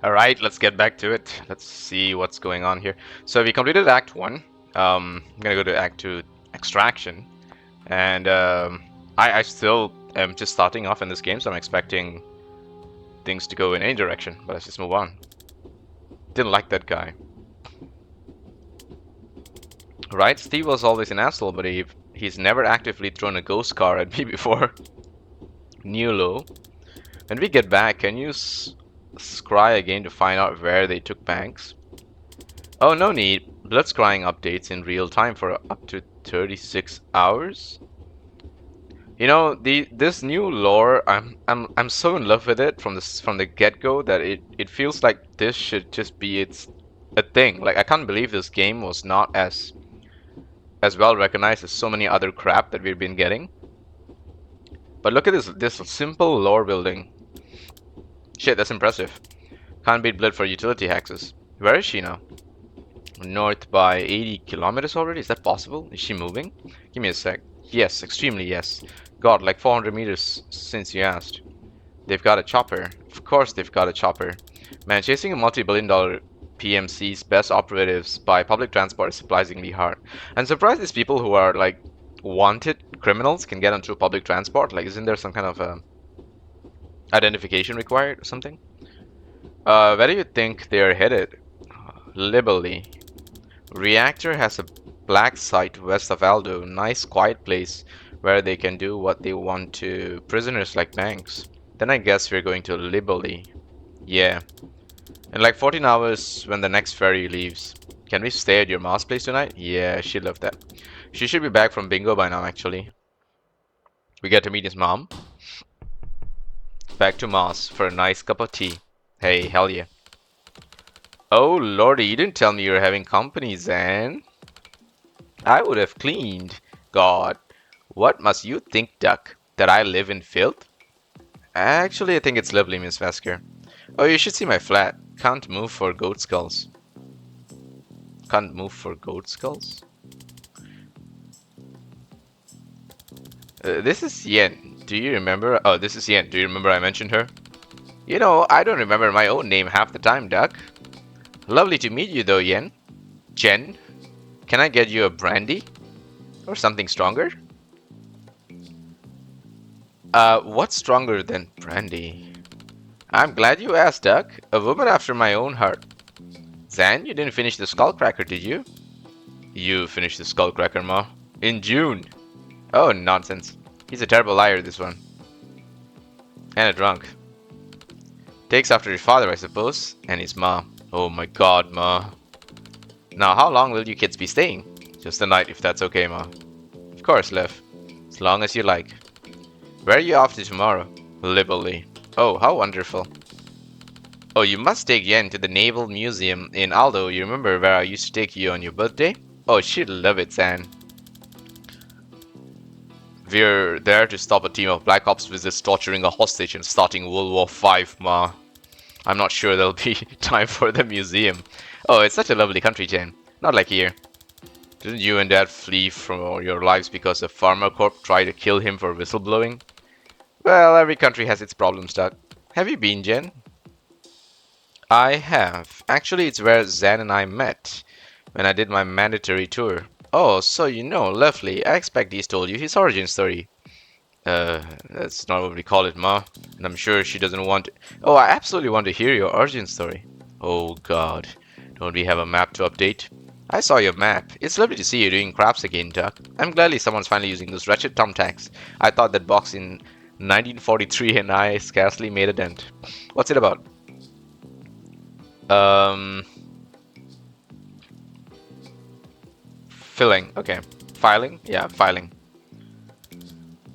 Alright, let's get back to it. Let's see what's going on here. So we completed Act 1. I'm gonna go to Act 2, Extraction. And I still am just starting off in this game, so I'm expecting things to go in any direction. But let's just move on. Didn't like that guy. Right, Steve was always an asshole, but he's never actively thrown a ghost car at me before. New low. When we get back, can you scry again to find out where they took Banks? Oh, no need. Blood scrying updates in real time for up to 36 hours. You know, this new lore, I'm so in love with it from the get-go that it feels like this should just be a thing. Like, I can't believe this game was not as well recognized as so many other crap that we've been getting. But look at this simple lore building. Shit, that's impressive. Can't beat Blood for utility hexes. Where is she now? North by 80 kilometers already? Is that possible? Is she moving? Give me a sec. Yes, extremely yes. God, like 400 meters since you asked. They've got a chopper. Of course they've got a chopper. Man, chasing a multi-billion-dollar PMC's best operatives by public transport is surprisingly hard. I'm surprised these people who are like wanted criminals can get onto public transport. Like, isn't there some kind of identification required or something? Where do you think they're headed? Liberally. Reactor has a black site west of Aldo. Nice quiet place where they can do what they want to prisoners like Banks. Then I guess we're going to Liberally. Yeah. In like 14 hours when the next ferry leaves. Can we stay at your mom's place tonight? Yeah, she'd love that. She should be back from bingo by now, actually. We get to meet his mom. Back to Moss for a nice cup of tea. Hey, hell yeah. Oh lordy, you didn't tell me you were having company, Zan. I would have cleaned. God, what must you think, Duck? That I live in filth? Actually, I think it's lovely, Miss Vesker. Oh, you should see my flat. Can't move for goat skulls. Can't move for goat skulls? This is Yen. Do you remember? Oh, this is Yen. Do you remember I mentioned her? You know, I don't remember my own name half the time, Duck. Lovely to meet you, though, Yen. Jen, can I get you a brandy? Or something stronger? What's stronger than brandy? I'm glad you asked, Duck. A woman after my own heart. Zan, you didn't finish the Skullcracker, did you? You finished the Skullcracker, Ma. In June. Oh, nonsense. He's a terrible liar, this one. And a drunk. Takes after his father, I suppose. And his ma. Oh my god, Ma. Now, how long will you kids be staying? Just a night, if that's okay, Ma. Of course, Lev. As long as you like. Where are you off to tomorrow? Liberally. Oh, how wonderful. Oh, you must take Yen to the Naval Museum in Aldo. You remember where I used to take you on your birthday? Oh, she'd love it, Zan. We're there to stop a team of Black Ops wizards torturing a hostage and starting World War V, Ma. I'm not sure there'll be time for the museum. Oh, it's such a lovely country, Jen. Not like here. Didn't you and Dad flee from your lives because the Pharma Corp tried to kill him for whistleblowing? Well, every country has its problems, Doug. Have you been, Jen? I have. Actually, it's where Zan and I met when I did my mandatory tour. Oh, so you know, lovely. I expect he's told you his origin story. That's not what we call it, Ma. And I'm sure she doesn't want to. Oh, I absolutely want to hear your origin story. Oh, God. Don't we have a map to update? I saw your map. It's lovely to see you doing crafts again, Duck. I'm gladly someone's finally using those wretched thumbtacks. I thought that box in 1943 and I scarcely made a dent. What's it about? Filling. Okay. Filing? Yeah, filing.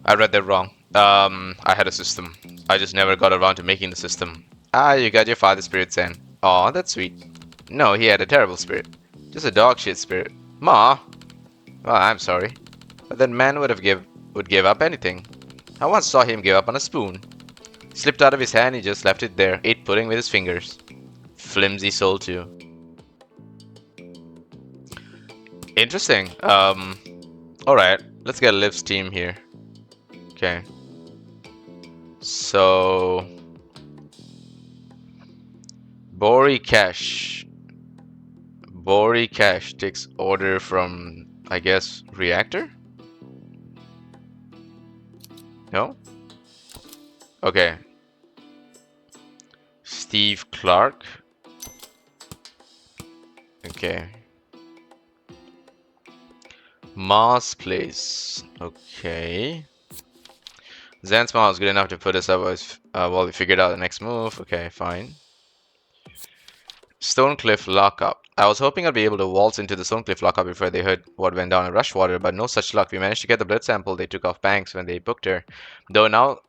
I read that wrong. I had a system. I just never got around to making the system. Ah, you got your father's spirit, Zen. Aw, that's sweet. No, he had a terrible spirit. Just a dog shit spirit. Ma! Well, I'm sorry. But that man would give up anything. I once saw him give up on a spoon. Slipped out of his hand, he just left it there, ate pudding with his fingers. Flimsy soul too. Interesting. Alright, let's get Liv's team here. Okay. So Bori Cash. Bori Cash takes order from, I guess, reactor? No? Okay. Steve Clark. Okay. Mars Place. Okay. Zan's mom was good enough to put us up while we figured out the next move. Okay, fine. Stonecliff lockup. I was hoping I'd be able to waltz into the Stonecliff lockup before they heard what went down in Rushwater, but no such luck. We managed to get the blood sample they took off Banks when they booked her. So now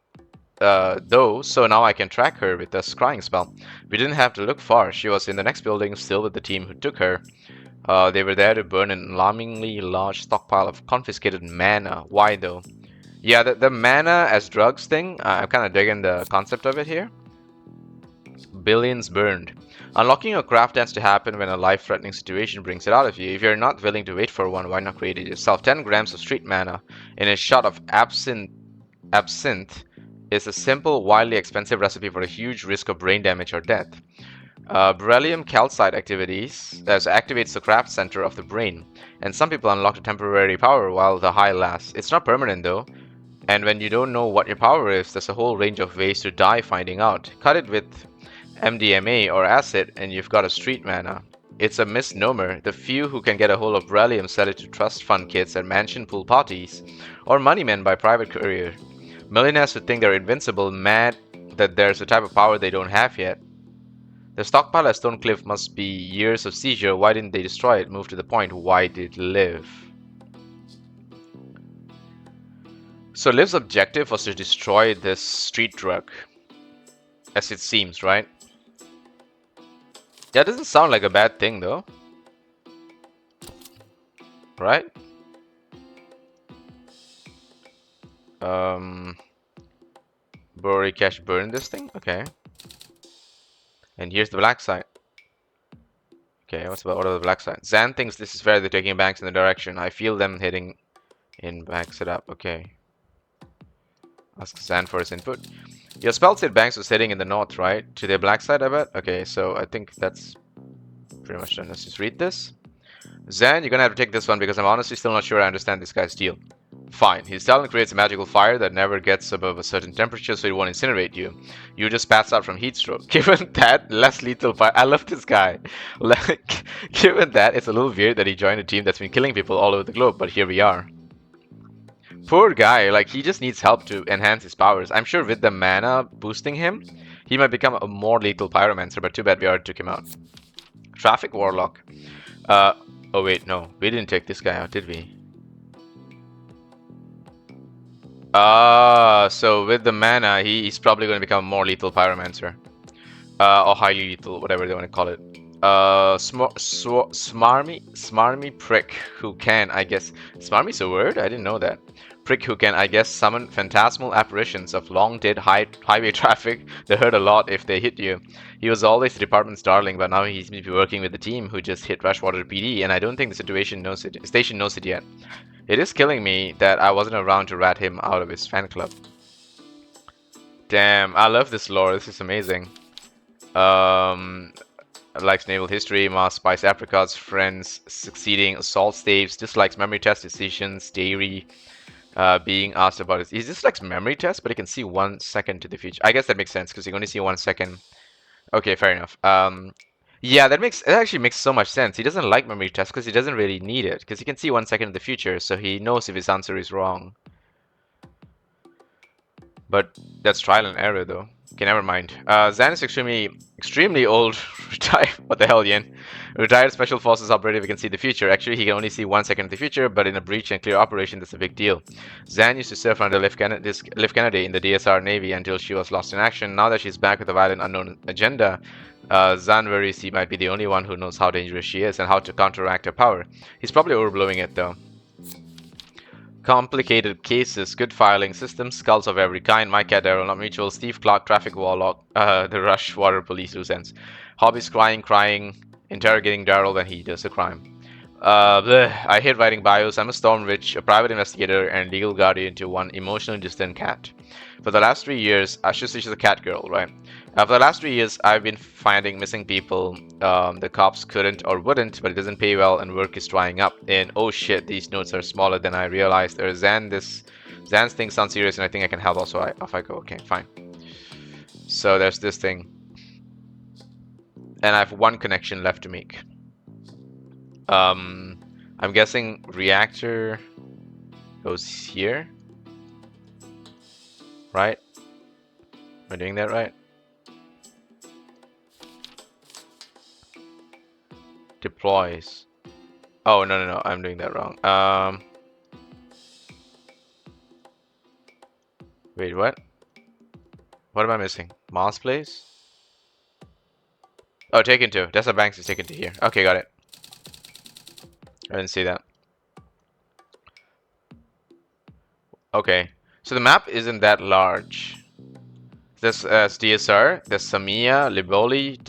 I can track her with the scrying spell. We didn't have to look far. She was in the next building, still with the team who took her. They were there to burn an alarmingly large stockpile of confiscated mana. Why though? Yeah, the mana as drugs thing, I'm kind of digging the concept of it here. Billions burned. Unlocking a craft tends to happen when a life-threatening situation brings it out of you. If you're not willing to wait for one, why not create it yourself? 10 grams of street mana in a shot of absinthe is a simple, wildly expensive recipe for a huge risk of brain damage or death. Beryllium calcite activates the craft center of the brain, and some people unlock the temporary power while the high lasts. It's not permanent though, and when you don't know what your power is, there's a whole range of ways to die finding out. Cut it with MDMA or acid, and you've got a street mana. It's a misnomer. The few who can get a hold of beryllium sell it to trust fund kids at mansion pool parties, or money men by private courier. Millionaires who think they're invincible, mad that there's a type of power they don't have yet. The stockpile at Stonecliff must be years of seizure. Why didn't they destroy it? Move to the point. Why did Liv? So Liv's objective was to destroy this street drug. As it seems, right? That doesn't sound like a bad thing though. Right? Bori Cash burn this thing? Okay. And here's the black side. Okay, what are the black side? Zan thinks this is fair. They're taking Banks in the direction. I feel them hitting in Banks it up. Okay. Ask Zan for his input. Your spell said Banks was heading in the north, right? To the black side, I bet? Okay, so I think that's pretty much done. Let's just read this. Zan, you're gonna have to take this one because I'm honestly still not sure I understand this guy's deal. Fine. His talent creates a magical fire that never gets above a certain temperature, so it won't incinerate you. You just pass out from heat stroke. Given that, less lethal fire. I love this guy. Like, given that, it's a little weird that he joined a team that's been killing people all over the globe, but here we are. Poor guy. Like, he just needs help to enhance his powers. I'm sure with the mana boosting him, he might become a more lethal pyromancer, but too bad we already took him out. Traffic Warlock. Oh wait, no. We didn't take this guy out, did we? So with the mana, he's probably going to become a more lethal pyromancer. Or highly lethal, whatever they want to call it. Smarmy prick who can, I guess. Smarmy's a word? I didn't know that. Prick who can, I guess, summon phantasmal apparitions of long-dead highway traffic that hurt a lot if they hit you. He was always the department's darling, but now he's maybe working with the team who just hit Rushwater PD, and I don't think the station knows it yet. It is killing me that I wasn't around to rat him out of his fan club. Damn, I love this lore. This is amazing. Likes naval history, Mars spice apricots, friends, succeeding, assault staves, dislikes memory test decisions, dairy, being asked about it. He dislikes memory tests, but he can see 1 second to the future. I guess that makes sense because you can only see 1 second. Okay, fair enough. Yeah, it actually makes so much sense. He doesn't like memory tests because he doesn't really need it because he can see 1 second in the future, so he knows if his answer is wrong. But that's trial and error though. Okay, never mind. Zan is extremely old. Retired. What the hell, Yen? Retired Special Forces operative who can see the future. Actually, he can only see 1 second in the future, but in a breach and clear operation, that's a big deal. Zan used to serve under Liv Kennedy in the DSR Navy until she was lost in action. Now that she's back with a violent unknown agenda, Zan worries he might be the only one who knows how dangerous she is and how to counteract her power. He's probably overblowing it though. Complicated cases, good filing systems, skulls of every kind, my cat Daryl, not mutual, Steve Clark, traffic warlock, the Rushwater police loose ends. Hobbies crying, interrogating Daryl when he does a crime. I hate writing bios. I'm a storm witch, a private investigator, and legal guardian to one emotionally distant cat. For the last 3 years, I should say she's a cat girl, right? For the last 3 years, I've been finding missing people. The cops couldn't or wouldn't, but it doesn't pay well, and work is drying up. And oh shit, these notes are smaller than I realized. Zan's thing sounds serious, and I think I can help. Also, off I go. Okay, fine. So there's this thing, and I have one connection left to make. I'm guessing reactor goes here, right? Am I doing that right? Deploys. Oh, no, I'm doing that wrong. Wait, what? What am I missing? Moss place? Oh, taken to. Dessa Banks is taken to here. Okay, got it. I didn't see that. Okay, so the map isn't that large. There's DSR, there's Samia, Liboli,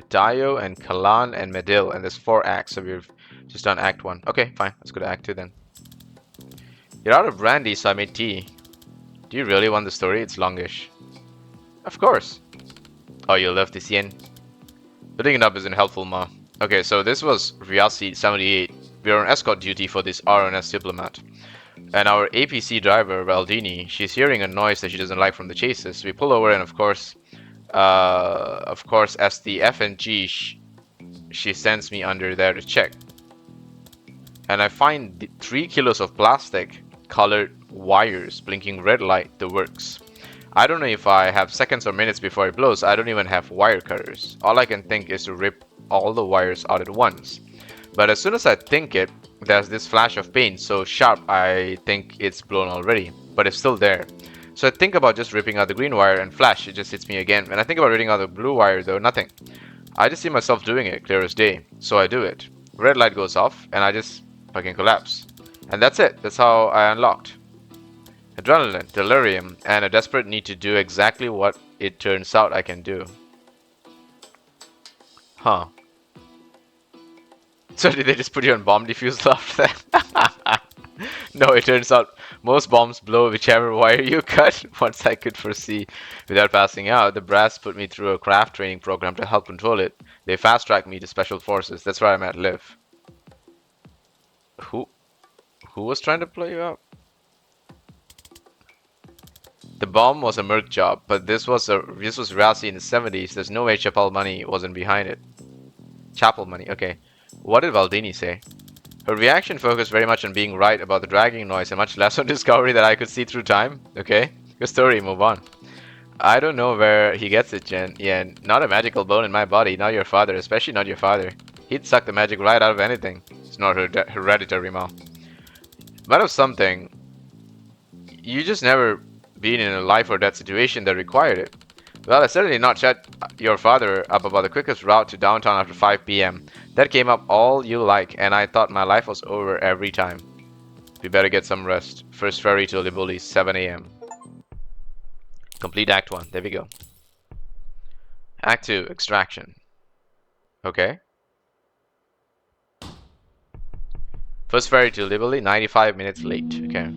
Dio, and Kalan, and Medil, and there's 4 acts, so we've just done Act 1. Okay, fine, let's go to Act 2 then. You're out of brandy, so I made tea. Do you really want the story? It's longish. Of course. Oh, you love this yen. Putting it up isn't helpful, ma. Okay, so this was Riasi 78. We are on escort duty for this RNS diplomat. And our APC driver, Valdini, she's hearing a noise that she doesn't like from the chases. We pull over and of course, as the FNG, she sends me under there to check. And I find 3 kilos of plastic colored wires blinking red light, the works. I don't know if I have seconds or minutes before it blows. I don't even have wire cutters. All I can think is to rip all the wires out at once. But as soon as I think it, there's this flash of pain so sharp I think it's blown already, but it's still there. So I think about just ripping out the green wire and flash, it just hits me again. And I think about ripping out the blue wire though, nothing. I just see myself doing it, clear as day. So I do it. Red light goes off and I just fucking collapse. And that's it, that's how I unlocked. Adrenaline, delirium, and a desperate need to do exactly what it turns out I can do. Huh. So did they just put you on bomb defusal after that? No, it turns out most bombs blow whichever wire you cut. Once I could foresee without passing out, the brass put me through a craft training program to help control it. They fast-tracked me to special forces. That's where I'm at live. Who was trying to play you up? The bomb was a merc job, but this was Rasi in the 70s. There's no way Chapel money wasn't behind it. Chapel money, okay. What did Valdini say? Her reaction focused very much on being right about the dragging noise and much less on discovery that I could see through time. Okay, good story, move on. I don't know where he gets it, Jen. Yeah, not a magical bone in my body, not your father, especially not your father. He'd suck the magic right out of anything. It's not hereditary, Mom. But of something, you just never been in a life or death situation that required it. Well, I certainly not shut your father up about the quickest route to downtown after 5 p.m. That came up all you like, and I thought my life was over every time. We better get some rest. First ferry to Libuli, 7 a.m. Complete Act 1. There we go. Act 2, Extraction. Okay. First ferry to Libuli, 95 minutes late. Okay.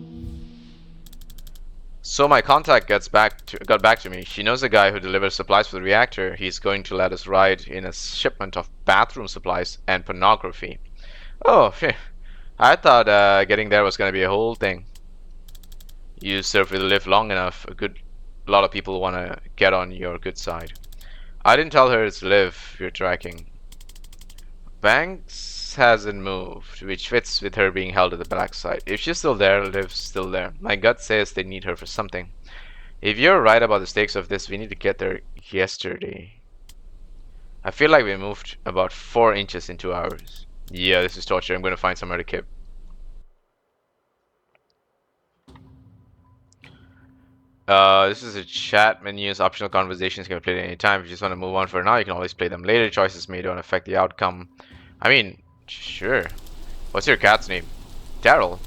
So my contact got back to me. She knows a guy who delivers supplies for the reactor. He's going to let us ride in a shipment of bathroom supplies and pornography. Oh, I thought getting there was going to be a whole thing. You serve with the lift long enough, a lot of people want to get on your good side. I didn't tell her it's Liv you're tracking. Banks hasn't moved, which fits with her being held at the black site. If she's still there, Liv's still there. My gut says they need her for something. If you're right about the stakes of this, we need to get there yesterday. I feel like we moved about 4 inches in 2 hours. Yeah, this is torture. I'm going to find somewhere to keep. This is a chat menus, optional conversations. You can play it any time. If you just want to move on for now, you can always play them later. Choices made don't affect the outcome. I mean, sure. What's your cat's name? Daryl.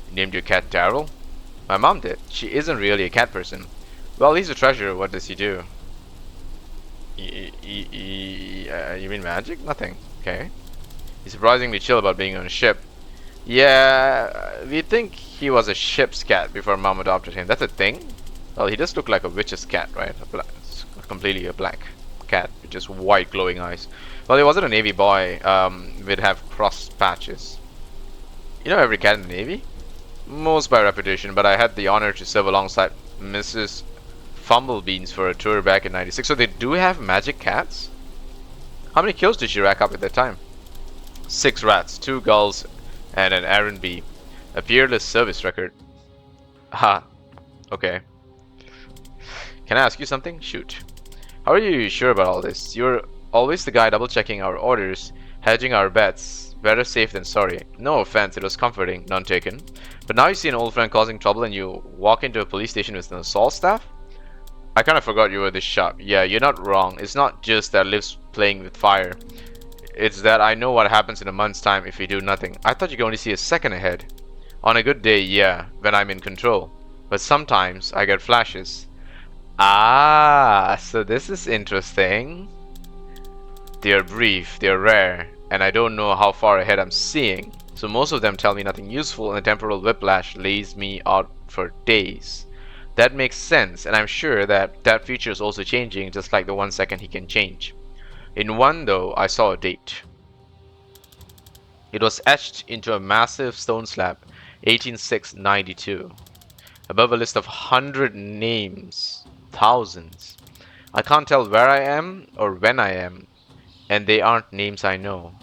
You named your cat Daryl? My mom did. She isn't really a cat person. Well, he's a treasure. What does he do? You mean magic? Nothing. Okay. He's surprisingly chill about being on a ship. Yeah, we think he was a ship's cat before Mom adopted him. That's a thing? Well, he does look like a witch's cat, right? Completely a black cat with just white glowing eyes. Well, he wasn't a Navy boy. We'd have cross patches. You know every cat in the Navy? Most by reputation, but I had the honor to serve alongside Mrs. Fumblebeans for a tour back in '96. So they do have magic cats? How many kills did she rack up at that time? 6 rats, 2 gulls, and an errand bee. A peerless service record. Ha. Okay. Can I ask you something? Shoot. How are you sure about all this? You're always the guy double checking our orders, hedging our bets. Better safe than sorry. No offense, it was comforting, none taken. But now you see an old friend causing trouble and you walk into a police station with an assault staff? I kind of forgot you were this sharp. Yeah, you're not wrong. It's not just that Liv's playing with fire. It's that I know what happens in a month's time if we do nothing. I thought you could only see a second ahead. On a good day, yeah, when I'm in control. But sometimes I get flashes. Ah, so this is interesting. They're brief, they're rare, and I don't know how far ahead I'm seeing. So most of them tell me nothing useful, and the temporal whiplash lays me out for days. That makes sense, and I'm sure that that feature is also changing, just like the 1 second he can change. In one, though, I saw a date. It was etched into a massive stone slab, 18692, above a list of 100 names, thousands. I can't tell where I am or when I am, and they aren't names I know.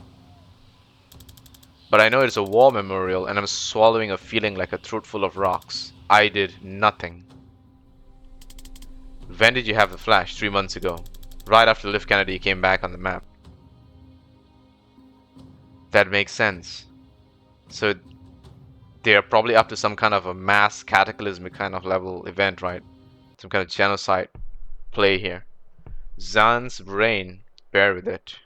But I know it's a war memorial, and I'm swallowing a feeling like a throat full of rocks. I did nothing. When did you have the flash? 3 months ago. Right after Liv Kennedy came back on the map. That makes sense. So they're probably up to some kind of a mass cataclysmic kind of level event, right? Some kind of genocide play here. Zan's brain. Bear with it.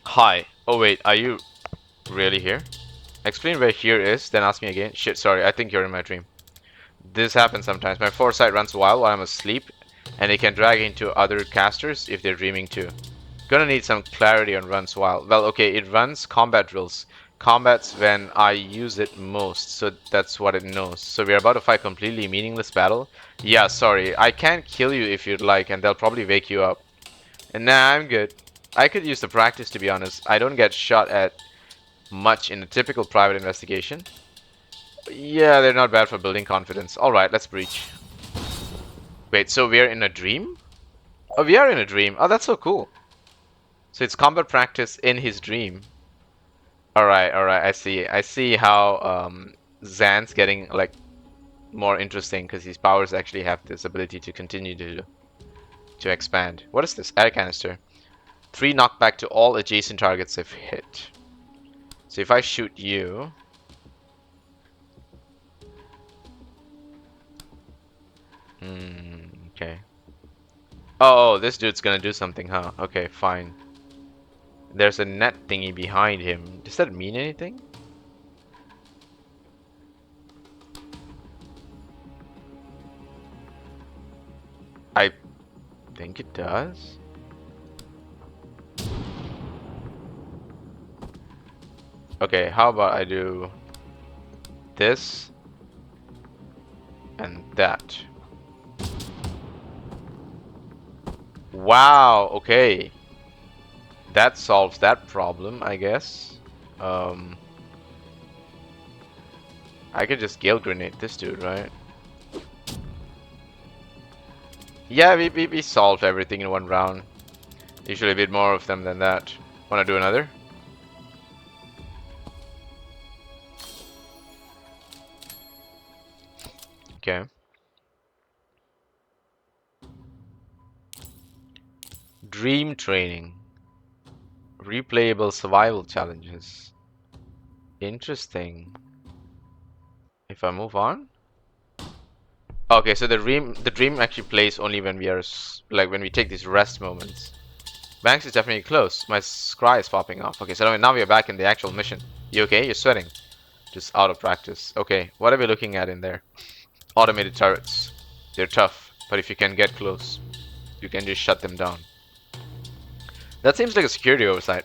Hi. Oh wait, are you really here? Explain where here is, then ask me again. Shit, sorry, I think you're in my dream. This happens sometimes. My foresight runs wild while I'm asleep, and it can drag into other casters if they're dreaming too. Gonna need some clarity on runs wild. Well, okay, it runs combat drills. Combat's when I use it most, so that's what it knows. So we're about to fight completely meaningless battle? Yeah, sorry. I can kill you if you'd like, and they'll probably wake you up. And nah, I'm good. I could use the practice, to be honest. I don't get shot at much in a typical private investigation. Yeah, they're not bad for building confidence. Alright, let's breach. Wait, so we're in a dream? Oh, we are in a dream. Oh, that's so cool. So it's combat practice in his dream. Alright, alright, I see. I see how Zan's getting like more interesting because his powers actually have this ability to continue to expand. What is this? Air canister. 3 knockback to all adjacent targets if hit. So if I shoot you, okay. Oh, this dude's gonna do something, huh? Okay, fine. There's a net thingy behind him. Does that mean anything? I think it does. Okay, how about I do this and that. Wow, okay. That solves that problem, I guess. I could just gale grenade this dude, right? Yeah, we solved everything in 1 round. Usually a bit more of them than that. Wanna do another? Okay. Dream training. Replayable survival challenges. Interesting. If I move on? Okay, so the dream actually plays only when we are like when we take these rest moments. Banks is definitely close. My scry is popping off. Okay, so now we are back in the actual mission. You okay? You're sweating. Just out of practice. Okay, what are we looking at in there? Automated turrets. They're tough, but if you can get close, you can just shut them down. That seems like a security oversight.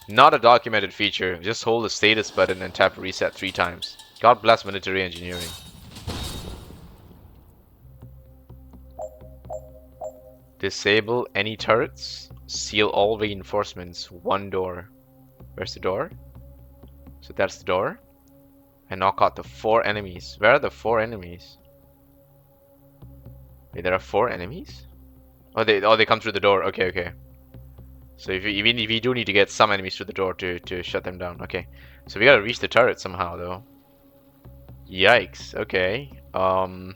Not a documented feature. Just hold the status button and tap reset 3 times. God bless military engineering. Disable any turrets. Seal all reinforcements. 1 door. Where's the door? So that's the door. And knock out the 4 enemies. Where are the 4 enemies? Wait, there are 4 enemies? Oh, they come through the door. Okay, okay. So even if you do need to get some enemies through the door to shut them down. Okay. So we gotta reach the turret somehow, though. Yikes. Okay. Hmm.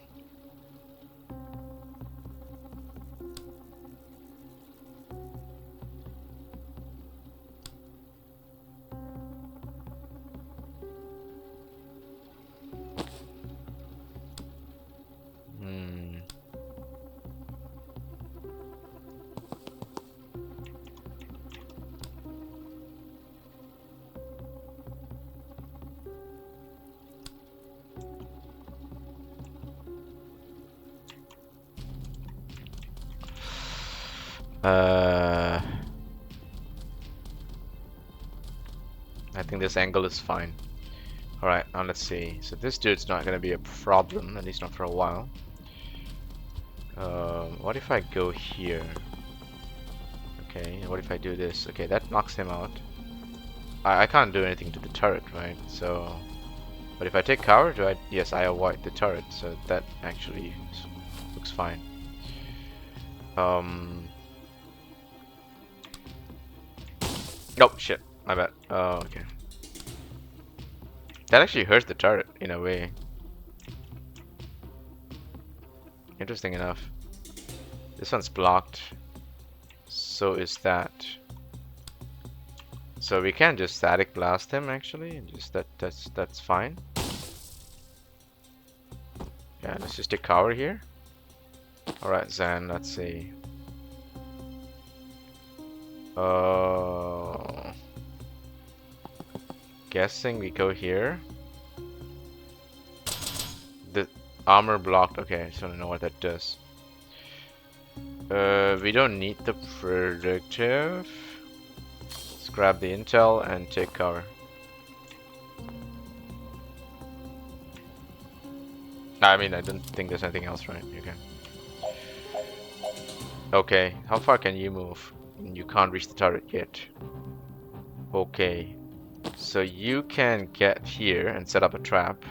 I think this angle is fine. Alright, now let's see. So this dude's not gonna be a problem, at least not for a while. What if I go here? Okay, what if I do this? Okay, that knocks him out. I can't do anything to the turret, right? So, but if I take cover, do I? Yes, I avoid the turret, so that actually looks fine. Oh shit, my bad. Oh, okay. That actually hurts the turret in a way. Interesting enough. This one's blocked. So is that. So we can just static blast him actually, and just that's fine. Yeah, let's just take cover here. Alright, Zan, let's see. Guessing we go here. The armor blocked. Okay, I just want to know what that does. We don't need the predictive. Let's grab the intel and take cover. I mean, I don't think there's anything else, right? Okay. Okay, how far can you move? You can't reach the turret yet. Okay. So you can get here and set up a trap.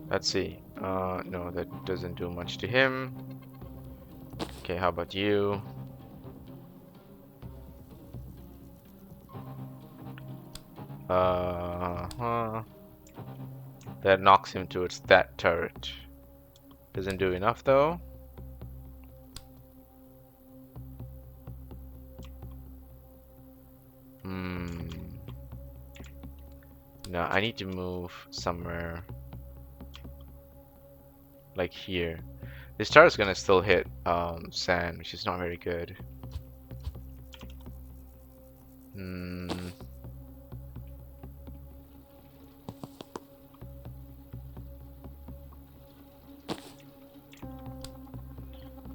Let's see. No, that doesn't do much to him. Okay, how about you? That knocks him towards that turret. Doesn't do enough though. No, I need to move somewhere like here. This turret's gonna still hit sand, which is not very good.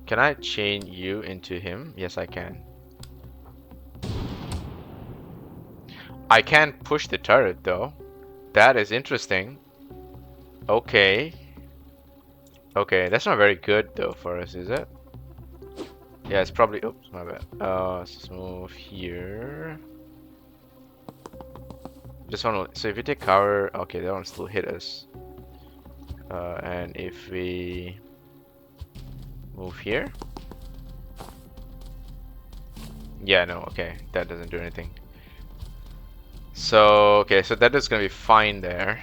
Can I chain you into him? Yes, I can. I can push the turret though. That is interesting. Okay. Okay, that's not very good though for us, is it? Yeah, it's probably. Oops, my bad. Let's just move here. Just want to. So if we take cover, okay, that one still hit us. And if we move here, yeah, no, okay, that doesn't do anything. So okay, so that is gonna be fine there.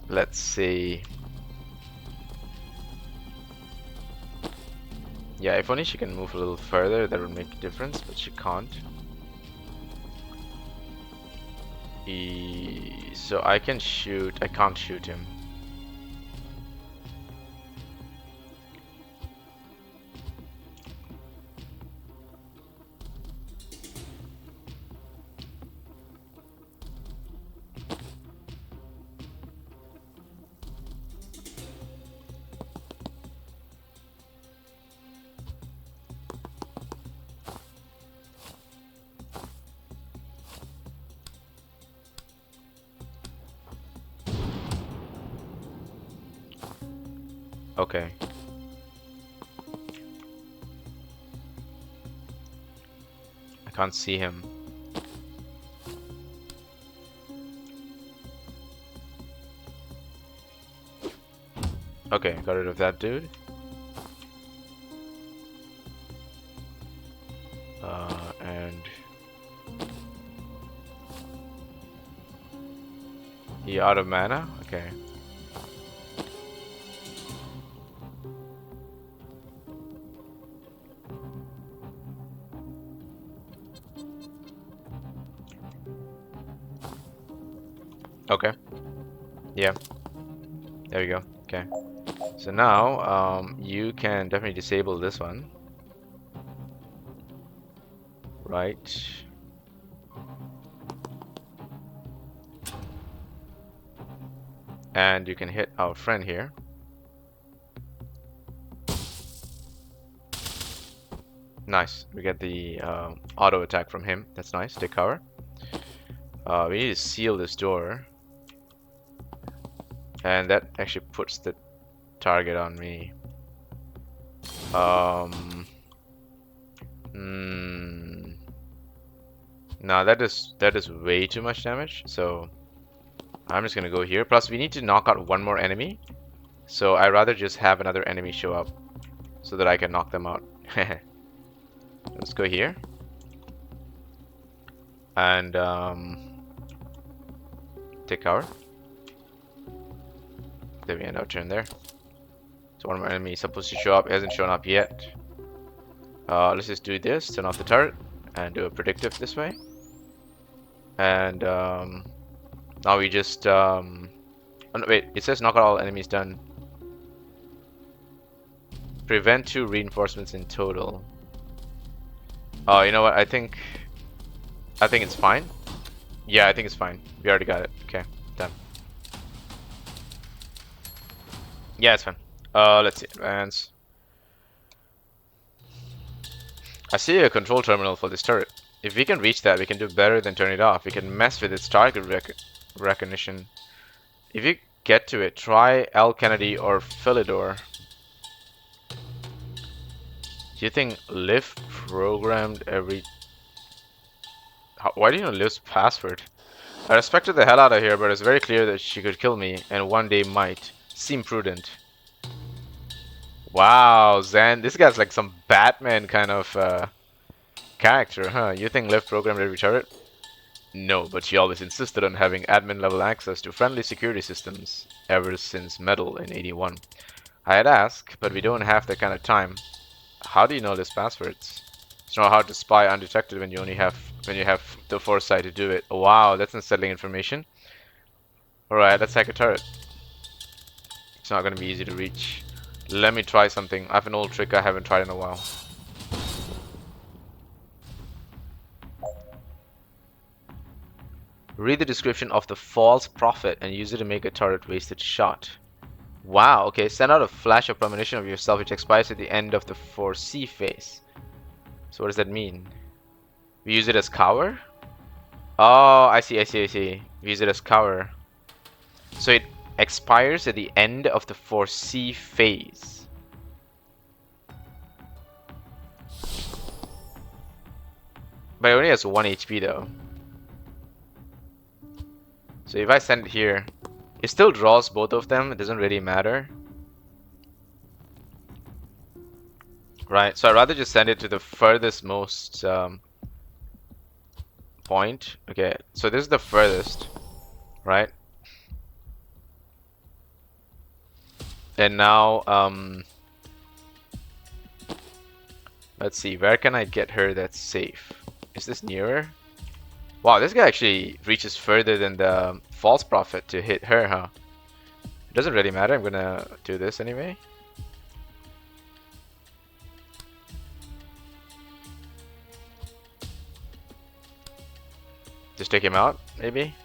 Let's see. Yeah, if only she can move a little further, that would make a difference, but she can't. So I can shoot. I can't shoot him. Okay. I can't see him. Okay, got rid of that dude. And he out of mana? Okay. Okay. Yeah. There we go. Okay. So now, you can definitely disable this one. Right. And you can hit our friend here. Nice. We get the auto attack from him. That's nice. Take cover. We need to seal this door. And that actually puts the target on me. No, that is way too much damage. So I'm just gonna go here. Plus, we need to knock out one more enemy. So I'd rather just have another enemy show up so that I can knock them out. Let's go here. And take cover. There we end our turn there. So one more enemy is supposed to show up. It hasn't shown up yet. Let's just do this. Turn off the turret and do a predictive this way. And now we just oh, no, wait, it says knock out all enemies done. Prevent 2 reinforcements in total. Oh, you know what? I think it's fine. Yeah, I think it's fine. We already got it. Okay, done. Yeah, it's fine. Let's see. Advance. I see a control terminal for this turret. If we can reach that, we can do better than turn it off. We can mess with its target recognition. If you get to it, try L. Kennedy or Philidor. Do you think Liv programmed every... Why do you know Liv's password? I respected the hell out of her, but it's very clear that she could kill me and one day might. Seem prudent. Wow, Zan, this guy's like some Batman kind of character, huh? You think Liv programmed every turret? No, but she always insisted on having admin level access to friendly security systems ever since Metal in '81. I had asked, but we don't have that kind of time. How do you know Liv's passwords? It's not hard to spy undetected when you have the foresight to do it. Wow, that's unsettling information. Alright, let's hack a turret. It's not gonna be easy to reach. Let me try something. I have an old trick I haven't tried in a while. Read the description of the false prophet and use it to make a turret wasted shot. Wow, okay. Send out a flash of premonition of yourself which expires at the end of the 4C phase. So what does that mean? We use it as cover? Oh, I see. We use it as cover. So it expires at the end of the 4C phase. But it only has 1 HP though. So if I send it here, it still draws both of them. It doesn't really matter. Right, so I'd rather just send it to the furthest most point. Okay, so this is the furthest, right? And now, let's see, where can I get her that's safe? Is this nearer? Wow, this guy actually reaches further than the false prophet to hit her, huh? It doesn't really matter, I'm gonna do this anyway. Just take him out, maybe?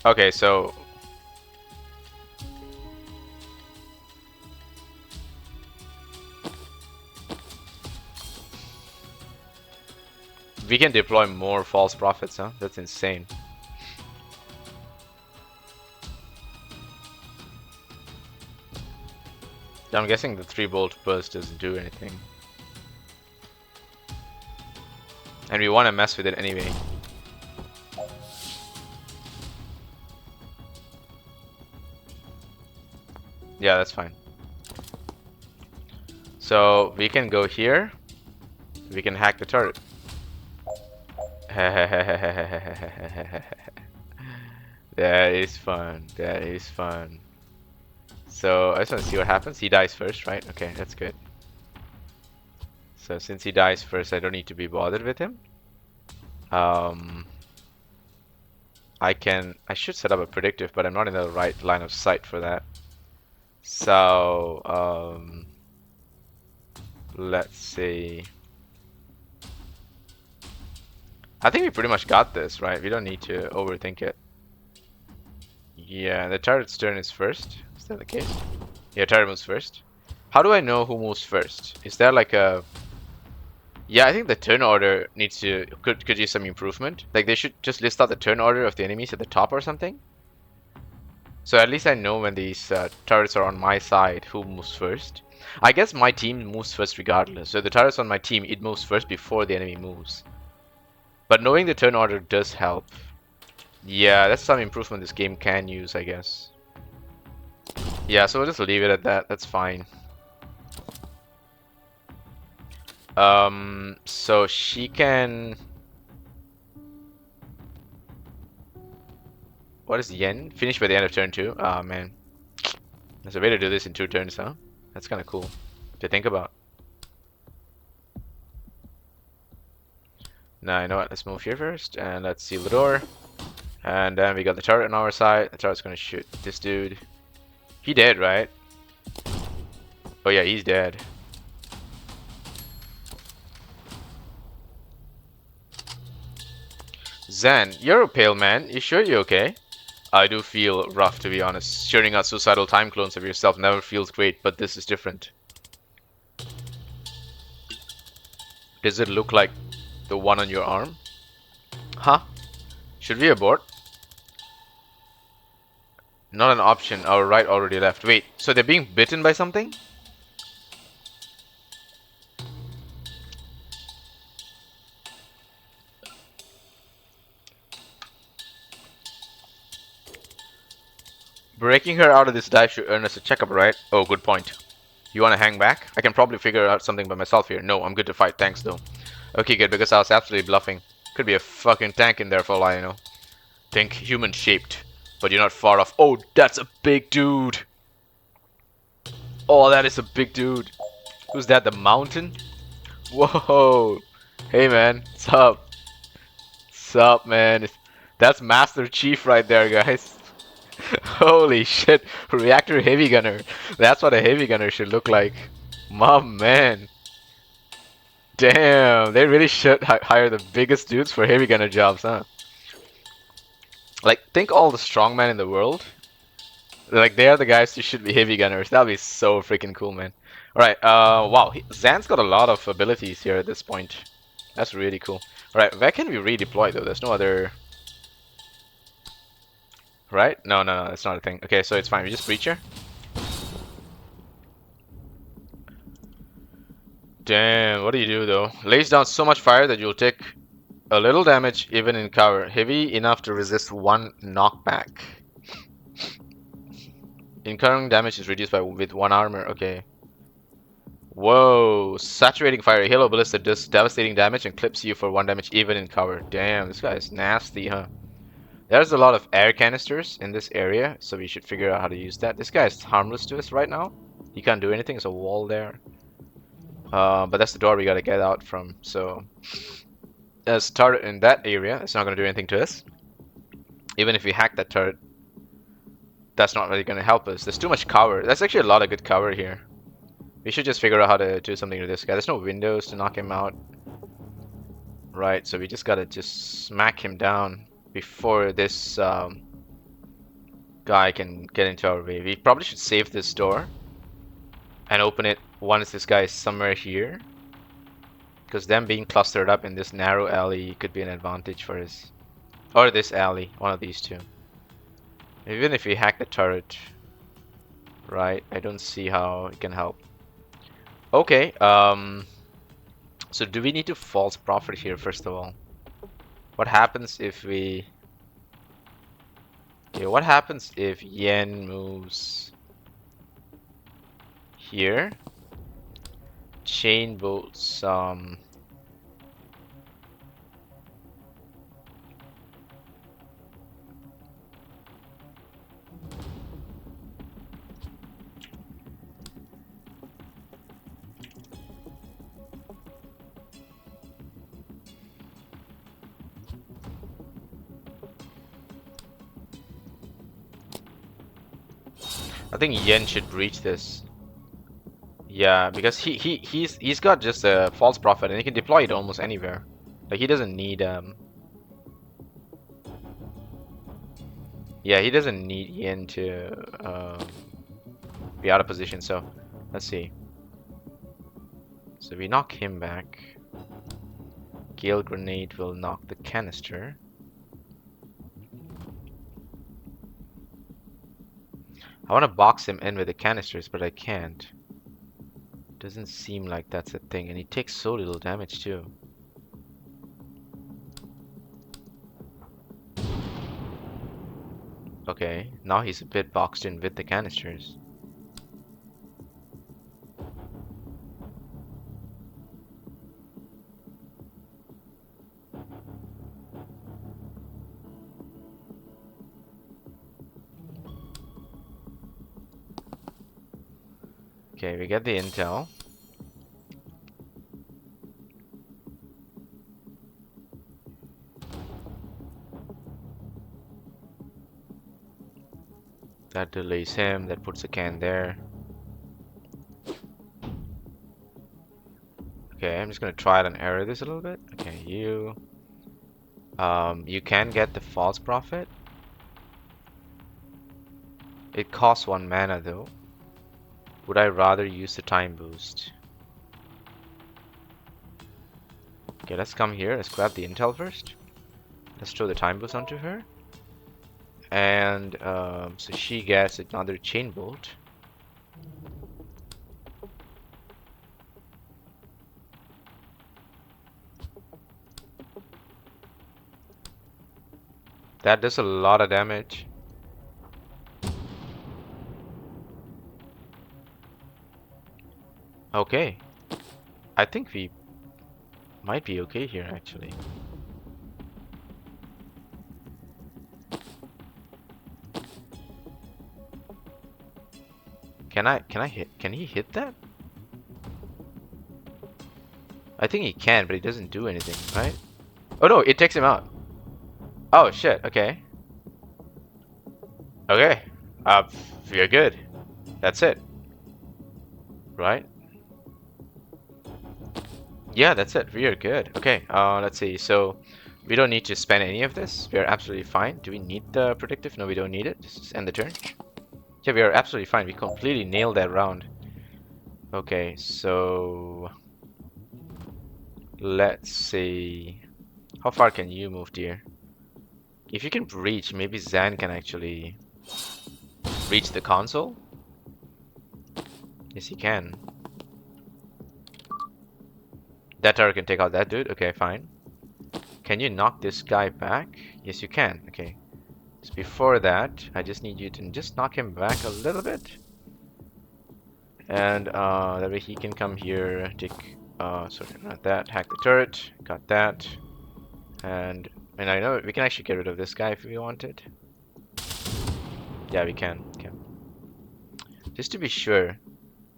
Okay, so... we can deploy more false prophets, huh? That's insane. I'm guessing the 3-bolt burst doesn't do anything. And we want to mess with it anyway. Yeah, that's fine. So we can go here. We can hack the turret. That is fun. That is fun. So I just want to see what happens. He dies first, right? Okay, that's good. So since he dies first, I don't need to be bothered with him. I should set up a predictive, but I'm not in the right line of sight for that. So let's see. I think we pretty much got this, right? We don't need to overthink it. Yeah, the turret's turn is first. Is that the case? Yeah, turret moves first. How do I know who moves first? Is there like a... Yeah, I think the turn order needs to... Could use some improvement. Like they should just list out the turn order of the enemies at the top or something. So at least I know when these turrets are on my side who moves first. I guess my team moves first regardless. So the turrets on my team, it moves first before the enemy moves. But knowing the turn order does help. Yeah, that's some improvement this game can use, I guess. Yeah, so we'll just leave it at that. That's fine. So she can... What is yen? Finish by the end of turn 2? Oh, man. There's a way to do this in 2 turns, huh? That's kind of cool to think about. Now, you know what? Let's move here first, and let's seal the door. And then we got the turret on our side. The turret's gonna shoot this dude. He dead, right? Oh yeah, he's dead. Zen, you're a pale man. You sure you're okay? I do feel rough, to be honest. Sharing out suicidal time clones of yourself never feels great, but this is different. Does it look like the one on your arm? Huh? Should we abort? Not an option. Our right already left. Wait, so they're being bitten by something? Breaking her out of this dive should earn us a checkup, right? Oh, good point. You want to hang back? I can probably figure out something by myself here. No, I'm good to fight. Thanks, though. Okay, good, because I was absolutely bluffing. Could be a fucking tank in there for all I know. Think human-shaped. But you're not far off. Oh, that's a big dude. Oh, that is a big dude. Who's that? The mountain? Whoa. Hey, man. What's up? What's up, man? That's Master Chief right there, guys. Holy shit. Reactor heavy gunner. That's what a heavy gunner should look like. My man. Damn. They really should hire the biggest dudes for heavy gunner jobs, huh? Like, think all the strongmen in the world. Like, they are the guys who should be heavy gunners. That'd be so freaking cool, man. Alright, wow. Zan's got a lot of abilities here at this point. That's really cool. Alright, where can we redeploy, though? There's no other... Right? No, that's not a thing. Okay, so it's fine. We just breach her. Damn, what do you do, though? Lays down so much fire that you'll take a little damage even in cover. Heavy enough to resist 1 knockback. Incurring damage is reduced with 1 armor. Okay. Whoa. Saturating fire. Halo Ballista does devastating damage and clips you for 1 damage even in cover. Damn, this guy is nasty, huh? There's a lot of air canisters in this area, so we should figure out how to use that. This guy is harmless to us right now. He can't do anything. There's a wall there. But that's the door we gotta get out from. So there's a turret in that area. It's not gonna do anything to us. Even if we hack that turret, that's not really gonna help us. There's too much cover. That's actually a lot of good cover here. We should just figure out how to do something to this guy. There's no windows to knock him out. Right, so we just gotta just smack him down before this guy can get into our way. We probably should save this door and open it once this guy is somewhere here. Because them being clustered up in this narrow alley could be an advantage for us. Or this alley, one of these two. Even if we hack the turret, right? I don't see how it can help. Okay, so do we need to false prophet here first of all? What happens if we... Okay, what happens if Yen moves here? Chain bolts, I think Yen should breach this. Yeah, because he's got just a false prophet and he can deploy it almost anywhere. Like he doesn't need yeah, he doesn't need Yen to be out of position. So let's see. So we knock him back. Gale grenade will knock the canister. I want to box him in with the canisters, but I can't. Doesn't seem like that's a thing, and he takes so little damage too. Okay, now he's a bit boxed in with the canisters. Okay, we get the intel. That delays him, that puts a can there. Okay, I'm just gonna try and error this a little bit. Okay, you can get the false prophet. It costs 1 mana though. Would I rather use the time boost? Okay, let's come here. Let's grab the intel first. Let's throw the time boost onto her. And so she gets another chain bolt. That does a lot of damage. Okay. I think we might be okay here actually. Can he hit that? I think he can, but he doesn't do anything, right? Oh no, it takes him out. Oh shit, okay. Okay. We're good. That's it. Right? Yeah, that's it. We are good. Okay, let's see. So we don't need to spend any of this. We are absolutely fine. Do we need the predictive? No, we don't need it. Just end the turn. Yeah, we are absolutely fine. We completely nailed that round. Okay, so let's see. How far can you move, dear? If you can reach, maybe Zan can actually reach the console. Yes, he can. That tower can take out that dude. Okay, fine. Can you knock this guy back? Yes, you can. Okay. So before that, I just need you to just knock him back a little bit. And that way he can come here, take, sorry, not that, hack the turret. Got that. And I know we can actually get rid of this guy if we wanted. Yeah, we can. Okay. Just to be sure.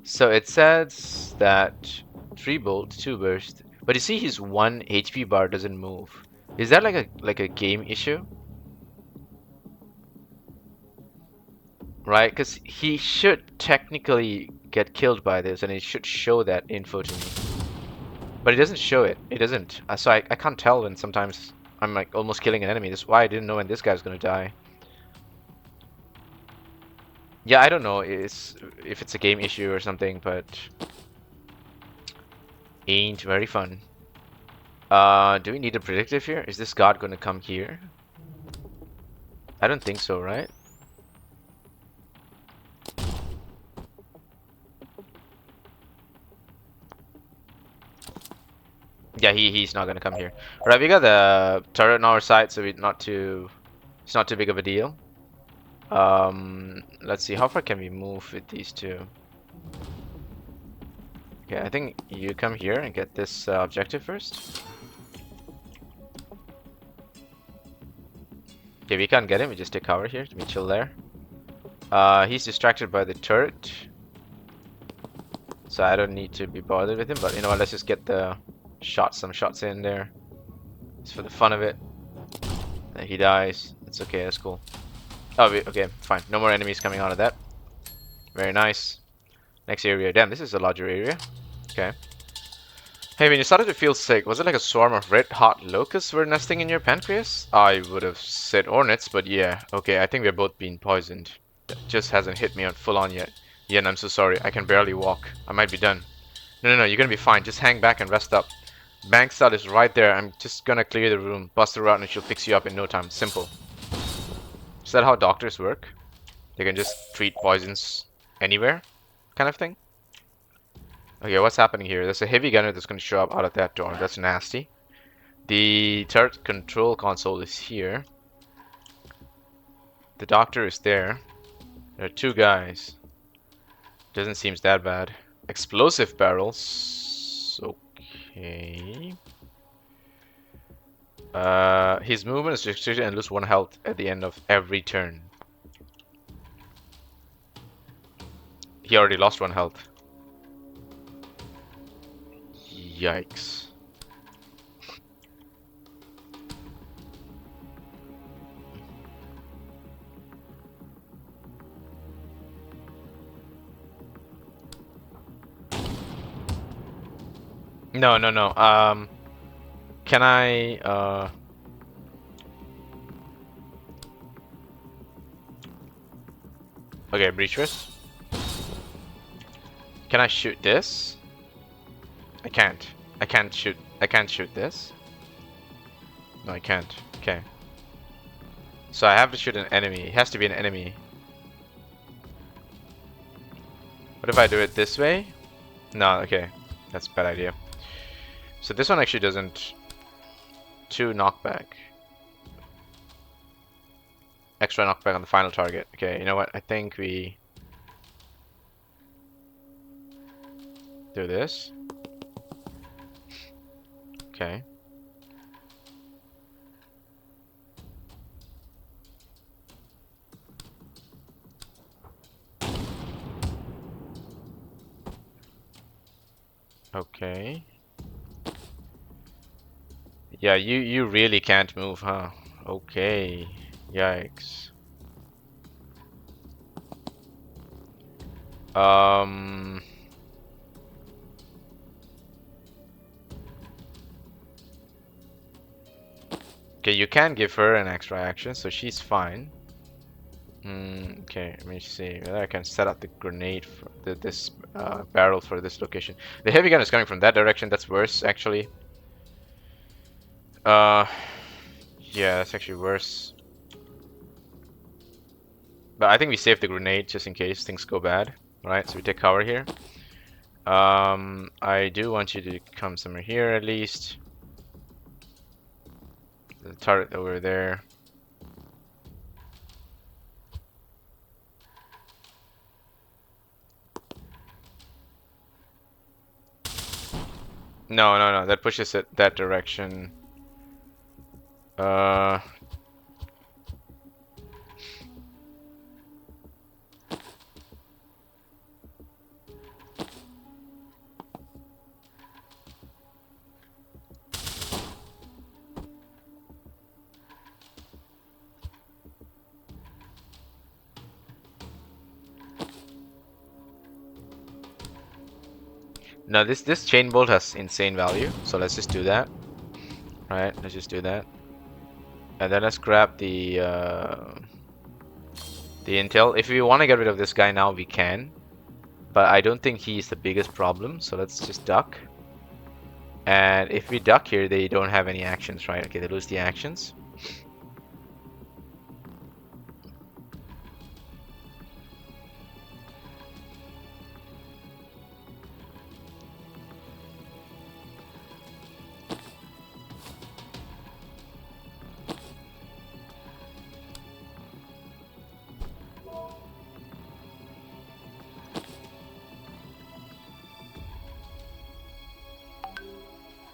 So it says that 3 bolt, 2 burst. But you see his 1 HP bar doesn't move. Is that like a game issue? Right? Because he should technically get killed by this and it should show that info to me. But it doesn't show it. It doesn't. So I can't tell when sometimes I'm like almost killing an enemy. That's why I didn't know when this guy's gonna die. Yeah, I don't know if it's a game issue or something, but ain't very fun. Do we need a predictive here? Is this guard gonna come here? I don't think so, right? Yeah, he's not gonna come here. Alright, we got the turret on our side, so it's not too big of a deal. Let's see, how far can we move with these two? Okay, I think you come here and get this objective first. Okay, we can't get him, we just take cover here. We chill there. He's distracted by the turret, so I don't need to be bothered with him, but you know what, let's just get the some shots in there. Just for the fun of it. And he dies. It's okay, that's cool. Oh, okay, fine. No more enemies coming out of that. Very nice. Next area. Damn, this is a larger area. Okay. Hey, when you started to feel sick, was it like a swarm of red-hot locusts were nesting in your pancreas? I would have said hornets, but yeah. Okay, I think we're both being poisoned. That just hasn't hit me on full on yet. Yeah, and I'm so sorry. I can barely walk. I might be done. No, you're gonna be fine. Just hang back and rest up. Bankstad is right there. I'm just gonna clear the room, bust her out, and she'll fix you up in no time. Simple. Is that how doctors work? They can just treat poisons anywhere, kind of thing? Okay, what's happening here? There's a heavy gunner that's gonna show up out of that door. That's nasty. The turret control console is here. The doctor is there. There are two guys. Doesn't seem that bad. Explosive barrels. Okay. His movement is restricted and lose 1 health at the end of every turn. He already lost 1 health. Yikes. No. Can I, okay, breach risk. Can I shoot this? I can't. I can't shoot this. No, I can't. Okay. So I have to shoot an enemy. It has to be an enemy. What if I do it this way? No, okay. That's a bad idea. So this one actually doesn't... 2 knockback. Extra knockback on the final target. Okay, you know what? I think we... do this. Okay. Okay. Yeah, you really can't move, huh? Okay. Yikes. Okay, you can give her an extra action, so she's fine. Okay, let me see whether I can set up the grenade for this barrel for this location. The heavy gun is coming from that direction. That's worse, actually. Yeah, that's actually worse. But I think we save the grenade just in case things go bad. Right, so we take cover here. I do want you to come somewhere here at least. The turret over there. No, that pushes it that direction. No, this chain bolt has insane value, so let's just do that. Right, let's just do that. And then let's grab the intel. If we want to get rid of this guy now, we can. But I don't think he's the biggest problem, so let's just duck. And if we duck here, they don't have any actions, right? Okay, they lose the actions.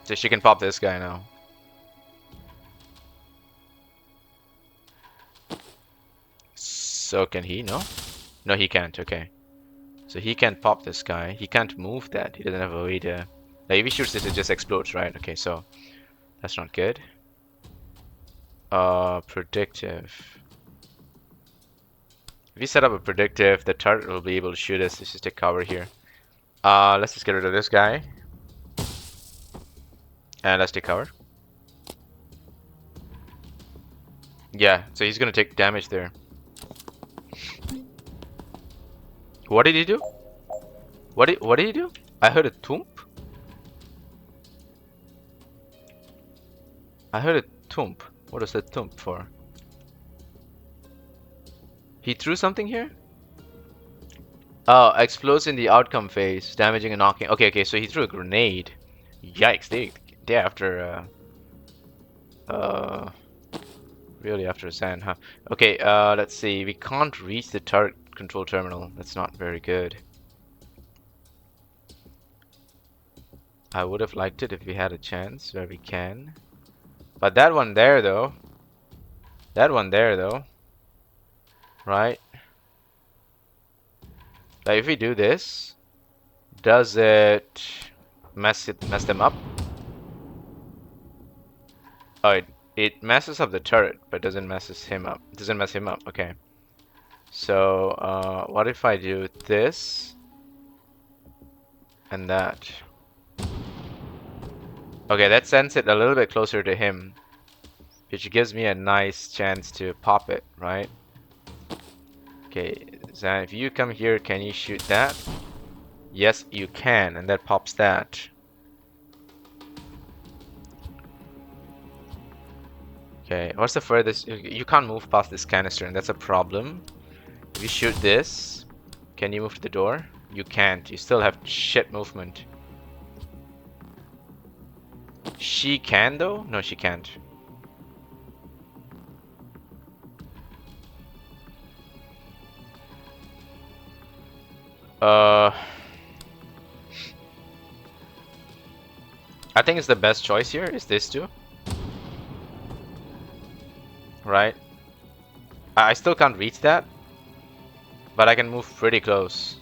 So she can pop this guy now. So can he? No? No, he can't. Okay. So he can't pop this guy. He can't move that. He doesn't have a way to... Like, if he shoots this, it just explodes, right? Okay, so that's not good. Predictive. If we set up a predictive, the turret will be able to shoot us. Let's just take cover here. Let's just get rid of this guy. And let's take cover. Yeah, so he's gonna take damage there. What did he do? What did he do? I heard a thump. I heard a thump. What is that thump for? He threw something here? Oh, explodes in the outcome phase, damaging and knocking. Okay, okay, so he threw a grenade. Yikes, they're after really after a sand, huh? Okay, let's see. We can't reach the turret control terminal. That's not very good. I would have liked it if we had a chance where we can. But that one there though. That one there though. Right? Like if we do this, does it mess them up? Oh, it messes up the turret, but doesn't messes him up. Doesn't mess him up. Okay. So what if I do this and that? Okay, that sends it a little bit closer to him, which gives me a nice chance to pop it, right? Okay, Zan, if you come here, can you shoot that? Yes, you can, and that pops that. Okay, what's the furthest? You can't move past this canister, and that's a problem. If you shoot this, can you move to the door? You can't. You still have shit movement. She can, though? No, she can't. I think it's the best choice here is this too. Right? I still can't reach that, but I can move pretty close.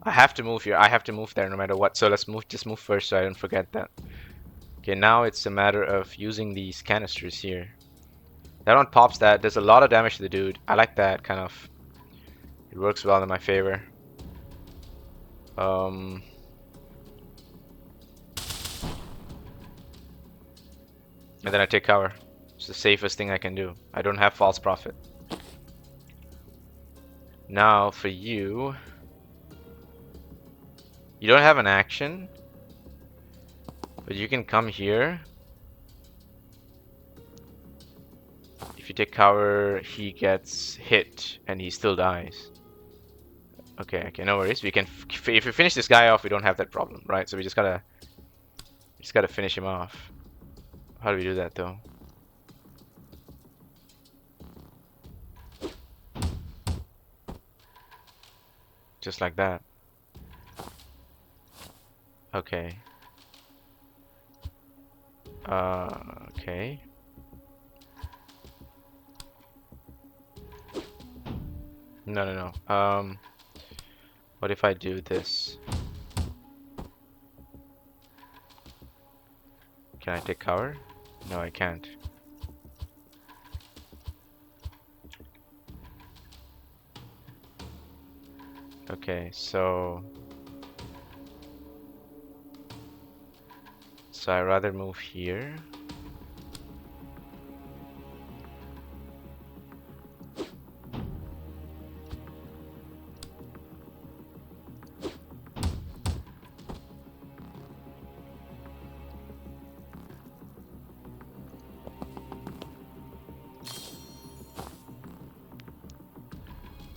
I have to move here. I have to move there no matter what. So let's move. Just move first so I don't forget that. Okay, now it's a matter of using these canisters here. That one pops that. Does a lot of damage to the dude. I like that kind of. It works well in my favor. And then I take cover. It's the safest thing I can do. I don't have false prophet. Now for you. You don't have an action. But you can come here. If you take cover, he gets hit and he still dies. Okay, okay, no worries. We can, if we finish this guy off, we don't have that problem, right? So we just gotta finish him off. How do we do that though? Just like that. Okay. Okay. No, no, no. What if I do this? Can I take cover? No, I can't. Okay, so I'd rather move here.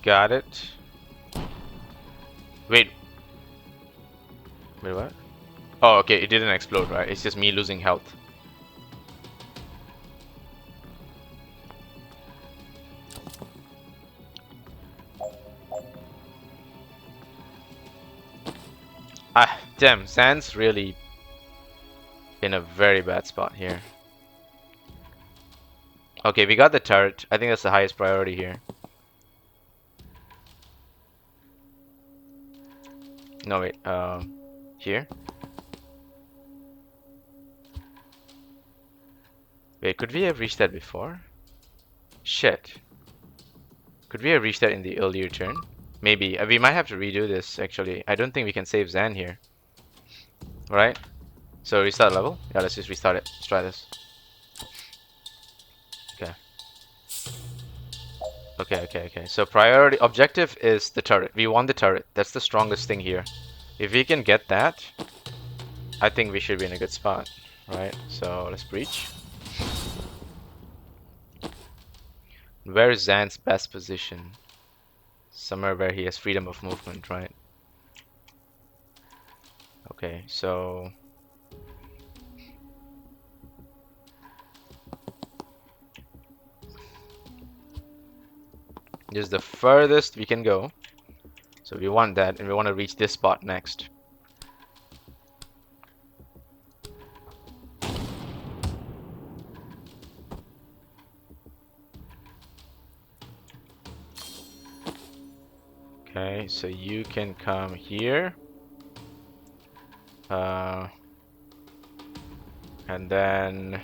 Got it. Wait. Wait, what? Oh, okay, it didn't explode, right? It's just me losing health. Ah, damn, Zan's really in a very bad spot here. Okay, we got the turret. I think that's the highest priority here. No, wait, here? Wait, could we have reached that before? Shit. Could we have reached that in the earlier turn? Maybe. We might have to redo this, actually. I don't think we can save Zan here. Right? So restart level? Yeah, let's just restart it. Let's try this. Okay. Okay. So priority objective is the turret. We want the turret. That's the strongest thing here. If we can get that, I think we should be in a good spot. Right? So let's breach. Where is Zan's best position? Somewhere where he has freedom of movement, right? Okay, so this is the furthest we can go. So we want that, and we want to reach this spot next. Okay, so you can come here. And then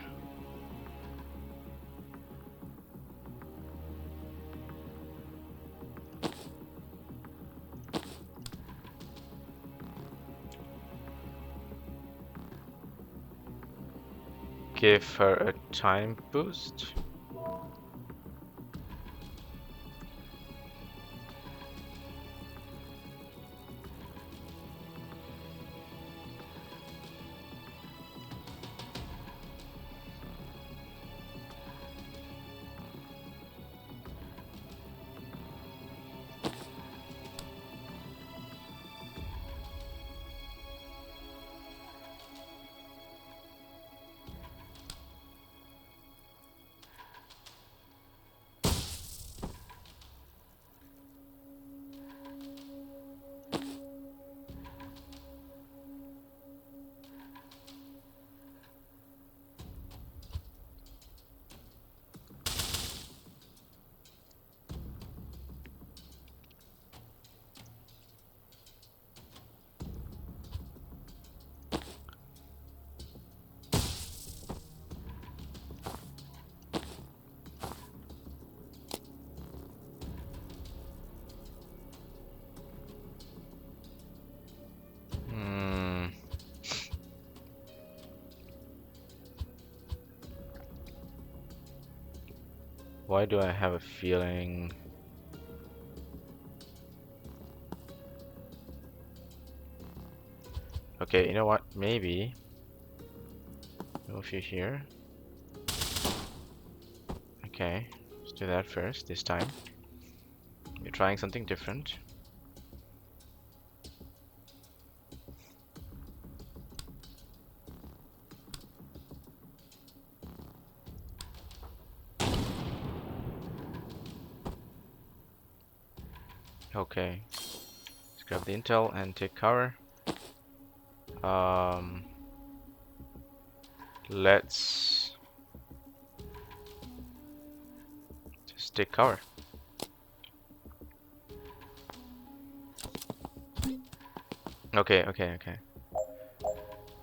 give her a time boost. Why do I have a feeling? Okay, you know what? Maybe move you here. Okay, let's do that first this time. We're trying something different. Okay, let's grab the intel and take cover. Let's just take cover. Okay.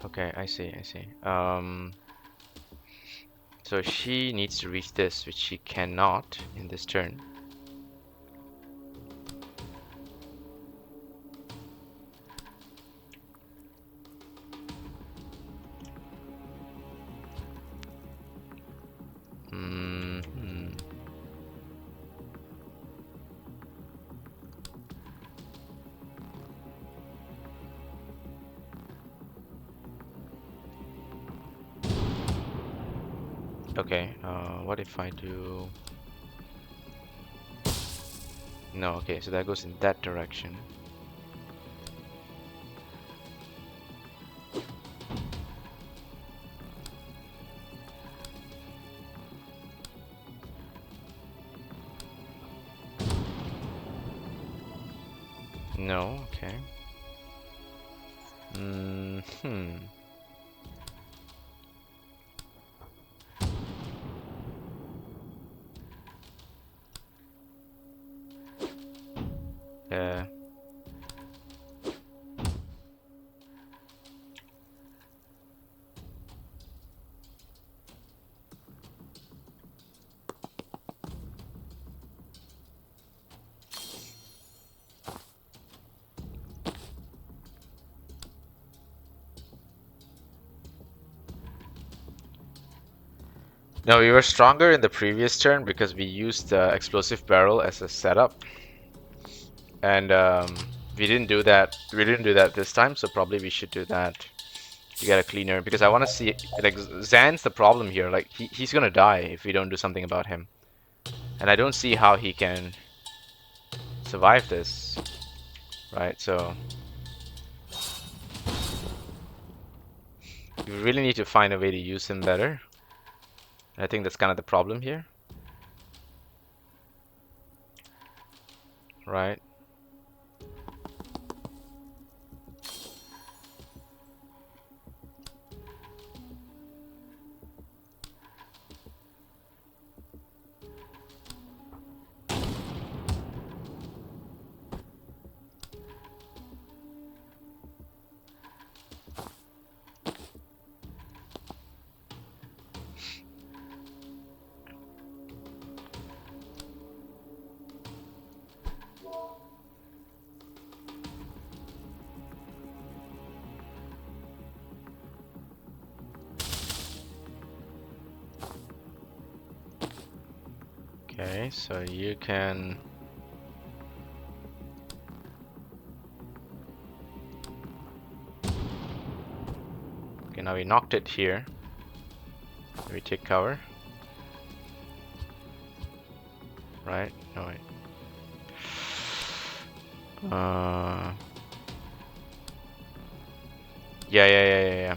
Okay, I see. So she needs to reach this, which she cannot in this turn. Okay, what if I do... No, okay, so that goes in that direction. No, okay. Hmm. Yeah. No, we were stronger in the previous turn because we used the explosive barrel as a setup, and we didn't do that. We didn't do that this time, so probably we should do that to get a cleaner. Because I want to see, like, Zan's the problem here. Like, he's gonna die if we don't do something about him, and I don't see how he can survive this, right? So we really need to find a way to use him better. I think that's kind of the problem here, right? Okay, so you can... Okay, now we knocked it here. We take cover. Right? No, wait. Yeah.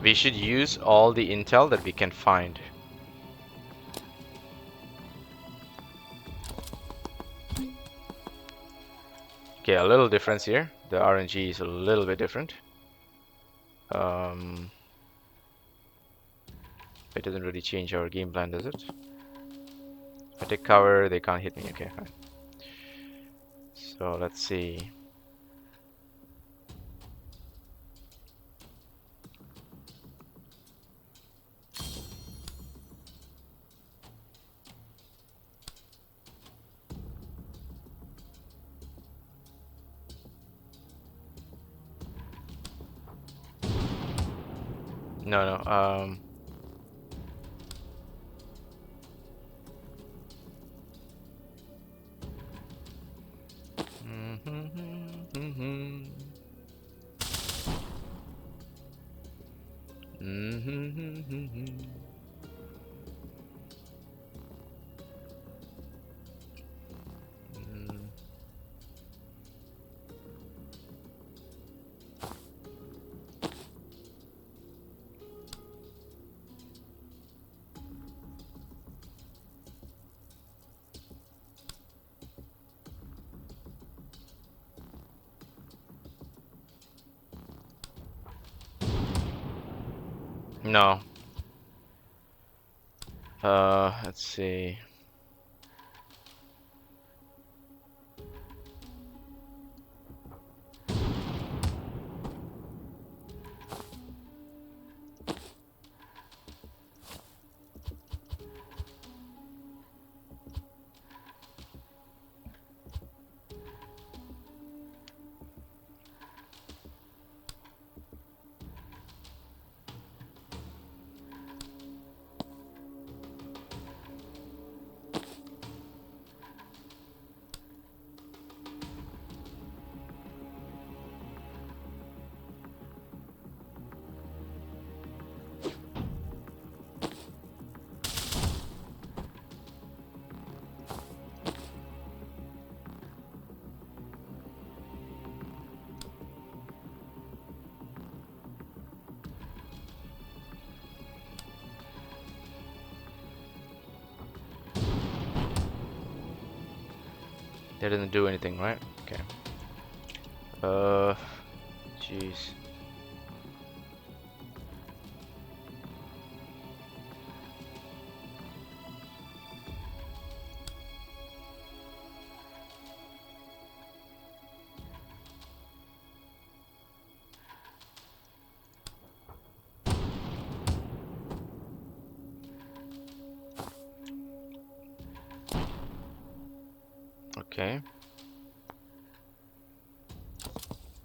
We should use all the intel that we can find. Okay, a little difference here. The RNG is a little bit different. It doesn't really change our game plan, does it? If I take cover, they can't hit me. Okay, fine. So let's see. No. No. Let's see. That didn't do anything, right? Okay. Jeez. Okay.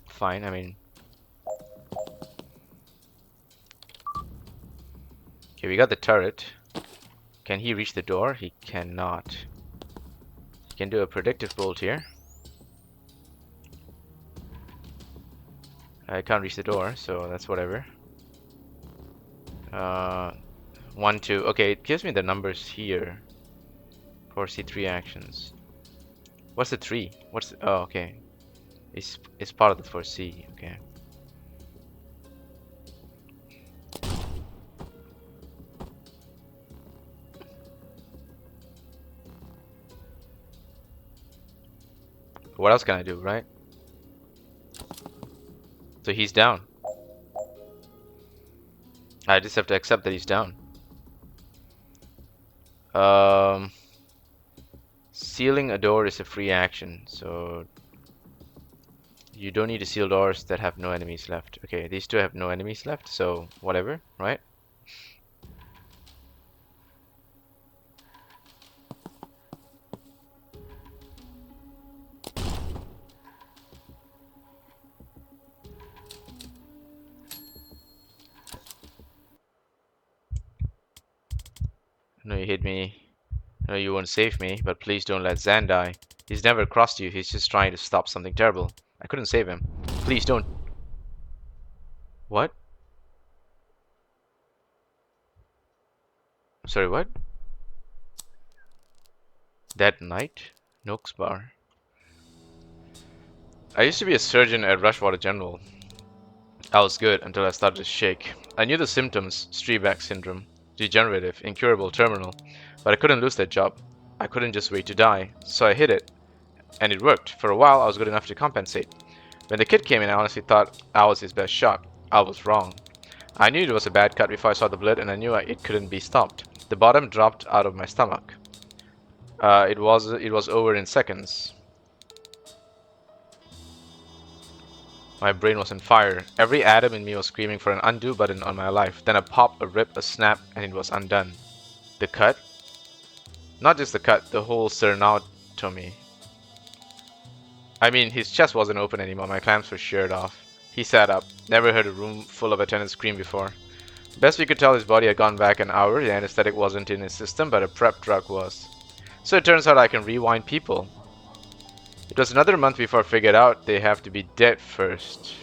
Fine, I mean... Okay, we got the turret. Can he reach the door? He cannot. He can do a predictive bolt here. I can't reach the door, so that's whatever. 1, 2. Okay, it gives me the numbers here. For C3 actions. What's the 3? What's the, oh, okay. It's part of the 4C, okay. What else can I do, right? So he's down. I just have to accept that he's down. Sealing a door is a free action, so you don't need to seal doors that have no enemies left. Okay, these two have no enemies left, so whatever, right? No, you hit me. No, you won't save me, but please don't let Zan die. He's never crossed you, he's just trying to stop something terrible. I couldn't save him. Please don't. What? Sorry, what? That night? Noakes Bar. I used to be a surgeon at Rushwater General. I was good until I started to shake. I knew the symptoms, Streeback syndrome, degenerative, incurable, terminal, but I couldn't lose that job. I couldn't just wait to die, so I hit it. And it worked. For a while, I was good enough to compensate. When the kid came in, I honestly thought I was his best shot. I was wrong. I knew it was a bad cut before I saw the blood, and I knew it couldn't be stopped. The bottom dropped out of my stomach. It was over in seconds. My brain was on fire. Every atom in me was screaming for an undo button on my life. Then a pop, a rip, a snap, and it was undone. The cut? Not just the cut, the whole sternotomy. I mean, his chest wasn't open anymore. My clamps were sheared off. He sat up. Never heard a room full of attendants scream before. Best we could tell, his body had gone back an hour. The anesthetic wasn't in his system, but a prep drug was. So it turns out I can rewind people. It was another month before I figured out they have to be dead first.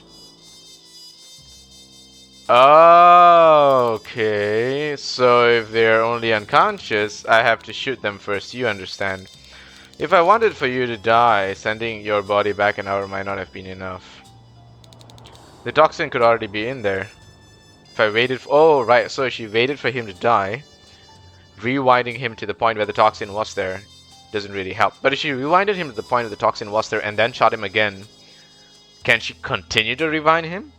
Okay, so if they're only unconscious, I have to shoot them first, you understand. If I wanted for you to die, sending your body back an hour might not have been enough. The toxin could already be in there. If I waited oh right, so she waited for him to die, rewinding him to the point where the toxin was there doesn't really help. But if she rewinded him to the point where the toxin was there and then shot him again, can she continue to rewind him?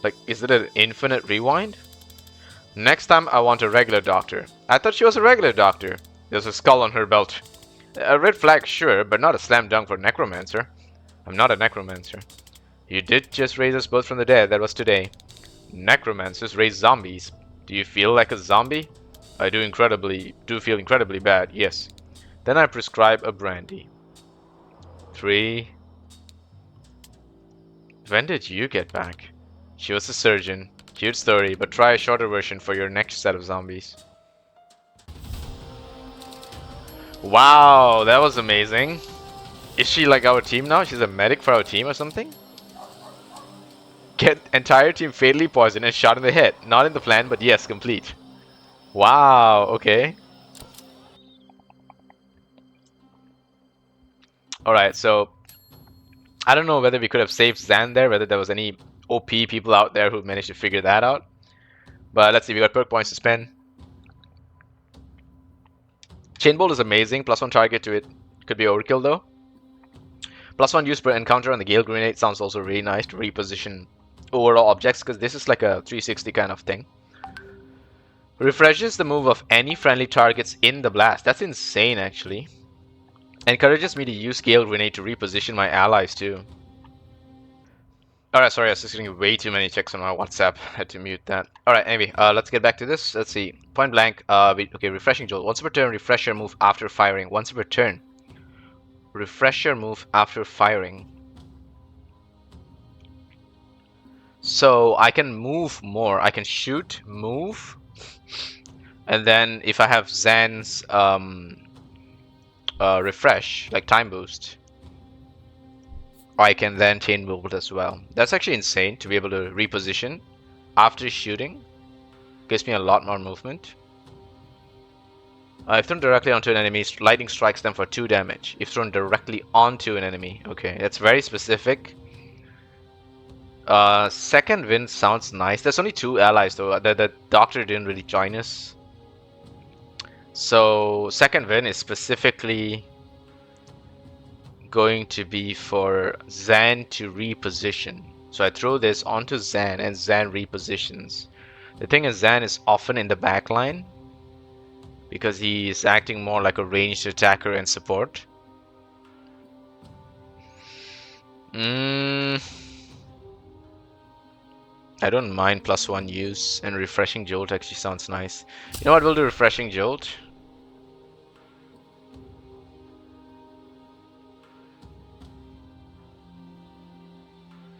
Like, is it an infinite rewind? Next time I want a regular doctor. I thought she was a regular doctor. There's a skull on her belt. A red flag, sure, but not a slam dunk for necromancer. I'm not a necromancer. You did just raise us both from the dead, that was today. Necromancers raise zombies. Do you feel like a zombie? I do feel incredibly bad, yes. Then I prescribe a brandy. 3. When did you get back? She was a surgeon. Cute story, but try a shorter version for your next set of zombies. Wow, that was amazing. Is she like our team now? She's a medic for our team or something? Get entire team fatally poisoned and shot in the head. Not in the plan, but yes, complete. Wow, okay. Alright, so I don't know whether we could have saved Zan there, whether there was any OP people out there who managed to figure that out. But let's see, we got perk points to spend. Chain Bolt is amazing, +1 target to it. Could be overkill though. +1 use per encounter on the Gale Grenade sounds also really nice to reposition overall objects, because this is like a 360 kind of thing. Refreshes the move of any friendly targets in the blast. That's insane, actually. Encourages me to use Gale Grenade to reposition my allies, too. Alright, sorry, I was just getting way too many checks on my WhatsApp. I had to mute that. Alright, anyway, let's get back to this. Let's see. Point blank, okay, Refreshing Jolt. Once per turn, refresher move after firing. Once per turn. Refresher move after firing. So I can move more. I can shoot, move, and then if I have Zan's refresh, like time boost, I can then chain bolt as well. That's actually insane to be able to reposition after shooting. Gives me a lot more movement. If thrown directly onto an enemy, lightning strikes them for 2 damage. If thrown directly onto an enemy. Okay, that's very specific. Second wind sounds nice. There's only 2 allies though. The doctor didn't really join us. So second wind is specifically going to be for Zan to reposition. So I throw this onto Zan and Zan repositions. The thing is, Zan is often in the back line because he is acting more like a ranged attacker and support. I don't mind +1 use, and Refreshing Jolt actually sounds nice. You know what, we'll do Refreshing Jolt.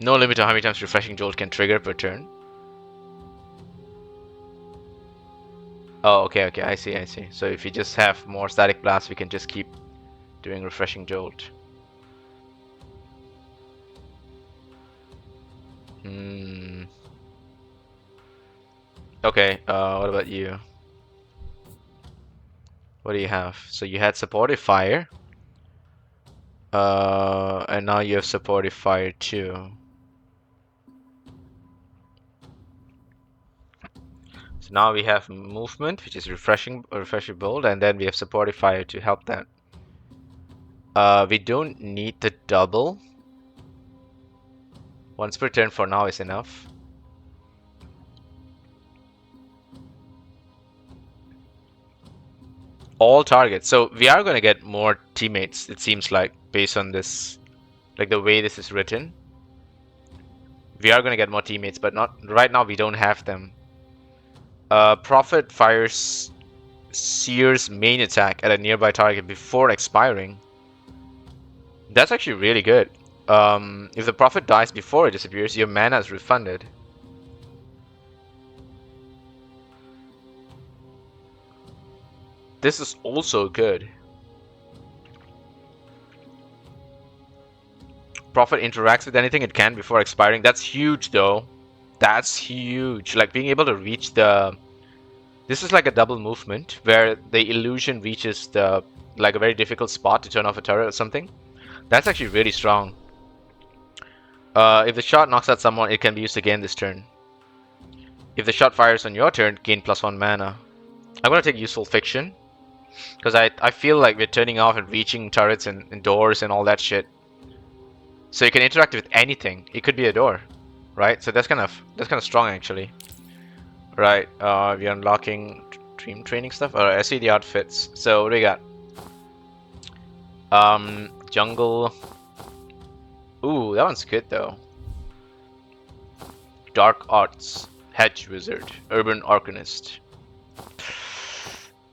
No limit on how many times Refreshing Jolt can trigger per turn. Oh, okay, I see. So if you just have more Static Blast, we can just keep doing Refreshing Jolt. Okay, what about you? What do you have? So you had Supportive Fire. And now you have Supportive Fire too. So now we have movement, which is refreshing bolt, and then we have Supportive Fire to help that. We don't need the double. Once per turn for now is enough. All targets. So we are going to get more teammates, it seems like, based on this, like the way this is written. We are going to get more teammates, but not right now. We don't have them. Prophet fires Seer's main attack at a nearby target before expiring. That's actually really good. If the Prophet dies before it disappears, your mana is refunded. This is also good. Prophet interacts with anything it can before expiring. That's huge though. That's huge. Like being able to reach the... This is like a double movement where the illusion reaches the like a very difficult spot to turn off a turret or something. That's actually really strong. If the shot knocks out someone, it can be used again this turn. If the shot fires on your turn, gain +1 mana. I'm gonna take Useful Fiction because I feel like we're turning off and reaching turrets and doors and all that shit. So you can interact with anything. It could be a door, right? So that's kind of strong actually. Right, we're unlocking dream training stuff. Alright, I see the outfits. So what do we got? Jungle. Ooh, that one's good though. Dark Arts, Hedge Wizard, Urban Arcanist.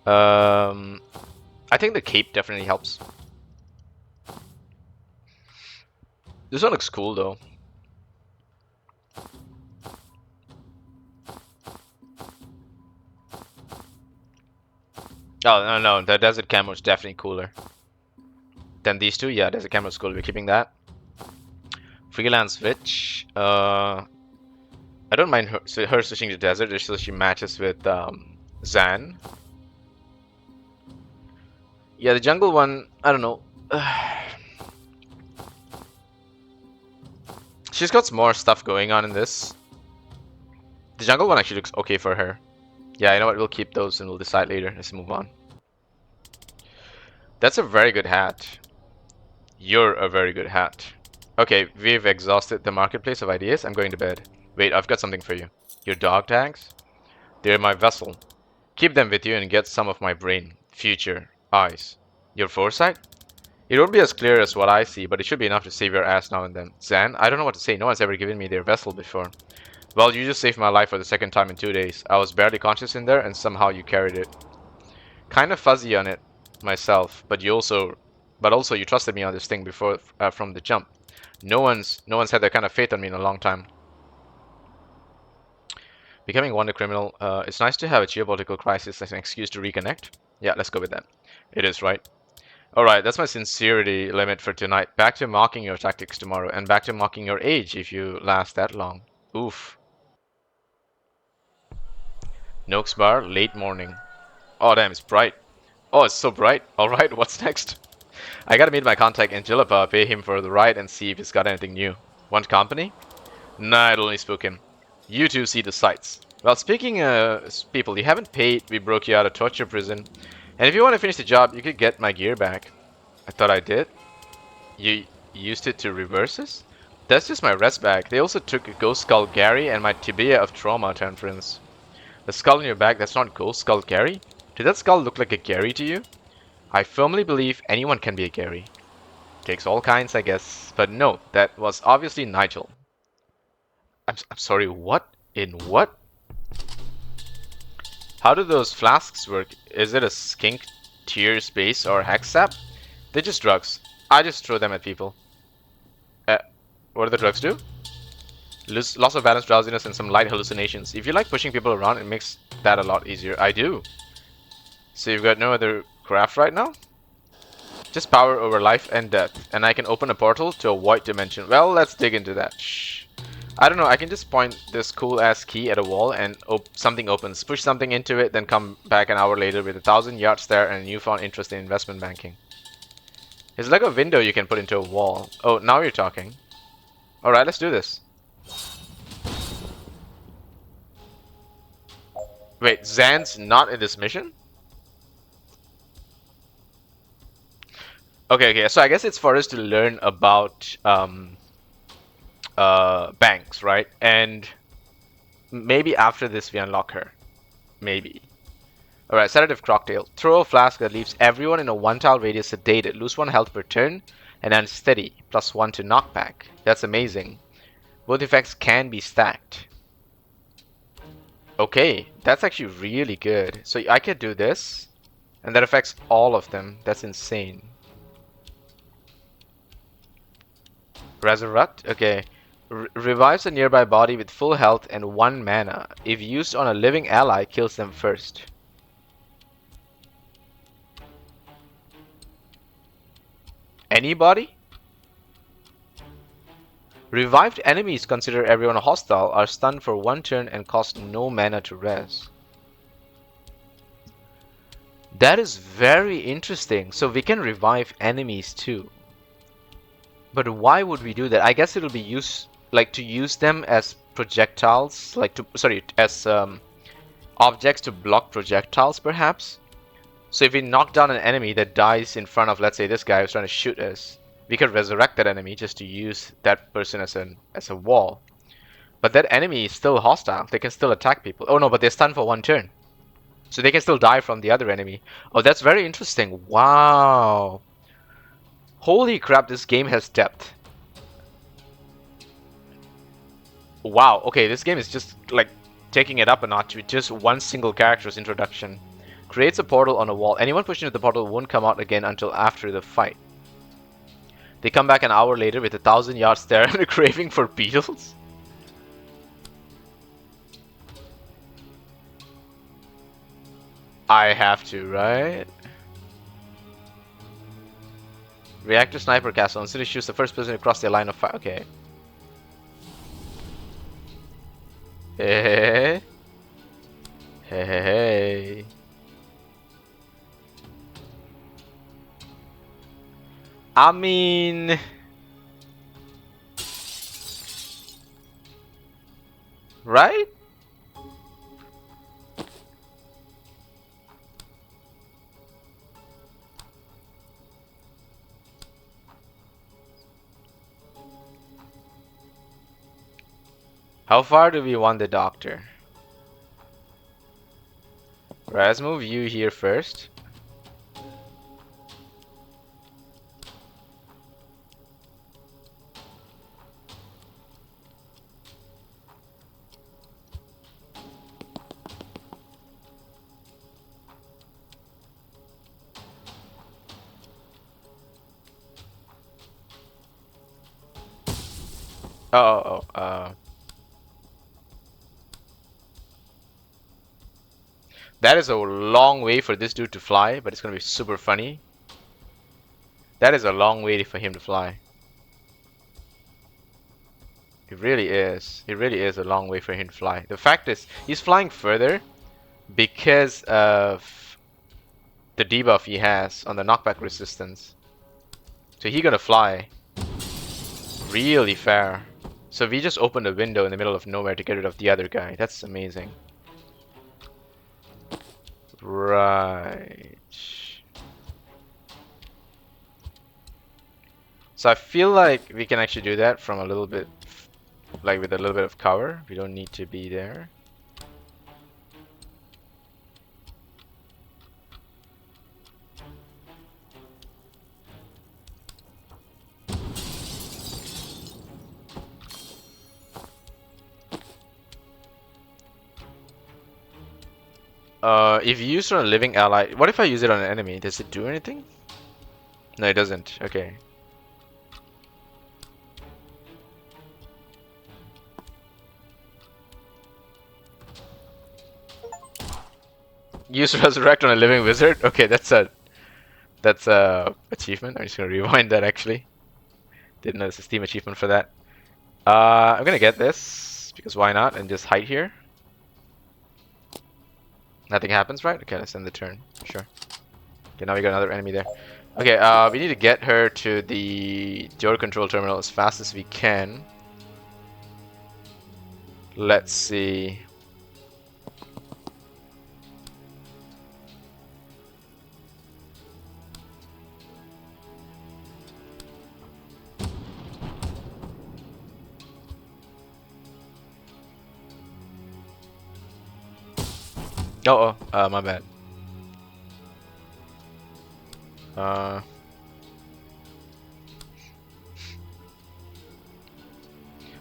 I think the cape definitely helps. This one looks cool though. Oh, no, the desert camo is definitely cooler than these two. Yeah, desert camo is cool. We're keeping that. Freelance Witch. I don't mind her switching to desert just so she matches with Zan. Yeah, the jungle one, I don't know. She's got some more stuff going on in this. The jungle one actually looks okay for her. Yeah, you know what? We'll keep those and we'll decide later. Let's move on. That's a very good hat. You're a very good hat. Okay, we've exhausted the marketplace of ideas. I'm going to bed. Wait, I've got something for you. Your dog tags? They're my vessel. Keep them with you and get some of my brain, future, eyes. Your foresight? It won't be as clear as what I see, but it should be enough to save your ass now and then. Zan, I don't know what to say. No one's ever given me their vessel before. Well, you just saved my life for the second time in 2 days. I was barely conscious in there, and somehow you carried it. Kind of fuzzy on it myself, but also you trusted me on this thing before from the jump. No one's had that kind of faith on me in a long time. Becoming Wonder Criminal, it's nice to have a geopolitical crisis as an excuse to reconnect. Yeah, let's go with that. It is, right? Alright, that's my sincerity limit for tonight. Back to mocking your tactics tomorrow, and back to mocking your age if you last that long. Oof. Noakes Bar, late morning. Oh damn, it's bright. Oh, it's so bright. Alright, what's next? I gotta meet my contact in Jilapa, pay him for the ride, and see if he's got anything new. Want company? Nah, it'll only spook him. You two see the sights. Well, speaking people, you haven't paid. We broke you out of torture prison. And if you want to finish the job, you could get my gear back. I thought I did. You used it to reverse this? That's just my rest bag. They also took a Ghost Skull Gary and my tibia of trauma transference. The skull in your back, that's not Ghost Skull Gary? Did that skull look like a Gary to you? I firmly believe anyone can be a Gary. Takes all kinds, I guess. But no, that was obviously Nigel. I'm sorry, what? In what? How do those flasks work? Is it a skink, tears, base, or hex sap? They're just drugs. I just throw them at people. What do the drugs do? Loss of balance, drowsiness, and some light hallucinations. If you like pushing people around, it makes that a lot easier. I do. So you've got no other craft right now? Just power over life and death. And I can open a portal to a void dimension. Well, let's dig into that. Shh. I don't know, I can just point this cool-ass key at a wall and something opens. Push something into it, then come back an hour later with 1,000-yard stare and a newfound interest in investment banking. It's like a window you can put into a wall. Oh, now you're talking. Alright, let's do this. Wait, Zan's not in this mission? Okay, so I guess it's for us to learn about banks, right? And maybe after this we unlock her. Maybe. Alright, sedative cocktail. Throw a flask that leaves everyone in a 1-tile radius sedated. Lose 1 health per turn and unsteady. +1 to knockback. That's amazing. Both effects can be stacked. Okay, that's actually really good. So I could do this, and that affects all of them. That's insane. Resurrect? Okay. Revives a nearby body with full health and 1 mana. If used on a living ally, kills them first. Anybody? Revived enemies consider everyone hostile, are stunned for 1 turn and cost no mana to res. That is very interesting. So we can revive enemies too. But why would we do that? I guess it'll be to use them as projectiles, as objects to block projectiles, perhaps. So if we knock down an enemy that dies in front of, let's say, this guy who's trying to shoot us, we could resurrect that enemy just to use that person as a wall. But that enemy is still hostile. They can still attack people. Oh no, but they're stunned for 1 turn. So they can still die from the other enemy. Oh, that's very interesting. Wow. Holy crap, this game has depth. Wow, okay, this game is just like taking it up a notch with just 1 single character's introduction. Creates a portal on a wall. Anyone pushing into the portal won't come out again until after the fight. They come back an hour later with 1,000-yard stare and a craving for beetles. I have to, right? Reactor Sniper Castle. Instantly shoots the first person across their line of fire. Okay. Hey. Hey. I mean... right? How far do we want the doctor? Right, let's move you here first. That is a long way for this dude to fly, but it's gonna be super funny. That is a long way for him to fly. It really is. It really is a long way for him to fly. The fact is, he's flying further because of the debuff he has on the knockback resistance. So he's gonna fly really far. So we just opened a window in the middle of nowhere to get rid of the other guy. That's amazing. Right. So I feel like we can actually do that from a little bit, like with a little bit of cover. We don't need to be there. If you use it on a living ally, what if I use it on an enemy? Does it do anything? No, it doesn't. Okay. Use resurrect on a living wizard. Okay, that's a achievement. I'm just gonna rewind that actually. Didn't know there's a Steam achievement for that. I'm gonna get this because why not? And just hide here. Nothing happens, right? Okay, let's end the turn. Sure. Okay, now we got another enemy there. Okay, we need to get her to the door control terminal as fast as we can. Let's see. My bad.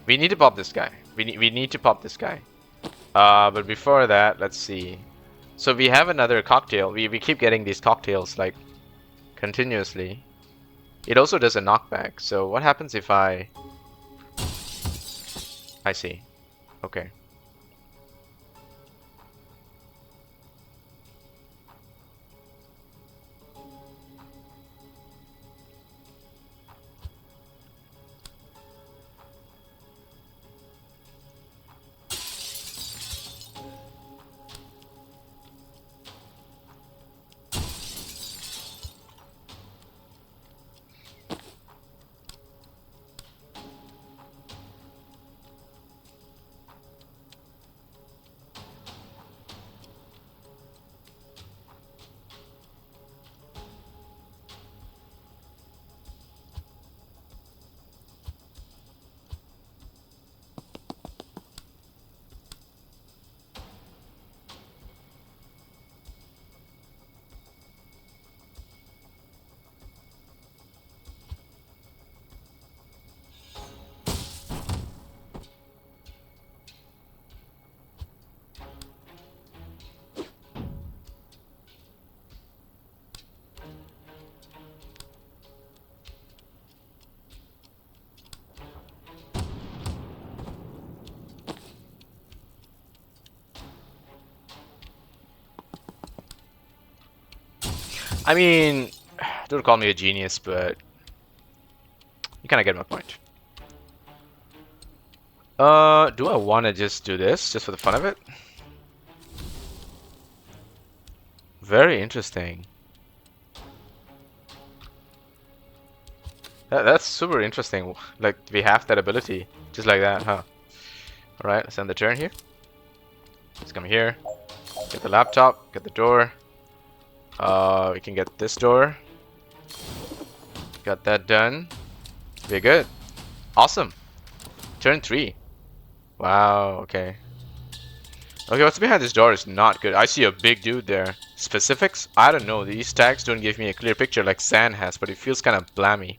We need to pop this guy. We need to pop this guy. But before that, let's see. So we have another cocktail. We keep getting these cocktails like continuously. It also does a knockback. So what happens if I see. Okay. I mean, don't call me a genius, but you kind of get my point. Do I want to just do this just for the fun of it? Very interesting. That's super interesting. Like, we have that ability. Just like that, huh? Alright, let's end the turn here. Let's come here. Get the laptop. Get the door. We can get this door. Got that done. We're good. Awesome. Turn 3. Wow, okay. Okay, what's behind this door is not good. I see a big dude there. Specifics? I don't know. These tags don't give me a clear picture like San has, but it feels kind of blammy.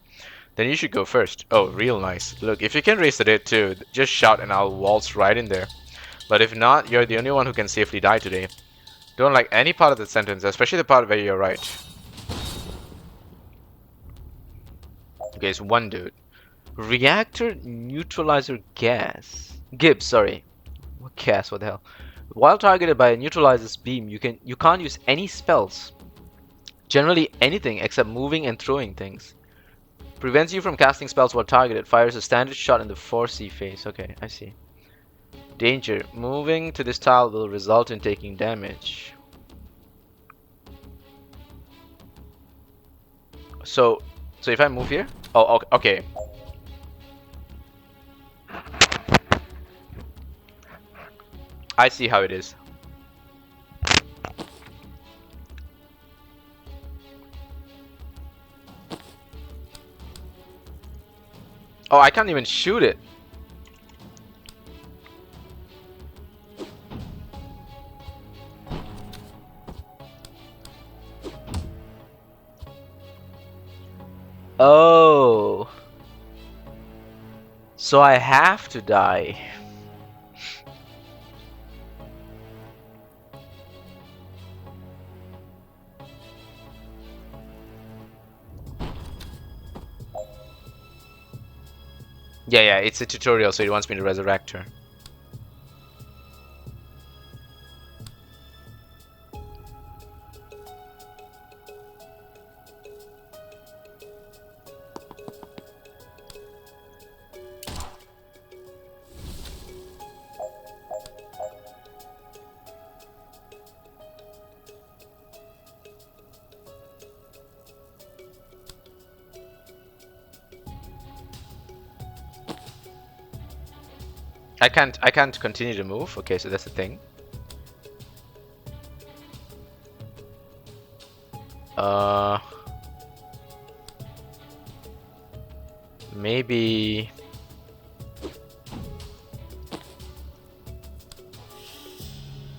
Then you should go first. Oh, real nice. Look, if you can raise the dead too, just shout and I'll waltz right in there. But if not, you're the only one who can safely die today. Don't like any part of the sentence, especially the part where you're right. Okay, it's one dude. Reactor neutralizer gas. Gibbs, sorry. What gas? What the hell? While targeted by a neutralizer's beam, you can't use any spells. Generally anything except moving and throwing things. Prevents you from casting spells while targeted. Fires a standard shot in the 4C phase. Okay, I see. Danger. Moving to this tile will result in taking damage. So if I move here? Oh, okay. I see how it is. Oh, I can't even shoot it. Oh. So I have to die. Yeah, it's a tutorial, so it wants me to resurrect her. I can't continue to move. Okay, so that's the thing. Maybe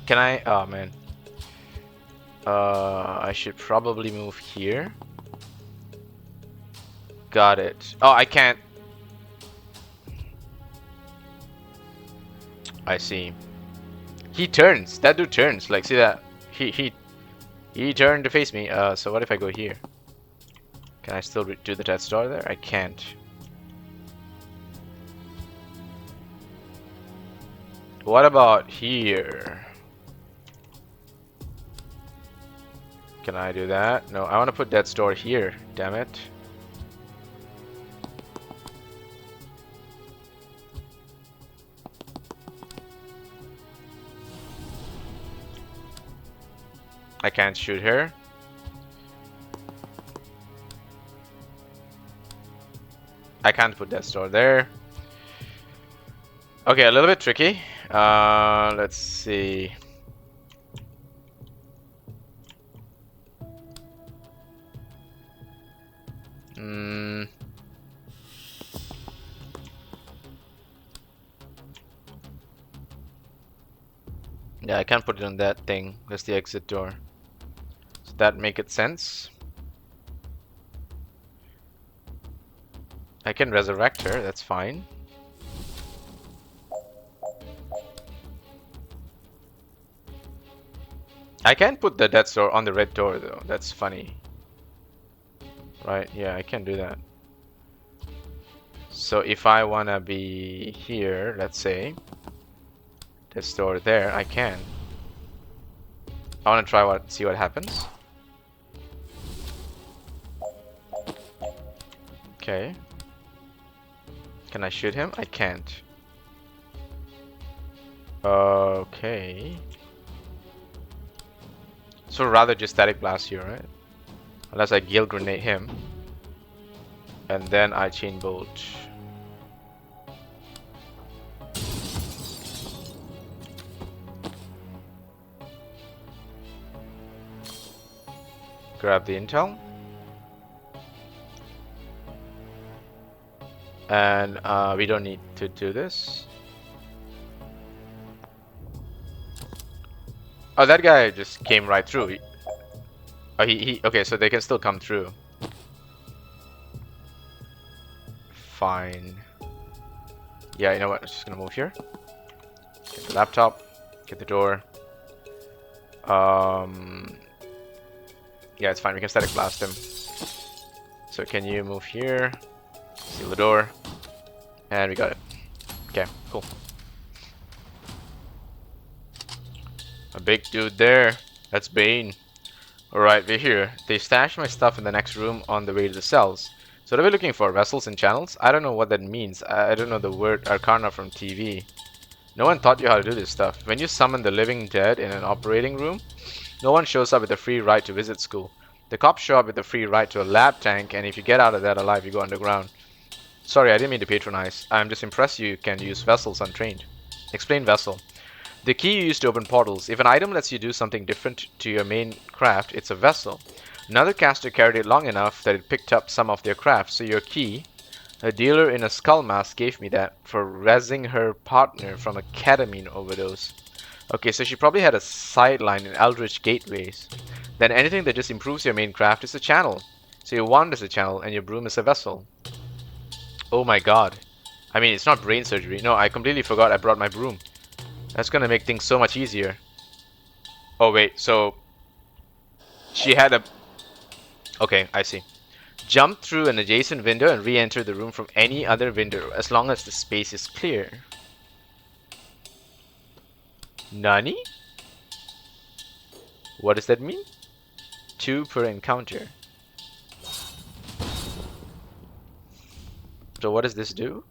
can I? Oh man. I should probably move here. Got it. Oh, I can't. I see. He turns. That dude turns. Like, see that? He turned to face me. So what if I go here? Can I still do the death star there? I can't. What about here? Can I do that? No, I want to put death store here. Damn it. I can't shoot her. I can't put that store there. Okay, a little bit tricky. Let's see. Yeah, I can't put it on that thing. That's the exit door. Does that make it sense? I can resurrect her, that's fine. I can't put the death door on the red door though, that's funny. Right, yeah, I can do that. So if I wanna be here, let's say, this door there, I can. I wanna try see what happens. Okay. Can I shoot him? I can't. Okay. So rather just static blast here, right? Unless I gale grenade him. And then I chain bolt. Grab the intel. And we don't need to do this. Oh, that guy just came right through. Oh, okay, so they can still come through. Fine. Yeah, you know what? I'm just gonna move here. Get the laptop. Get the door. Yeah, it's fine. We can static blast him. So can you move here? Seal the door. And we got it. Okay, cool. A big dude there. That's Bane. Alright, we're here. They stashed my stuff in the next room on the way to the cells. So what are we looking for? Vessels and channels? I don't know what that means. I don't know the word Arcana from TV. No one taught you how to do this stuff. When you summon the living dead in an operating room, no one shows up with a free ride to visit school. The cops show up with a free ride to a lab tank, and if you get out of that alive, you go underground. Sorry, I didn't mean to patronize. I'm just impressed you can use vessels untrained. Explain vessel. The key you use to open portals. If an item lets you do something different to your main craft, it's a vessel. Another caster carried it long enough that it picked up some of their craft, so your key. A dealer in a skull mask gave me that for rezzing her partner from a ketamine overdose. Okay, so she probably had a sideline in Eldritch Gateways. Then anything that just improves your main craft is a channel. So your wand is a channel and your broom is a vessel. Oh my god. I mean, it's not brain surgery. No, I completely forgot I brought my broom. That's gonna make things so much easier. Oh wait, so she had a... Okay, I see. Jump through an adjacent window and re-enter the room from any other window as long as the space is clear. Nani? What does that mean? 2 per encounter. So what does this do?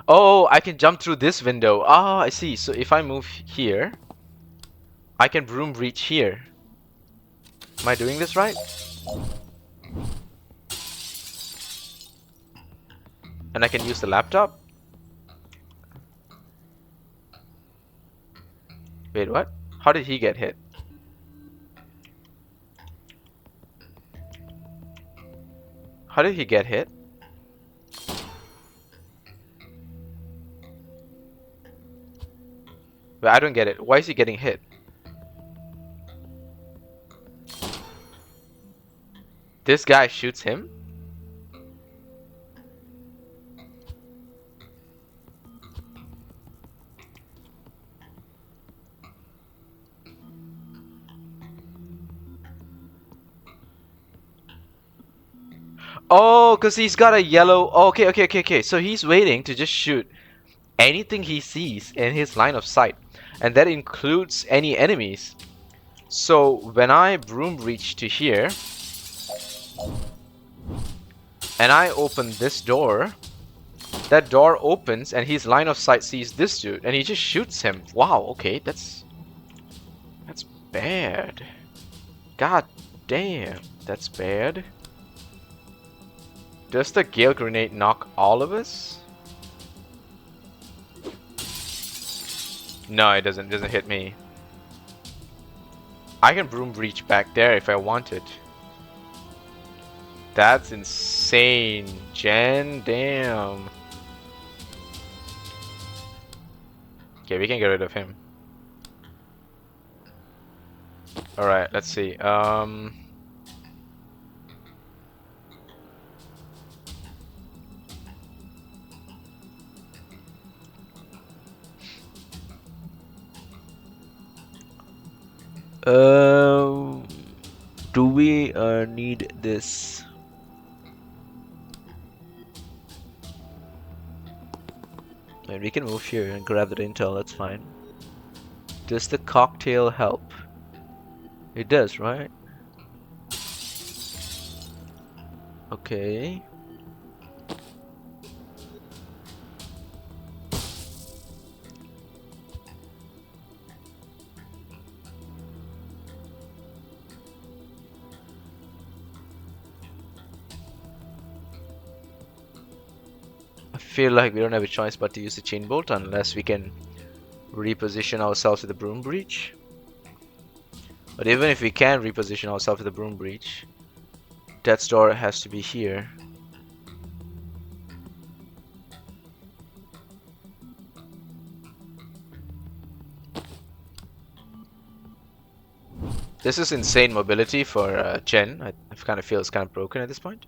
Oh, I can jump through this window. Ah, I see. So if I move here, I can broom reach here. Am I doing this right? And I can use the laptop? Wait, what? How did he get hit? How did he get hit? But I don't get it. Why is he getting hit? This guy shoots him? Oh, because he's got a yellow... Oh, okay. So he's waiting to just shoot anything he sees in his line of sight. And that includes any enemies. So when I broom reach to here, and I open this door, that door opens and his line of sight sees this dude and he just shoots him. Wow, okay, that's bad. God damn, that's bad. Does the Gale Grenade knock all of us? No, it doesn't hit me. I can broom reach back there if I wanted. That's insane, Jen. Damn. Okay, we can get rid of him. Alright, let's see. Do we need this? And we can move here and grab the intel, that's fine. Does the cocktail help? It does, right? Okay. I feel like we don't have a choice but to use the chain bolt unless we can reposition ourselves with the broom breach. But even if we can reposition ourselves with the broom breach, death's door has to be here. This is insane mobility for Jen. I kind of feel it's kind of broken at this point.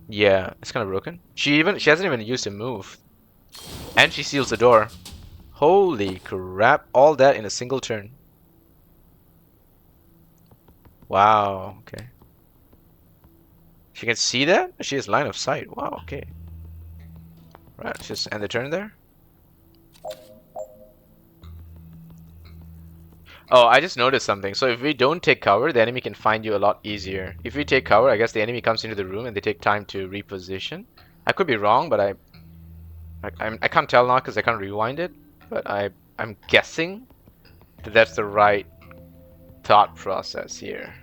Yeah, it's kind of broken. She hasn't even used a move. And she seals the door. Holy crap, all that in a single turn. Wow, okay. She can see that? She has line of sight. Wow, okay. Right, let's just end the turn there. Oh, I just noticed something. So if we don't take cover, the enemy can find you a lot easier. If we take cover, I guess the enemy comes into the room and they take time to reposition. I could be wrong, but I can't tell now because I can't rewind it. But I'm guessing that that's the right thought process here.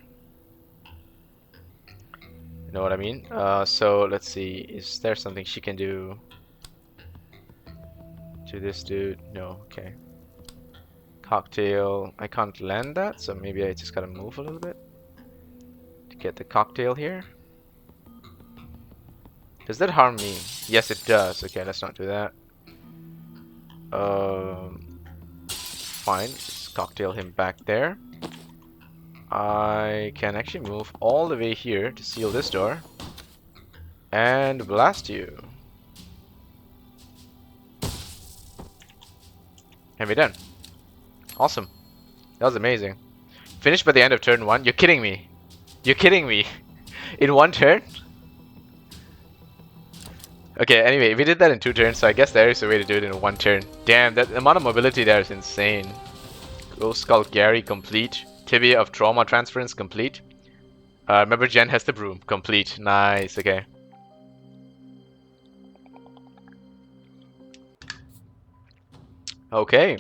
You know what I mean? So let's see. Is there something she can do to this dude? No. Okay. Cocktail. I can't land that, so maybe I just gotta move a little bit to get the cocktail here. Does that harm me? Yes, it does. Okay, let's not do that. Fine. Just cocktail him back there. I can actually move all the way here to seal this door and blast you. And we're done. Awesome. That was amazing. Finished by the end of turn 1? You're kidding me. You're kidding me. In 1 turn? Okay, anyway, we did that in 2 turns, so I guess there is a way to do it in 1 turn. Damn, that amount of mobility there is insane. Ghost Skull Gary complete. Tibia of Trauma Transference complete. Remember Jen has the broom. Complete. Nice, okay. Okay.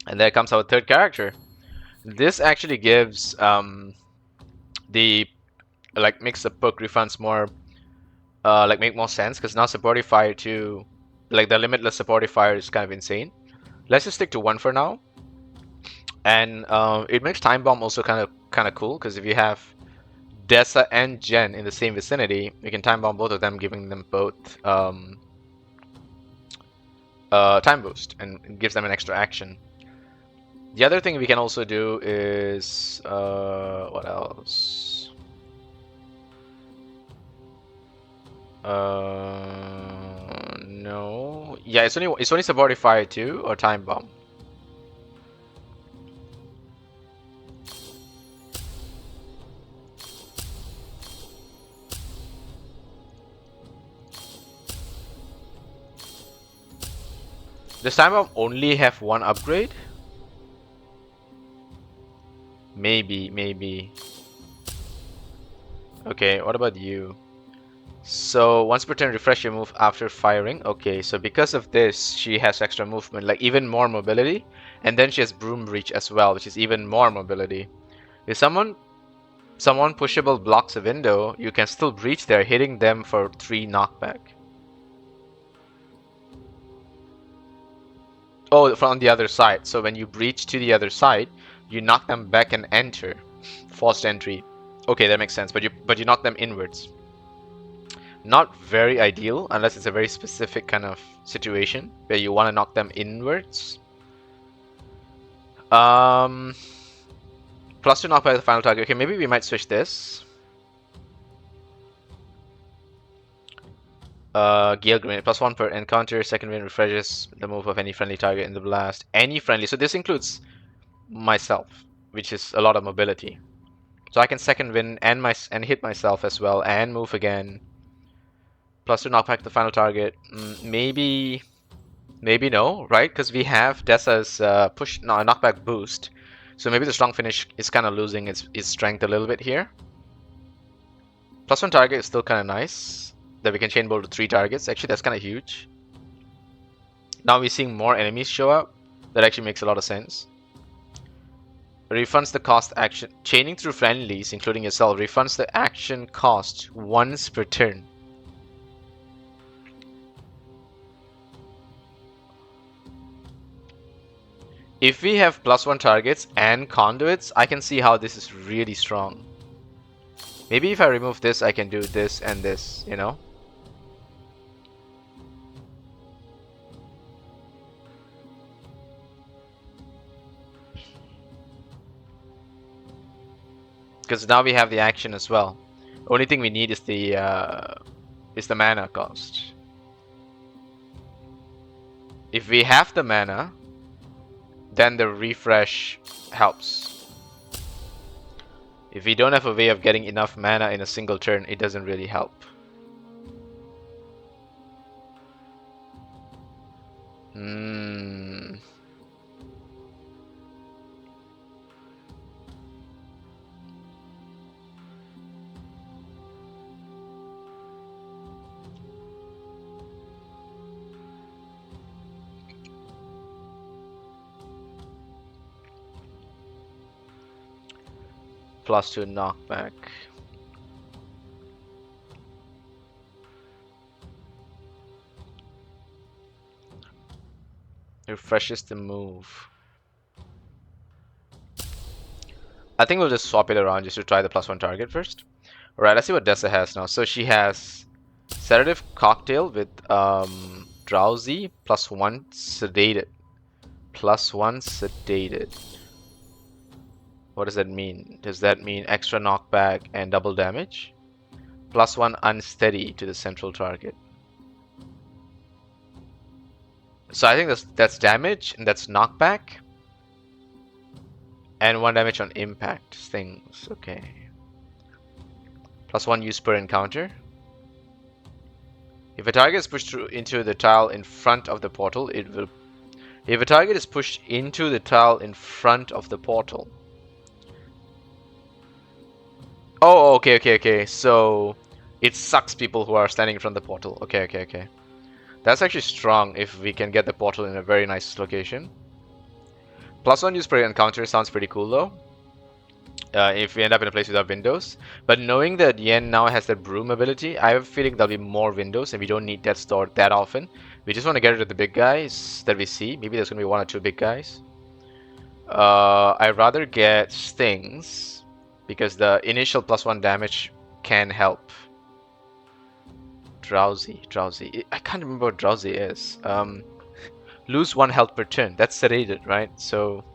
And there comes our third character. This actually gives makes the perk refunds more make more sense, because now supportive fire 2, like the limitless supportive fire is kind of insane. Let's just stick to 1 for now. And it makes time bomb also kind of cool, because if you have Dessa and Jen in the same vicinity, you can time bomb both of them, giving them both time boost, and it gives them an extra action. The other thing we can also do is what else? No. Yeah, it's only supportive fire 2 or time bomb. Does time bomb only have 1 upgrade? Maybe. Okay, what about you? So once per turn, refresh your move after firing. Okay, so because of this, she has extra movement, like even more mobility, and then she has broom reach as well, which is even more mobility. If someone pushable blocks a window, you can still breach there, hitting them for 3 knockback. Oh, from the other side. So when you breach to the other side, you knock them back and enter. Forced entry. Okay, that makes sense. But you knock them inwards. Not very ideal unless it's a very specific kind of situation where you want to knock them inwards. +2 knock by the final target. Okay, maybe we might switch this. Gale Grenade, +1 per encounter. Second wind refreshes the move of any friendly target in the blast. Any friendly. So this includes myself, which is a lot of mobility. So I can second wind and hit myself as well and move again. +2 knockback the final target. Maybe no, right? Because we have Dessa's knockback boost. So maybe the strong finish is kind of losing its strength a little bit here. +1 target is still kind of nice. That we can chain bolt to 3 targets. Actually, that's kind of huge. Now we're seeing more enemies show up. That actually makes a lot of sense. Refunds the cost action. Chaining through friendlies, including yourself, refunds the action cost once per turn. If we have +1 targets and conduits, I can see how this is really strong. Maybe if I remove this, I can do this and this, you know? because now we have the action as well. Only thing we need is the mana cost. If we have the mana, then the refresh helps. If we don't have a way of getting enough mana in a single turn, it doesn't really help. +2 knockback. Refreshes the move. I think we'll just swap it around just to try the +1 target first. Alright, let's see what Dessa has now. So she has Sedative Cocktail with Drowsy, +1 Sedated. +1 Sedated. What does that mean? Does that mean extra knockback and double damage? +1 Unsteady to the central target. So I think that's damage and that's knockback. And 1 damage on impact things. Okay. +1 use per encounter. If a target is pushed through into the tile in front of the portal, it will. If a target is pushed into the tile in front of the portal. Oh, okay. So it sucks people who are standing in front of the portal. Okay. That's actually strong if we can get the portal in a very nice location. +1 use per encounter sounds pretty cool though. If we end up in a place without windows. But knowing that Yen now has that broom ability, I have a feeling there'll be more windows and we don't need that store that often. We just want to get rid of the big guys that we see. Maybe there's going to be 1 or 2 big guys. I'd rather get Stings because the initial +1 damage can help. Drowsy. I can't remember what Drowsy is. Lose 1 health per turn. That's sedated, right? So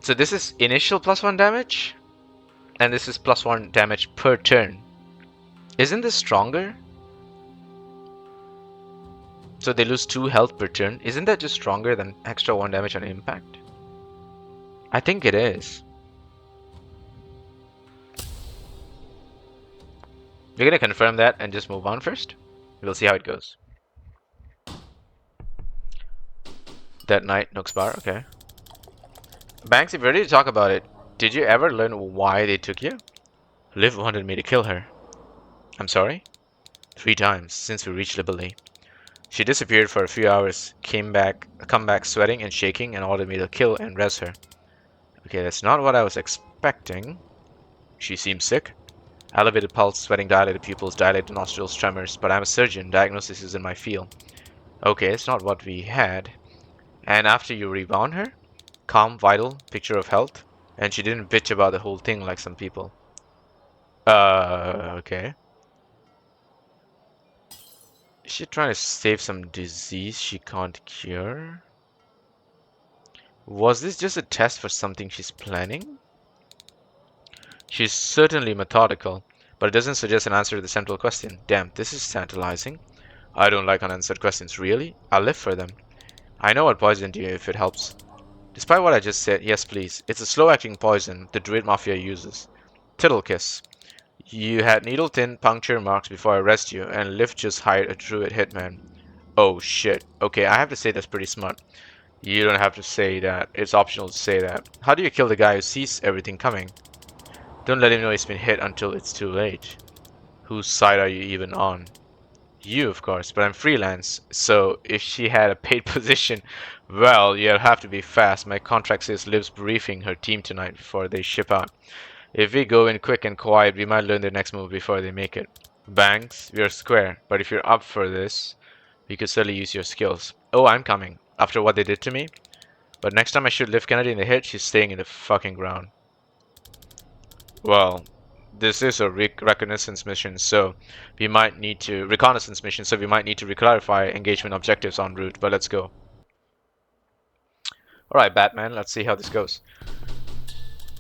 this is initial +1 damage, and this is +1 damage per turn. Isn't this stronger? So they lose 2 health per turn. Isn't that just stronger than extra 1 damage on impact? I think it is. We're gonna confirm that and just move on first. We'll see how it goes. That night, Nook's Bar, okay. Banks, if you're ready to talk about it, did you ever learn why they took you? Liv wanted me to kill her. I'm sorry? 3 times since we reached Liberty. She disappeared for a few hours, come back sweating and shaking and ordered me to kill and res her. Okay, that's not what I was expecting. She seems sick. Elevated pulse, sweating, dilated pupils, dilated nostrils, tremors, but I'm a surgeon, diagnosis is in my field. Okay, it's not what we had. And after you rebound her? Calm, vital, picture of health, and she didn't bitch about the whole thing like some people. Okay. Is she trying to save some disease she can't cure? Was this just a test for something she's planning? She's certainly methodical, but it doesn't suggest an answer to the central question. Damn, this is tantalizing. I don't like unanswered questions, really. I'll live for them. I know what poisoned you if it helps. Despite what I just said, yes please. It's a slow-acting poison the Druid Mafia uses. Tittle kiss. You had needle-thin puncture marks before I arrest you, and Liv just hired a Druid hitman. Oh shit. Okay, I have to say that's pretty smart. You don't have to say that. It's optional to say that. How do you kill the guy who sees everything coming? Don't let him know he's been hit until it's too late. Whose side are you even on? You, of course, but I'm freelance, so if she had a paid position, well, you'll have to be fast. My contract says Liv's briefing her team tonight before they ship out. If we go in quick and quiet, we might learn their next move before they make it. Banks, we are square, but if you're up for this, we could certainly use your skills. Oh, I'm coming, after what they did to me. But next time I shoot Liv Kennedy in the head, she's staying in the fucking ground. Well, this is a reconnaissance mission, so we might need to reclarify engagement objectives en route, but let's go. Alright, Batman, let's see how this goes.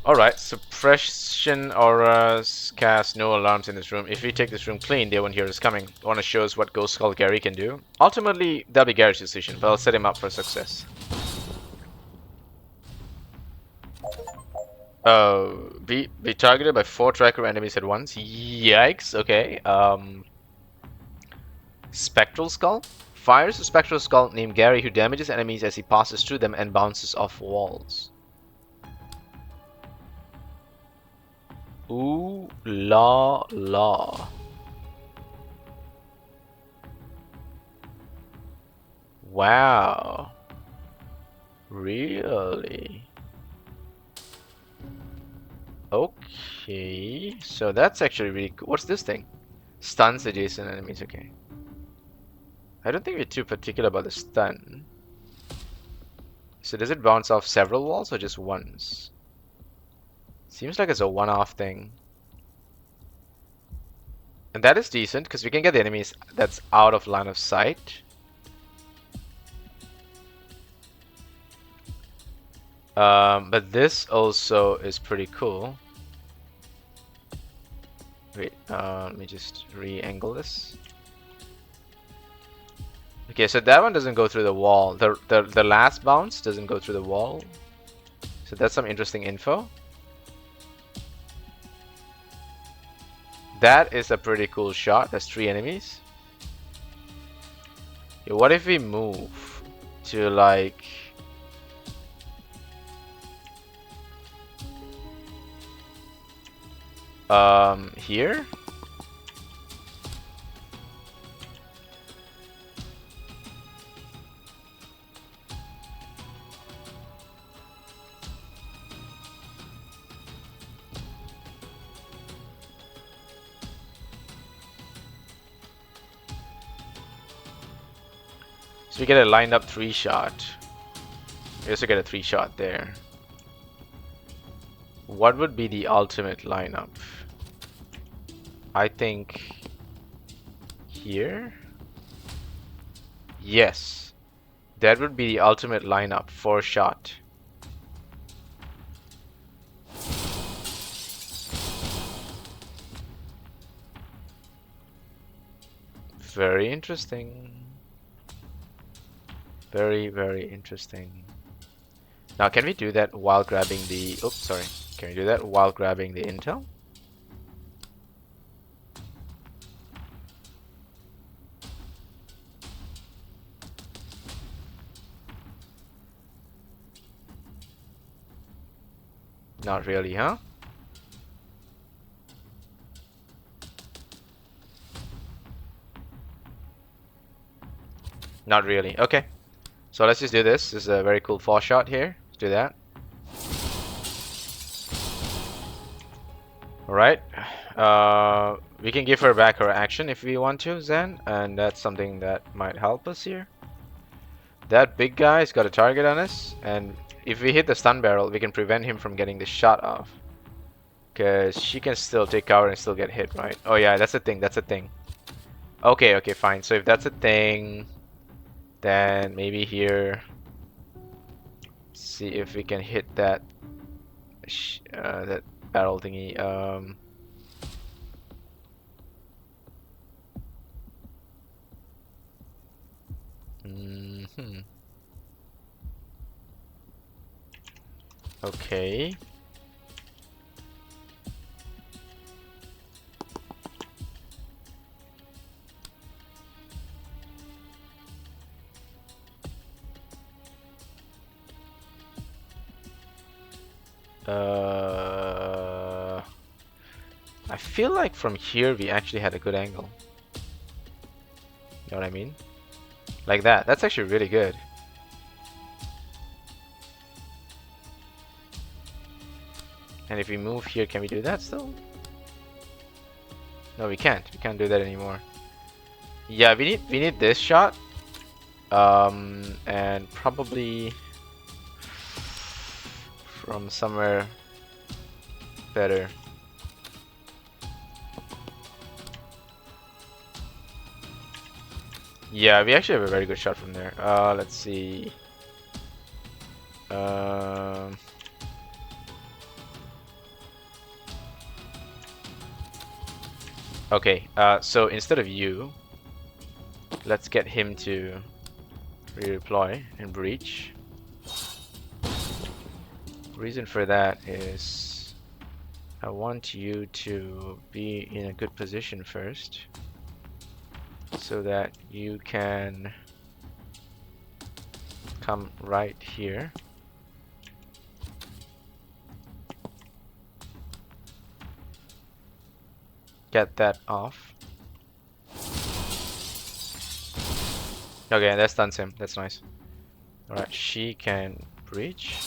Alright, suppression auras cast no alarms in this room. If we take this room clean, they won't hear us coming. I want to show us what Ghost Skull Gary can do. Ultimately, that'll be Gary's decision, but I'll set him up for success. Be targeted by 4 tracker enemies at once. Yikes, okay. Spectral Skull? Fires a Spectral Skull named Gary who damages enemies as he passes through them and bounces off walls. Ooh la la. Wow. Really? Okay. So that's actually really cool. What's this thing? Stuns adjacent enemies, okay. I don't think we're too particular about the stun. So does it bounce off several walls or just once? Seems like it's a one-off thing. And that is decent, because we can get the enemies that's out of line of sight. But this also is pretty cool. Wait, let me just re-angle this. Okay, so that one doesn't go through the wall. The last bounce doesn't go through the wall. So that's some interesting info. That is a pretty cool shot. That's 3 enemies. Okay, what if we move to like... here? So we get a lined up 3 shot. We also get a 3 shot there. What would be the ultimate lineup? I think here? Yes. That would be the ultimate lineup, 4 shot. Very interesting. Very, very interesting. Now, can we do that while grabbing the... Oops, sorry. Can we do that while grabbing the intel? Not really, huh? Not really. Okay. So let's just do this. This is a very cool 4 shot here. Let's do that. Alright. We can give her back her action if we want to, Zen. And that's something that might help us here. That big guy's got a target on us. And if we hit the stun barrel, we can prevent him from getting the shot off. Because she can still take cover and still get hit, right? Oh yeah, that's a thing. That's a thing. Okay, okay, fine. So if that's a thing... Then maybe here, see if we can hit that that barrel thingy. Okay. I feel like from here we actually had a good angle. You know what I mean? Like that. That's actually really good. And if we move here, can we do that still? No, we can't. We can't do that anymore. Yeah, we need this shot. And probably from somewhere better. Yeah, we actually have a very good shot from there. Let's see. Okay, so instead of you, let's get him to redeploy and breach. Reason for that is I want you to be in a good position first so that you can come right here. Get that off. Okay, that stuns him. That's nice. Alright, she can breach.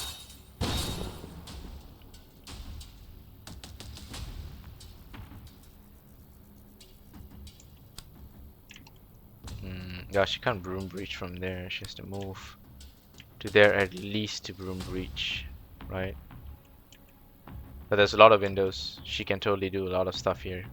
Yeah, she can't broom breach from there. She has to move to there at least to broom breach, right? But there's a lot of windows. She can totally do a lot of stuff here.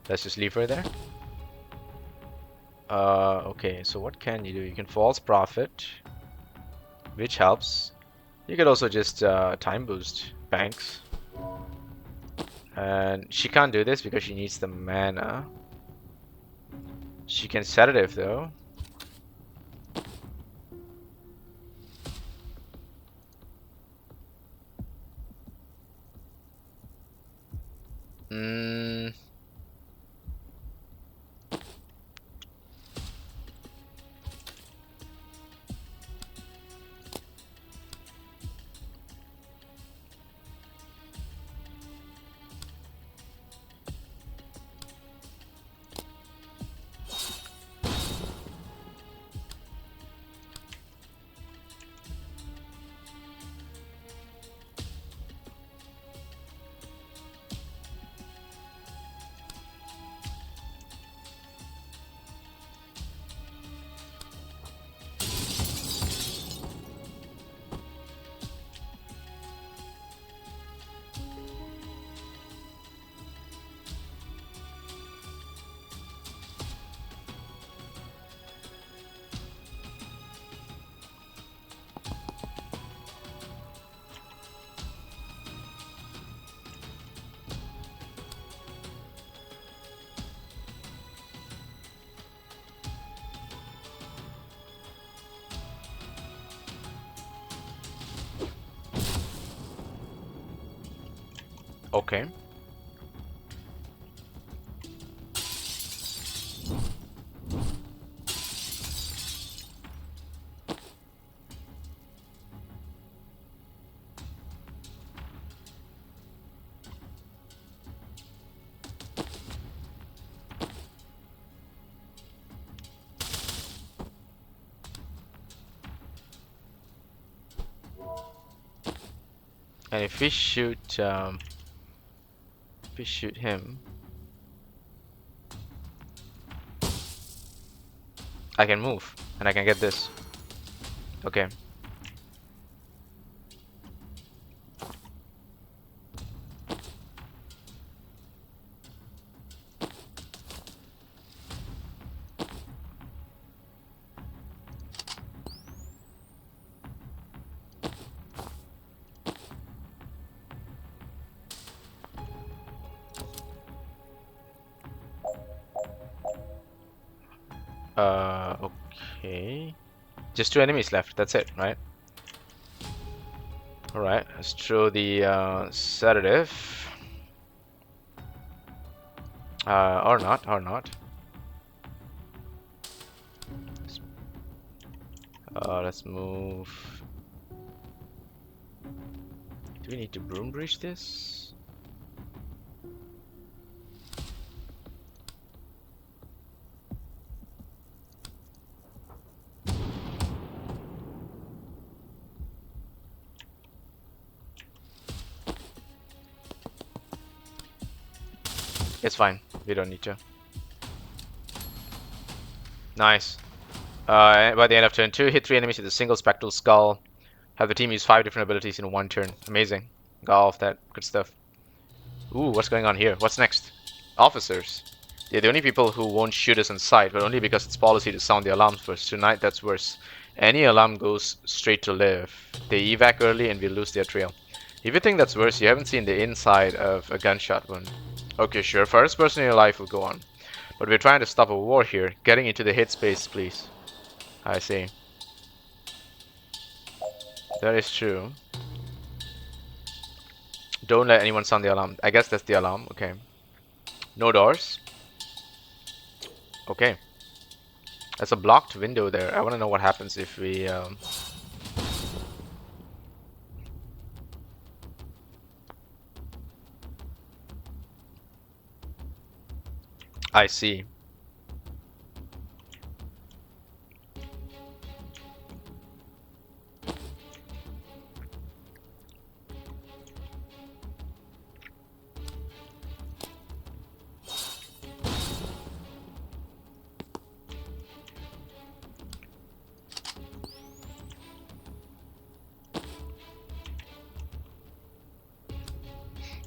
Let's just leave her there. Okay, so what can you do? You can false profit, which helps. You could also just time boost banks. And she can't do this because she needs the mana. She can sedative though. Okay. And if we shoot him, I can move and I can get this. Okay. Okay. Just 2 enemies left. That's it, right? Alright, let's throw the sedative. Or not, or not. Let's move. Do we need to broom breach this? It's fine. We don't need to. Nice. By the end of turn 2, hit 3 enemies with a single spectral skull. Have the team use 5 different abilities in one turn. Amazing. Got all of that. Good stuff. Ooh, what's going on here? What's next? Officers. Yeah, the only people who won't shoot us on sight, but only because it's policy to sound the alarms first. Tonight, that's worse. Any alarm goes straight to live. They evac early and we lose their trail. If you think that's worse, you haven't seen the inside of a gunshot wound. Okay, sure, first person in your life will go on. But we're trying to stop a war here. Getting into the hit space, please. I see. That is true. Don't let anyone sound the alarm. I guess that's the alarm. Okay. No doors. Okay. There's a blocked window there. I want to know what happens if we... I see.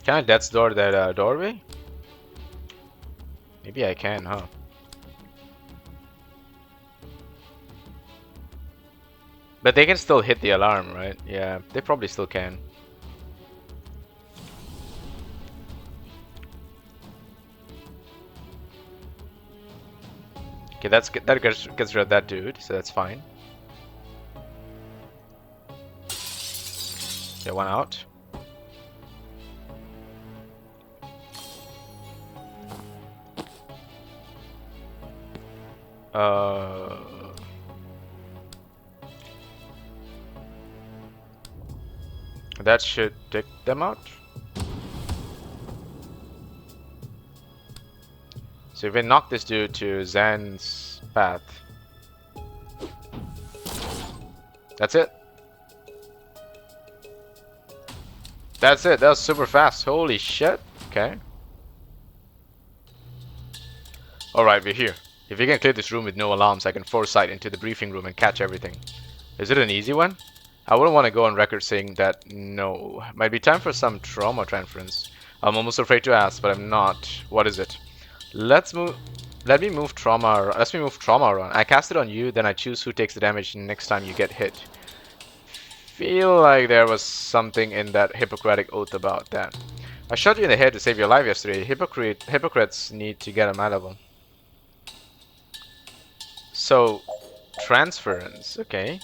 Can I death's door that doorway? Maybe I can, huh? But they can still hit the alarm, right? Yeah, they probably still can. Okay, that gets rid of that dude, so that's fine. Okay, one out. That should take them out. So if we knock this dude to Zan's path. That's it. That's it. That was super fast. Holy shit. Okay. Alright, we're here. If we can clear this room with no alarms, I can foresight into the briefing room and catch everything. Is it an easy one? I wouldn't want to go on record saying that no. Might be time for some trauma transference. I'm almost afraid to ask, but I'm not. What is it? Let me move trauma around. I cast it on you, then I choose who takes the damage next time you get hit. Feel like there was something in that Hippocratic oath about that. I shot you in the head to save your life yesterday. Hypocrites need to get a medal. So, transference, okay.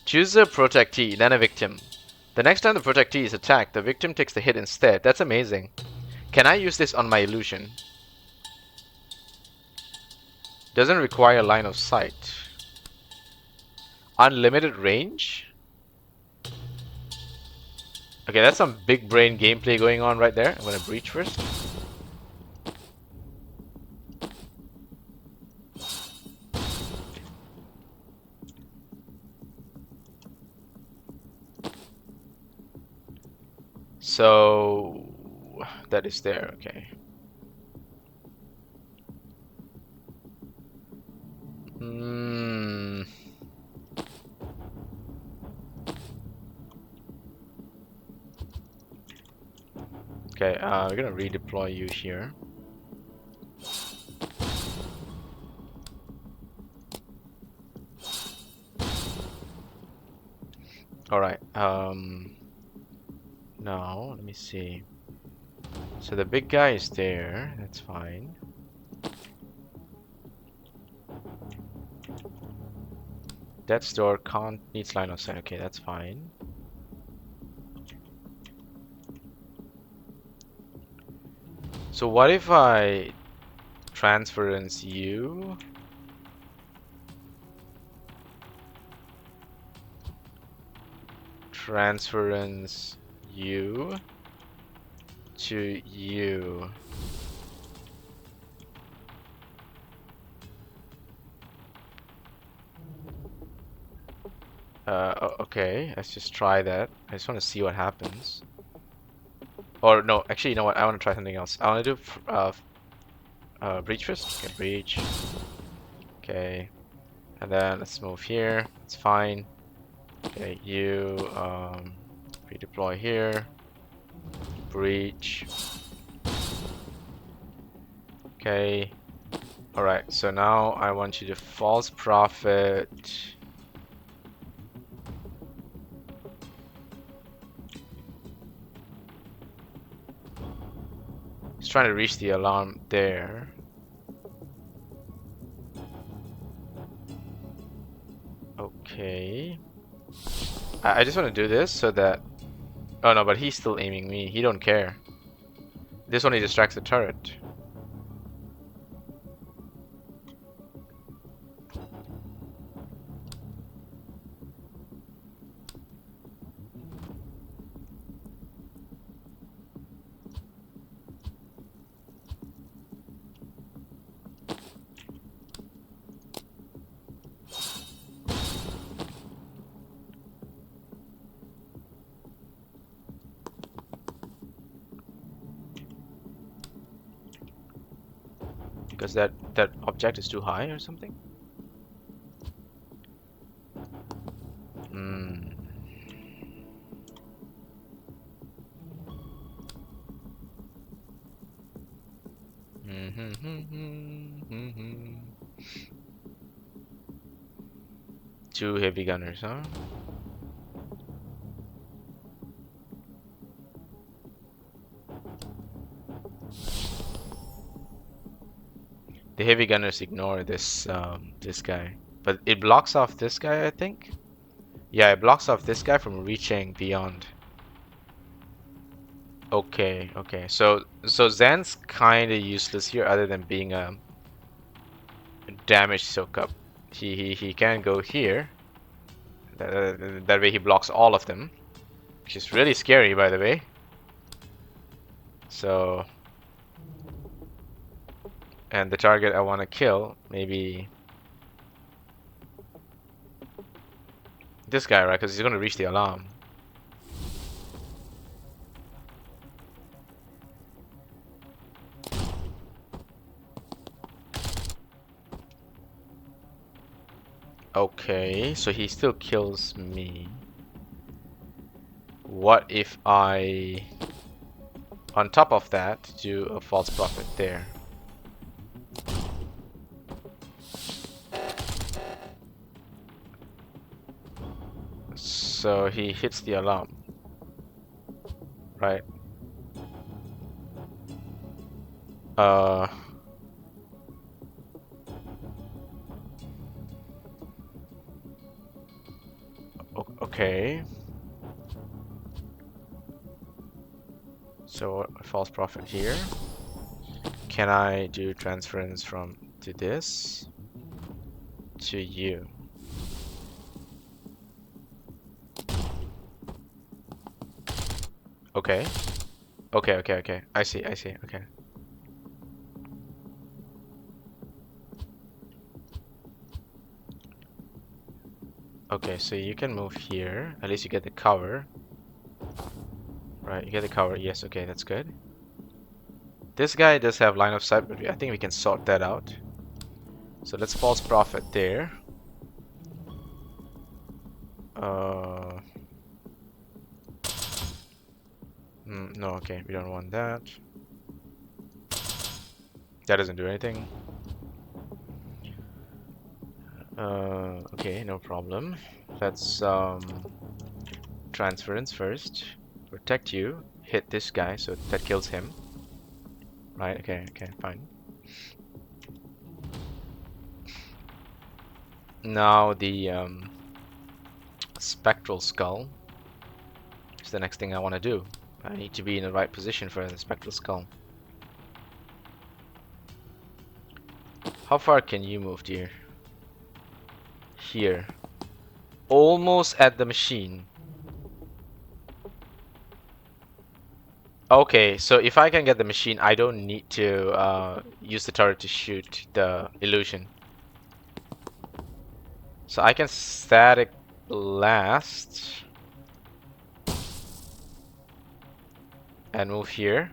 Choose a protectee, then a victim. The next time the protectee is attacked, the victim takes the hit instead. That's amazing. Can I use this on my illusion? Doesn't require line of sight. Unlimited range? Okay, that's some big brain gameplay going on right there. I'm gonna breach first. So that is there, okay. Okay, we're gonna redeploy you here. Alright, now, let me see. So the big guy is there, that's fine. Death's door needs line of sight, okay, that's fine. So what if I transference you? Transference you to you. Okay, let's just try that. I just want to see what happens. Or no, actually, you know what? I want to try something else. I want to do breach first. Okay, breach. Okay, and then let's move here. It's fine. Okay, you redeploy here. Breach. Okay, Alright, so now I want you to false prophet. He's trying to reach the alarm there. Okay. I just want to do this so that... Oh no, but he's still aiming me. He don't care. This only distracts the turret. Because that object is too high or something? Hmm. Two heavy gunners, huh? The heavy gunners ignore this guy, but it blocks off this guy, I think. Yeah, it blocks off this guy from reaching beyond. Okay, okay. So Zan's kind of useless here, other than being a damage soak up. He can go here. That way he blocks all of them, which is really scary, by the way. So, and the target I want to kill, maybe this guy, right? Because he's going to reach the alarm. Okay, so he still kills me. What if I, on top of that, do a false prophet there? So he hits the alarm, right? Uh, okay. So a false prophet here. Can I do transference from to this to you? Okay. Okay, okay, okay. I see, I see. Okay. Okay, so you can move here. At least you get the cover. Right, you get the cover. Yes, okay, that's good. This guy does have line of sight, but I think we can sort that out. So let's false prophet there. No, okay, we don't want that. That doesn't do anything. Okay, no problem. Let's transference first. Protect you. Hit this guy, so that kills him. Right, okay, okay, fine. Now the spectral skull is the next thing I want to do. I need to be in the right position for the spectral skull. How far can you move, dear? Here. Almost at the machine. Okay, so if I can get the machine, I don't need to use the turret to shoot the illusion. So I can static blast and move here.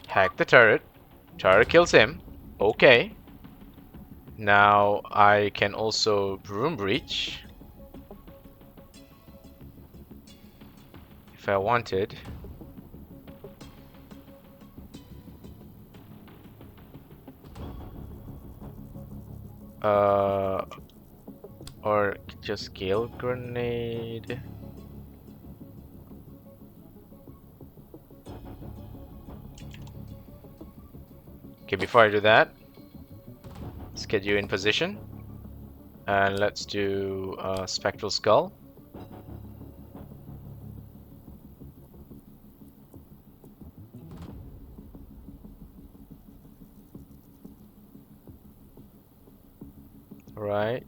Hack the turret. Turret kills him. Okay. Now I can also room breach if I wanted. Uh, or just gale grenade. Okay, before I do that, let's get you in position. And let's do Spectral Skull. Right.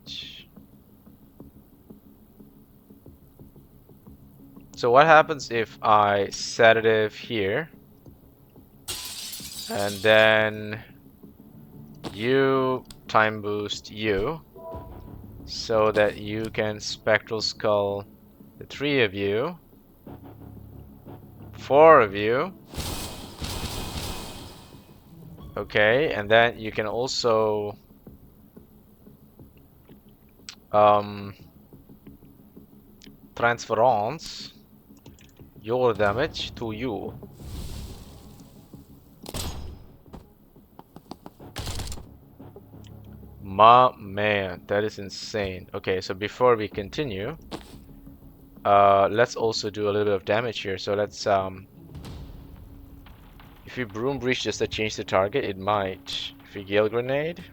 So what happens if I sedative here, and then you time boost you, so that you can Spectral Skull the 3 of you, 4 of you. Okay, and then you can also transference your damage to you. My man, that is insane. Okay, so before we continue, let's also do a little bit of damage here. So let's if we Broom Breach just to change the target, it might. If we Gale Grenade,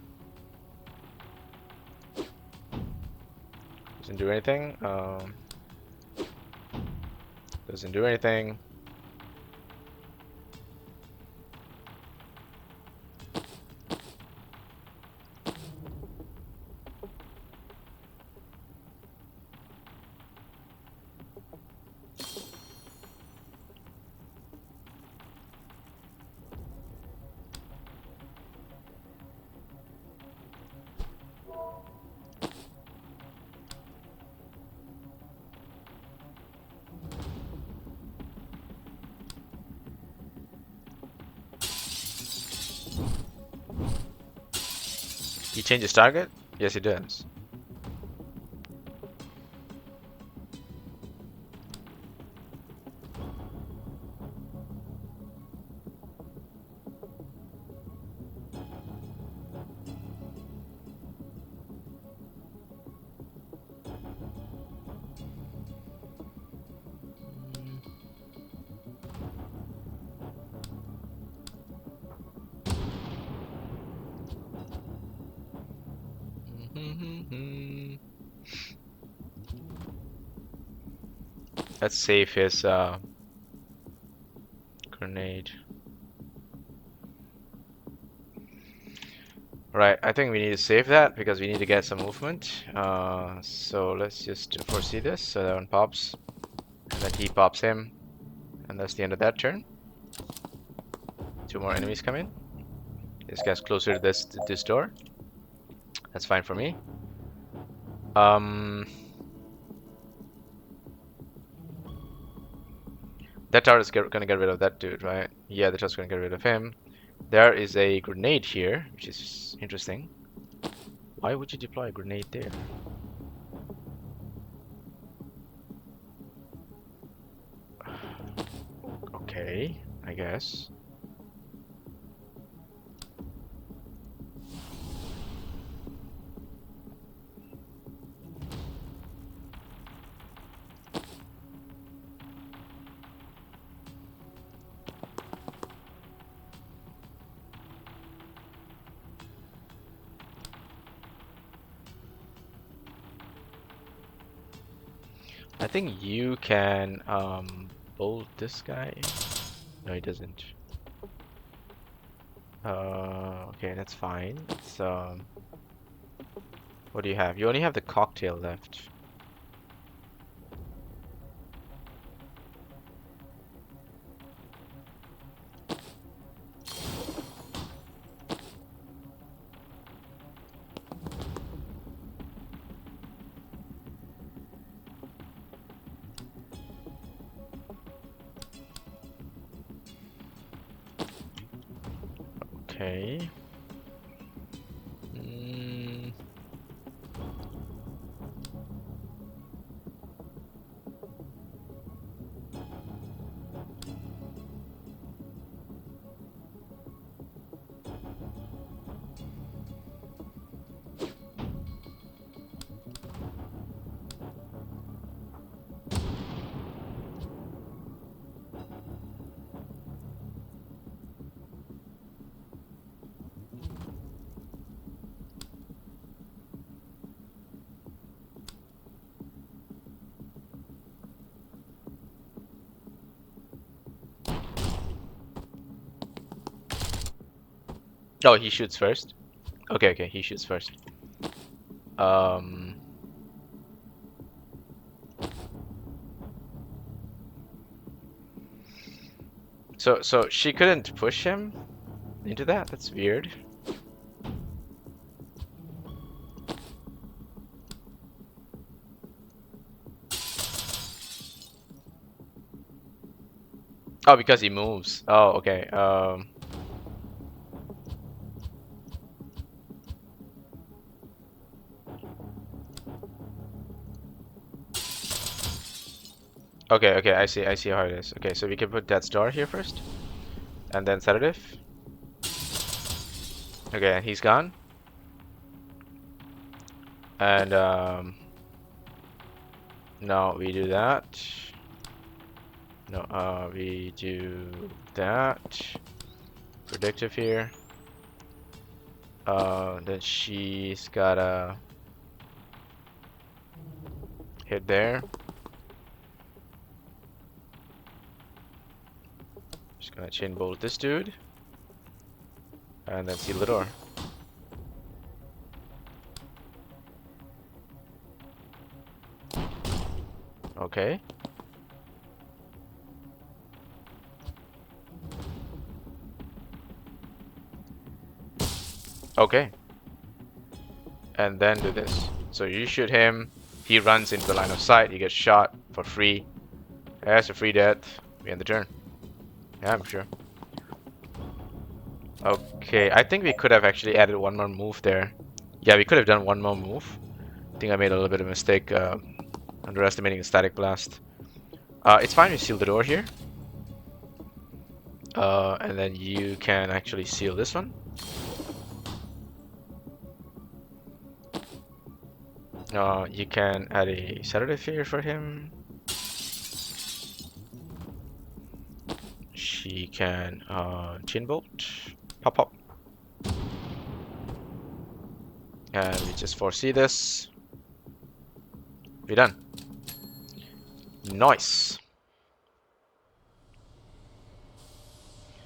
doesn't do anything. Doesn't do anything. He changes target? Yes, he does. Let's save his grenade. Right, I think we need to save that because we need to get some movement. So let's just foresee this. So that one pops, and then he pops him, and that's the end of that turn. 2 more enemies come in. This guy's closer to this door. That's fine for me. That tower is gonna get rid of that dude, right? Yeah, the tower's gonna get rid of him. There is a grenade here, which is interesting. Why would you deploy a grenade there? Okay, I guess. I think you can bolt this guy. No, he doesn't. Okay, that's fine. It's what do you have? You only have the cocktail left. Okay. Oh, he shoots first. Okay, okay, he shoots first. Um. So she couldn't push him into that? That's weird. Oh, because he moves. Oh, okay. Okay, okay, I see how it is. Okay, so we can put that star here first, and then sedative. Okay, he's gone. And no, we do that. No, we do that. Predictive here. Then she's gotta hit there. Just gonna chain bolt this dude, and then seal the door. Okay. Okay. And then do this. So you shoot him, he runs into the line of sight, he gets shot for free. That's a free death. We end the turn. Yeah, I'm sure. Okay, I think we could have actually added one more move there. Yeah, we could have done one more move. I think I made a little bit of a mistake underestimating the static blast. It's fine, we seal the door here. And then you can actually seal this one. You can add a sedative here for him. She can chin bolt, pop pop. And we just foresee this. We're done. Nice.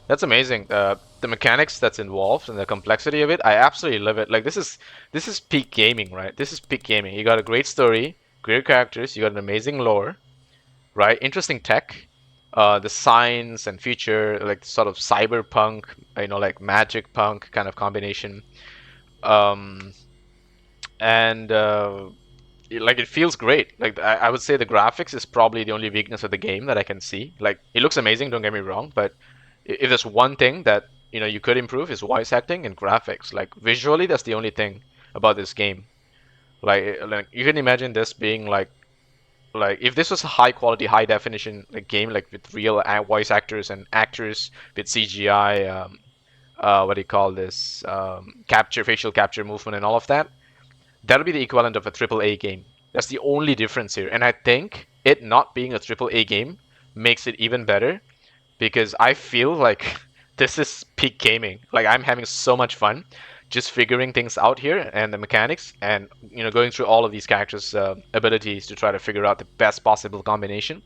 That's amazing. The mechanics that's involved and the complexity of it, I absolutely love it. Like this is peak gaming, right? This is peak gaming. You got a great story, great characters, you got an amazing lore, right? Interesting tech. The science and future, like sort of cyberpunk, you know, like magic punk kind of combination. Um, and like it feels great. Like I would say the graphics is probably the only weakness of the game that I can see. Like it looks amazing, don't get me wrong, but if there's one thing that you could improve is voice acting and graphics. Like visually, that's the only thing about this game. Like you can imagine this being like if this was a high quality, high definition like game, like with real voice actors and actors with CGI, what do you call this, capture, facial capture movement and all of that. That'll be the equivalent of a triple A game. That's the only difference here. And I think it not being a triple A game makes it even better because I feel like this is peak gaming. Like I'm having so much fun just figuring things out here and the mechanics and going through all of these characters' abilities to try to figure out the best possible combination.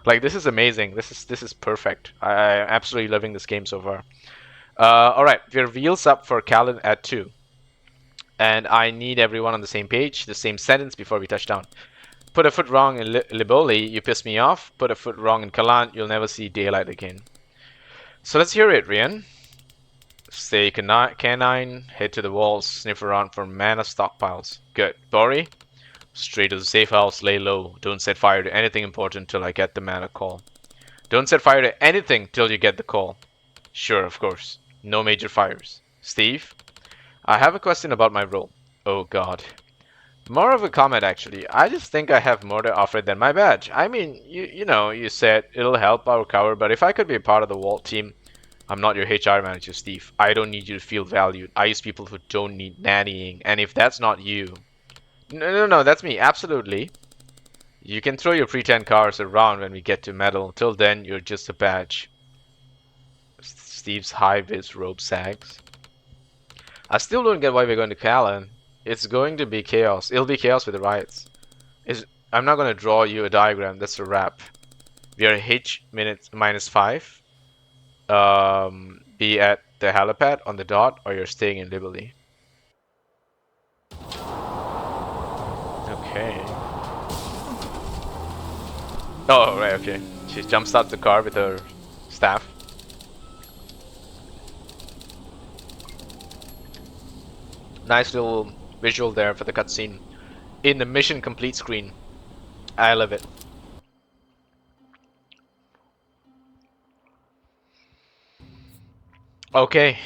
Like this is amazing. This is perfect. I'm absolutely loving this game so far. All right, we're wheels up for Callan at 2. And I need everyone on the same page, the same sentence before we touch down. Put a foot wrong in Liboli, you piss me off. Put a foot wrong in Kalan, you'll never see daylight again. So let's hear it, Rian. Stay canine, head to the walls, sniff around for mana stockpiles. Good. Bori, straight to the safe house, lay low. Don't set fire to anything important till I get the mana call. Don't set fire to anything till you get the call. Sure, of course. No major fires. Steve, I have a question about my role. Oh god. More of a comment actually. I just think I have more to offer than my badge. I mean, you said it'll help our cover, but if I could be a part of the Vault team, I'm not your HR manager, Steve. I don't need you to feel valued. I use people who don't need nannying, and if that's not you... No, that's me, absolutely. You can throw your pretend cars around when we get to metal. Till then, you're just a badge. Steve's high-vis robe sags. I still don't get why we're going to Callan. It's going to be chaos. It'll be chaos with the riots. I'm not going to draw you a diagram. That's a wrap. We are H minutes -5. Be at the helipad on the dot, or you're staying in Liberty. Okay. Oh, right, okay. She jumps out the car with her staff. Nice little visual there for the cutscene. In the mission complete screen. I love it. Okay.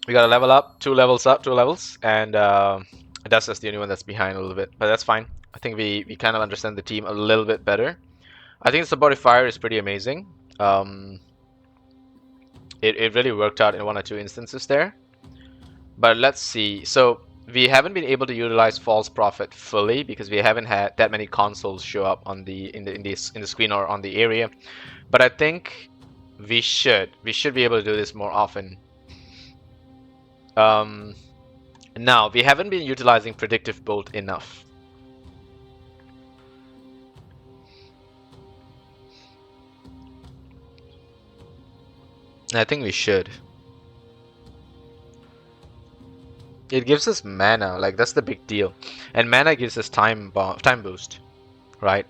We gotta level up, 2 levels up, 2 levels, and Dessa's the only one that's behind a little bit, but that's fine. I think we kind of understand the team a little bit better. I think the supportive fire is pretty amazing. It really worked out in 1 or 2 instances there. But let's see. So we haven't been able to utilize false prophet fully because we haven't had that many consoles show up on in the screen or on the area. But I think we should be able to do this more often. Now we haven't been utilizing predictive bolt enough. I think we should. It gives us mana, like that's the big deal, and mana gives us time boost, right?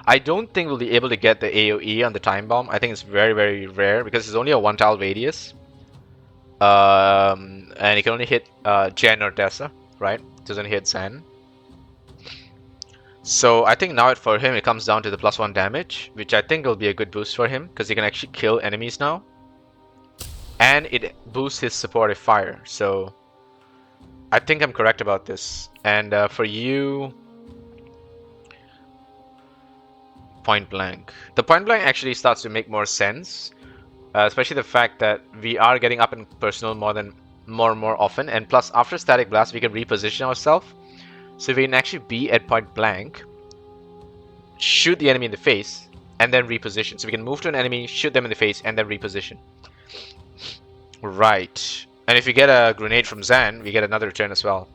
I don't think we'll be able to get the AoE on the time bomb. I think it's very, very rare because it's only a 1 tile radius. And it can only hit Jen or Dessa, right? It doesn't hit Zen. So I think now for him it comes down to the +1 damage, which I think will be a good boost for him because he can actually kill enemies now. And it boosts his supportive fire, so I think I'm correct about this. And for you, point blank. The point blank actually starts to make more sense, especially the fact that we are getting up in personal more and more often, and plus after static blast we can reposition ourselves, so we can actually be at point blank, shoot the enemy in the face, and then reposition. So we can move to an enemy, shoot them in the face, and then reposition. Right. And if we get a grenade from Zan, we get another turn as well.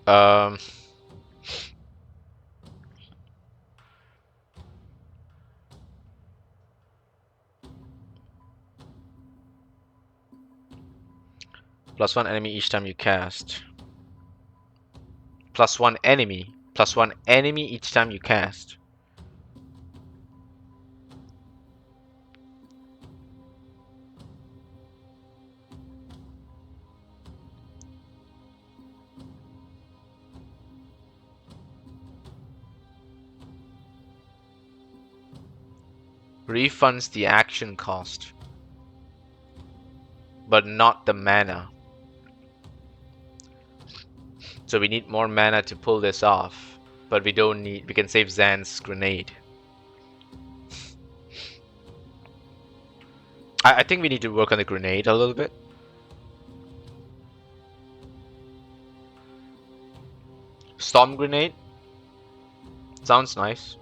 +1 enemy each time you cast. +1 enemy. +1 enemy each time you cast. Refunds the action cost, but not the mana. So we need more mana to pull this off, but we don't need. We can save Zan's grenade. I think we need to work on the grenade a little bit. Storm grenade sounds nice.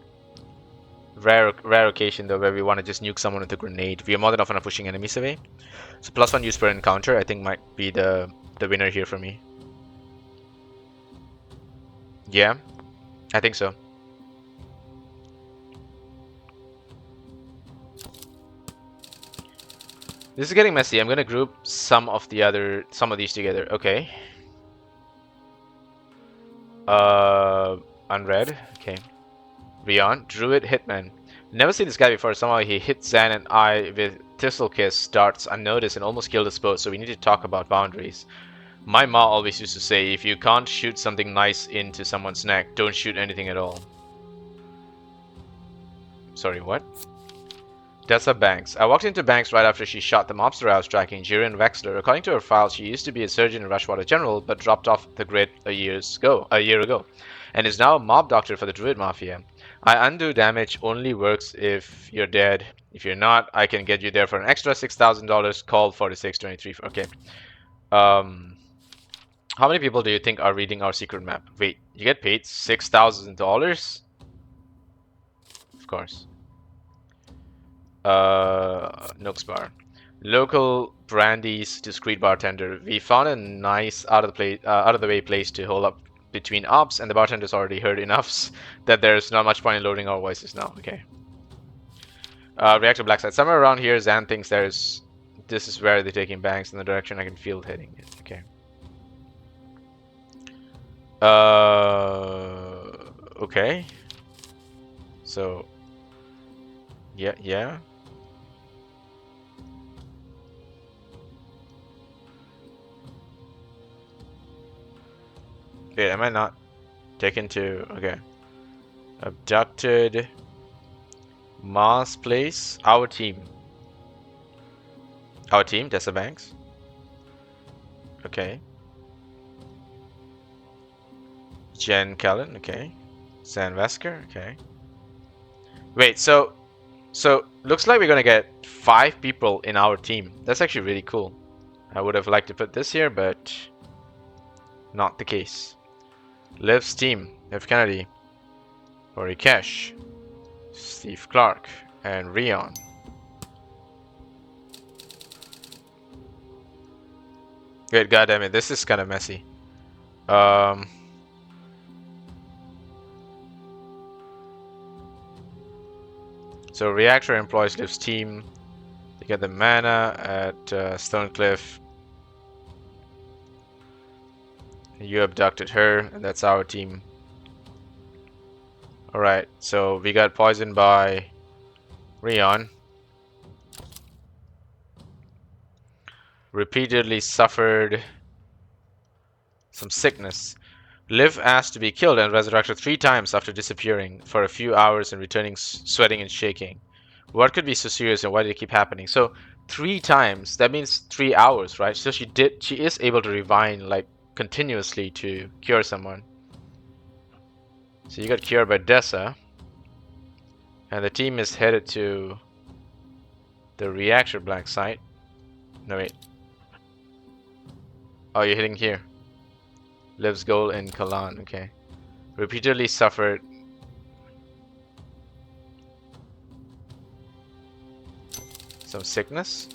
Rare occasion though where we want to just nuke someone with a grenade. We are more than often pushing enemies away. So +1 use per encounter I think might be the winner here for me. Yeah, I think so. This is getting messy. I'm gonna group some of these together. Okay. Unread. Okay. Beyond. Druid Hitman. Never seen this guy before. Somehow he hit Zan and I with Thistle Kiss darts unnoticed and almost killed us both, so we need to talk about boundaries. My ma always used to say, if you can't shoot something nice into someone's neck, don't shoot anything at all. Sorry, what? Dessa Banks. I walked into Banks right after she shot the mobster I was tracking, Jiren Wexler. According to her file, she used to be a surgeon in Rushwater General, but dropped off the grid a year ago, and is now a mob doctor for the Druid Mafia. I undo damage only works if you're dead. If you're not, I can get you there for an extra $6,000. Call 4623. Okay. How many people do you think are reading our secret map? Wait, you get paid $6,000? Of course. Nooks Bar. Local brandy's discreet bartender. We found a nice out of the way place to hold up between ops, and the bartender's already heard enough that there's not much point in loading our voices now. Okay. Reactor black site. Somewhere around here, Zan thinks there's... This is where they're taking banks in the direction I can feel it hitting it. Okay. Okay. So... Yeah. Wait, am I not taken to... Okay. Abducted... Mars Place. Our team. Our team, Tessa Banks. Okay. Jen Cullen, okay. San Vesker, okay. Wait, so looks like we're gonna get 5 people in our team. That's actually really cool. I would have liked to put this here, but not the case. Liv's team, F. Kennedy, Ori Kesh, Steve Clark, and Rion. Wait, goddammit, this is kind of messy. So Reactor employs Liv's team to get the mana at Stonecliff. You abducted her, and that's our team. Alright, so we got poisoned by Rion. Repeatedly suffered some sickness. Liv asked to be killed and resurrected 3 times after disappearing for a few hours and returning sweating and shaking. What could be so serious and why did it keep happening? So 3 times, that means 3 hours, right? So she is able to revive like continuously to cure someone. So you got cured by Dessa. And the team is headed to the reactor black site. No wait. Oh, you're hitting here. Liv's goal in Kalan, okay. Repeatedly suffered some sickness.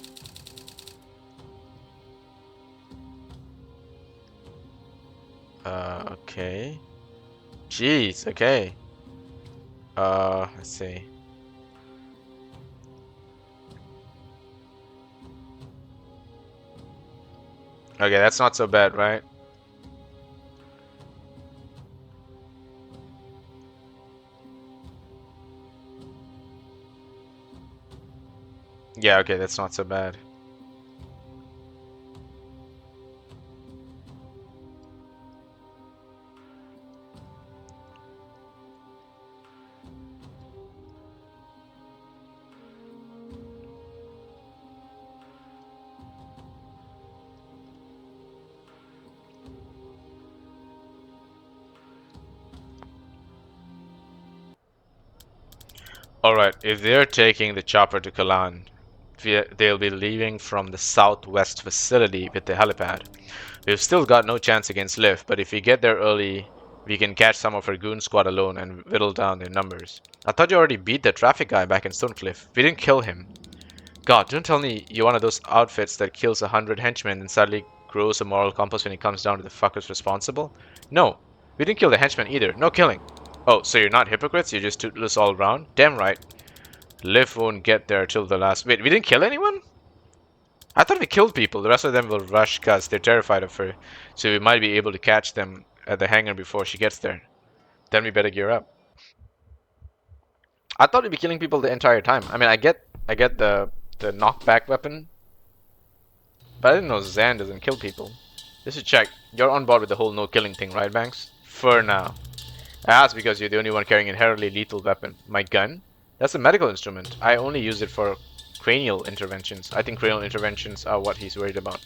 Okay. Jeez, okay. Let's see. Okay, that's not so bad, right? Yeah, okay, that's not so bad. Alright, if they're taking the chopper to Kalan, they'll be leaving from the southwest facility with the helipad. We've still got no chance against Liv, but if we get there early, we can catch some of her goon squad alone and whittle down their numbers. I thought you already beat the traffic guy back in Stonecliff. We didn't kill him. God, don't tell me you're one of those outfits that kills 100 henchmen and suddenly grows a moral compass when it comes down to the fuckers responsible. No, we didn't kill the henchmen either. No killing. Oh, so you're not hypocrites? You're just toothless all around? Damn right. Liv won't get there till the last... Wait, we didn't kill anyone? I thought we killed people. The rest of them will rush because they're terrified of her. So we might be able to catch them at the hangar before she gets there. Then we better gear up. I thought we'd be killing people the entire time. I mean, I get the knockback weapon, but I didn't know Zan doesn't kill people. Just to check, you're on board with the whole no killing thing, right, Banks? For now. I asked because you're the only one carrying an inherently lethal weapon. My gun? That's a medical instrument. I only use it for cranial interventions. I think cranial interventions are what he's worried about.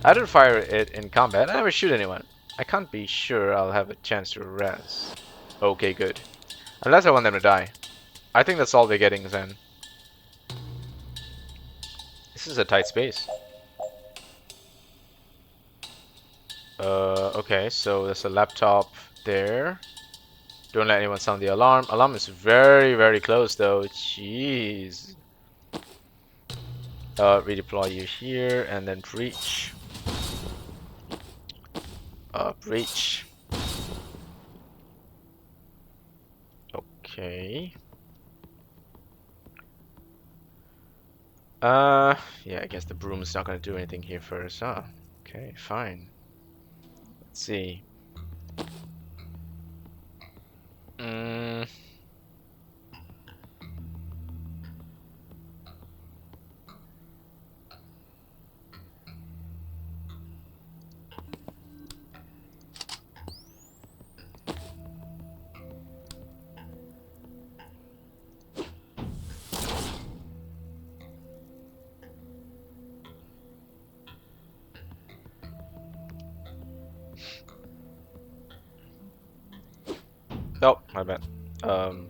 I don't fire it in combat. I never shoot anyone. I can't be sure I'll have a chance to res. Okay, good. Unless I want them to die. I think that's all we're getting, Zen. This is a tight space. Okay, so there's a laptop there. Don't let anyone sound the alarm. Alarm is very, very close though. Jeez. Redeploy you here and then breach. Breach. Okay. Yeah, I guess the broom is not gonna do anything here first, huh? Okay, fine. Let's see. Mm, oh, my bad. Um,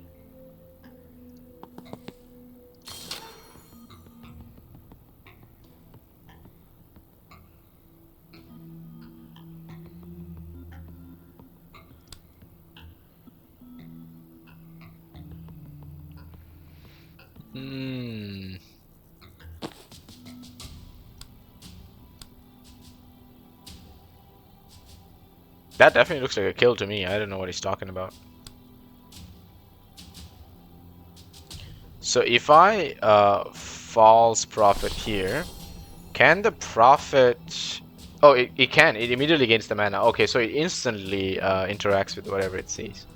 hmm. That definitely looks like a kill to me. I don't know what he's talking about. So if I false prophet here, can the prophet? Oh, it can. It immediately gains the mana. Okay, so it instantly interacts with whatever it sees.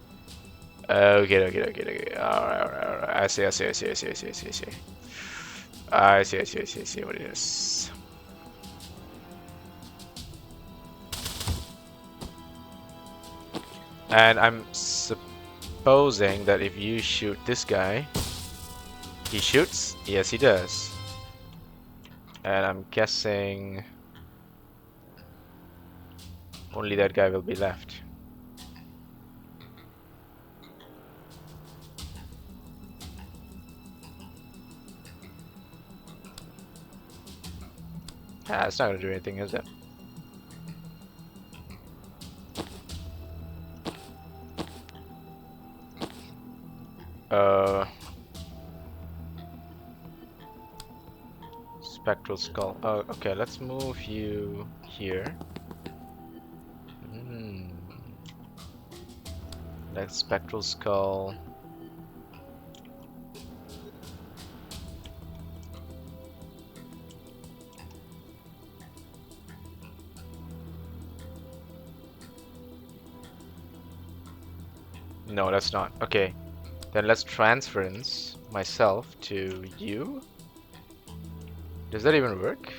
Okay, okay, okay, okay. Alright, alright, alright. I see, I see, I see, I see, I see, I see, I see. I see, I see, I see, I see what it is. And I'm supposing that if you shoot this guy, he shoots? Yes, he does. And I'm guessing only that guy will be left. Ah, it's not gonna do anything, is it? Uh, Spectral Skull. Oh, okay, let's move you here. Hmm. Let's Spectral Skull. No, that's not. Okay, then let's transference myself to you. Does that even work?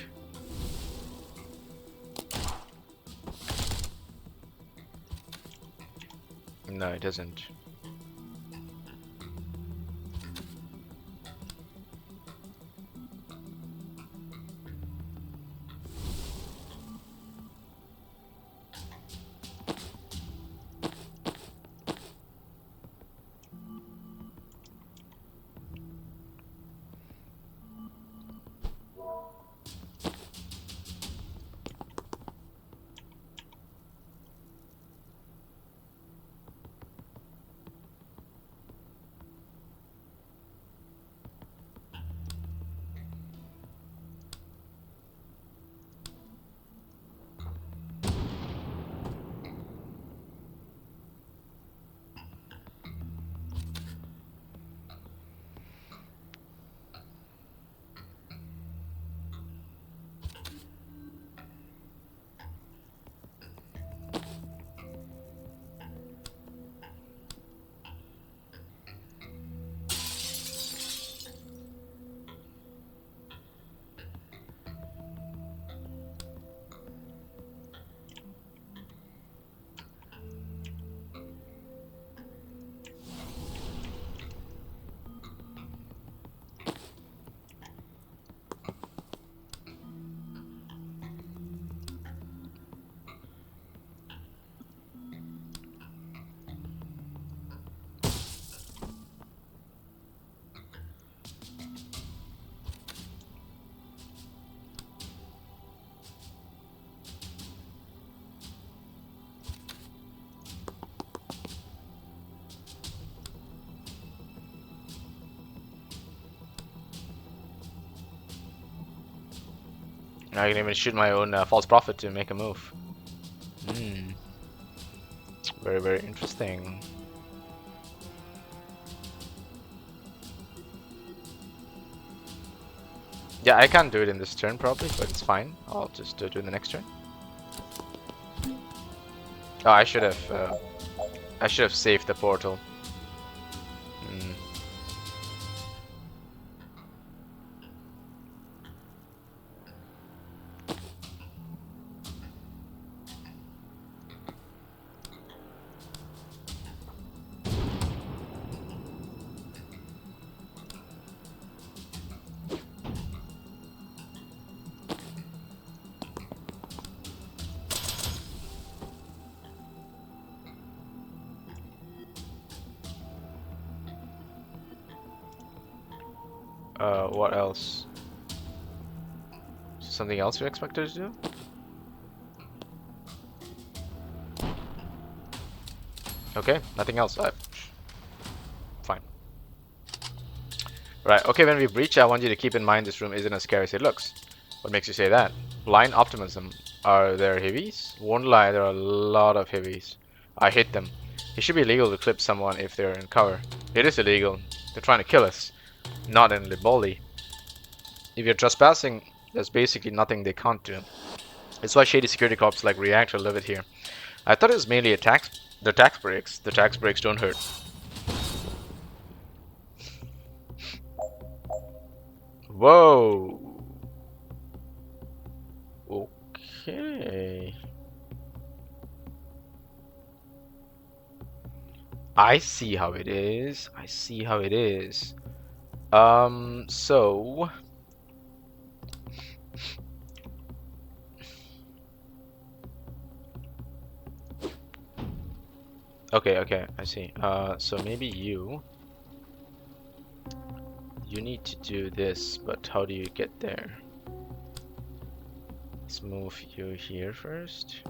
No, it doesn't. I can even shoot my own false prophet to make a move. Hmm. Very, very interesting. Yeah, I can't do it in this turn probably, but it's fine. I'll just do it in the next turn. Oh, I should have saved the portal. Mm. What else? Something else you expected to do? Okay, nothing else. Fine. Right, okay, when we breach, I want you to keep in mind this room isn't as scary as it looks. What makes you say that? Blind optimism. Are there heavies? Won't lie, there are a lot of heavies. I hit them. It should be illegal to clip someone if they're in cover. It is illegal. They're trying to kill us. Not in Liboli. If you're trespassing, there's basically nothing they can't do. It's why shady security cops like Reactor live it here. I thought it was mainly the tax breaks. The tax breaks don't hurt. Whoa. Okay. I see how it is. I see how it is. So okay, I see. So maybe you need to do this, but how do you get there? Let's move you here first.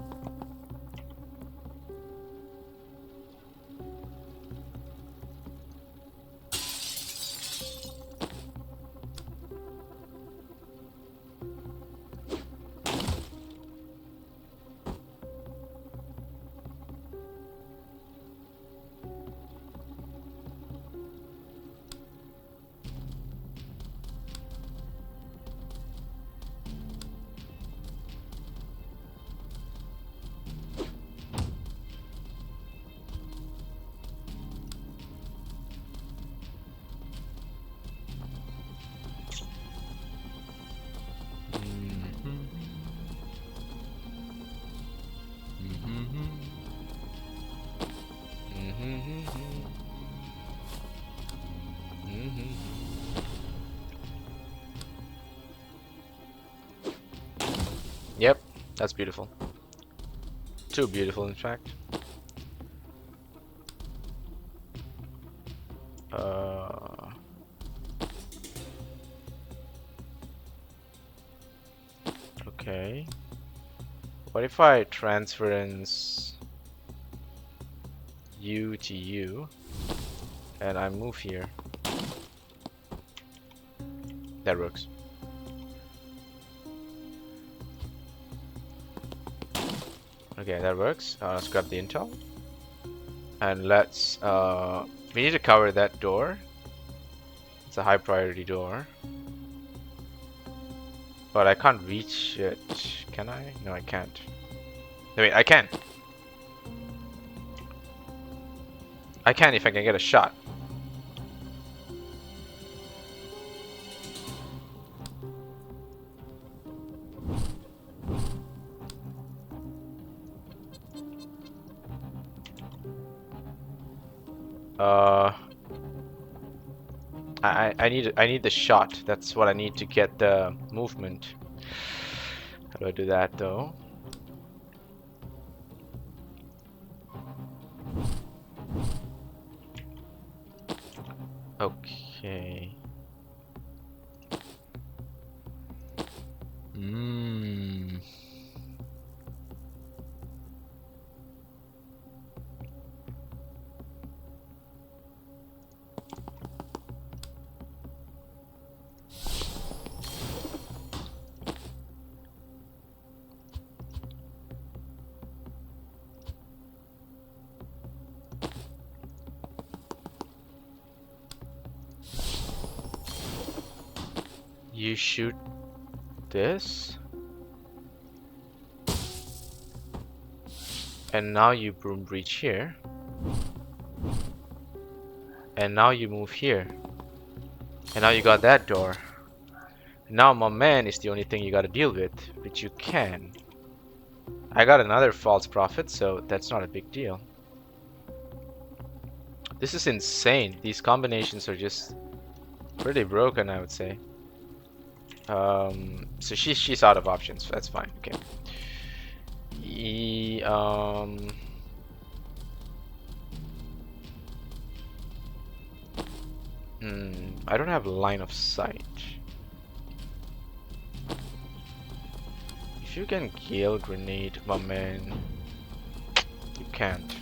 Yep, that's beautiful. Too beautiful, in fact. Okay. What if I transference you to you, and I move here? That works. Okay, that works. Let's grab the intel. And let's, we need to cover that door. It's a high priority door. But I can't reach it. Can I? No, I can't. No, wait, I can. I can if I can get a shot. I need the shot. That's what I need to get the movement. How do I do that though? Okay. Hmm. You shoot this. And now you broom breach here. And now you move here. And now you got that door. Now my man is the only thing you gotta deal with, which you can. I got another false prophet, so that's not a big deal. This is insane. These combinations are just pretty broken, I would say. So she's out of options. That's fine. Okay. I don't have line of sight. If you can Gale Grenade, my man, you can't.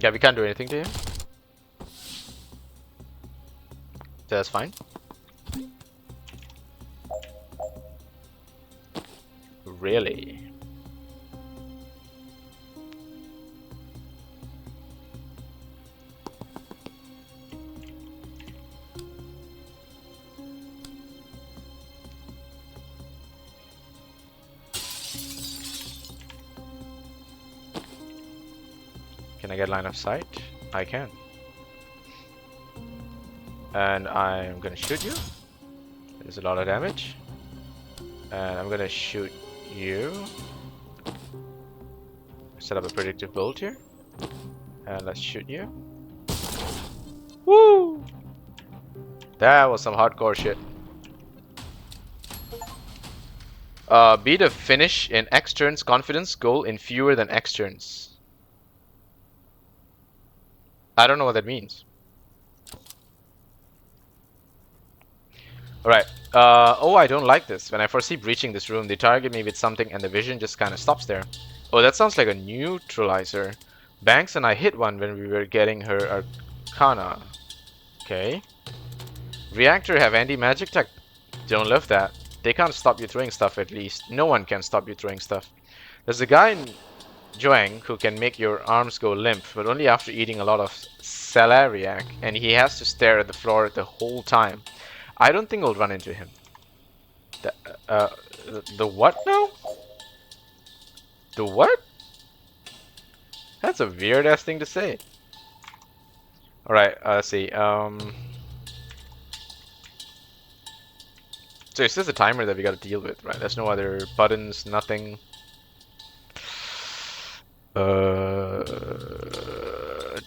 Yeah, we can't do anything to him. That's fine. Really? Can I get line of sight? I can. And I'm gonna shoot you. There's a lot of damage. And I'm gonna shoot you. Set up a predictive bolt here. And let's shoot you. Woo! That was some hardcore shit. Beat a finish in X turns confidence goal in fewer than X turns. I don't know what that means. Alright. Oh, I don't like this. When I foresee breaching this room, they target me with something and the vision just kind of stops there. Oh, that sounds like a neutralizer. Banks and I hit one when we were getting her Arcana. Okay. Reactor have anti-magic tech. Don't love that. They can't stop you throwing stuff at least. No one can stop you throwing stuff. There's a guy in Joang who can make your arms go limp, but only after eating a lot of celeriac, and he has to stare at the floor the whole time. I don't think we'll run into him. The what now? The what? That's a weird ass thing to say. Alright, let's see. So it's just a timer that we gotta deal with, right? There's no other buttons, nothing.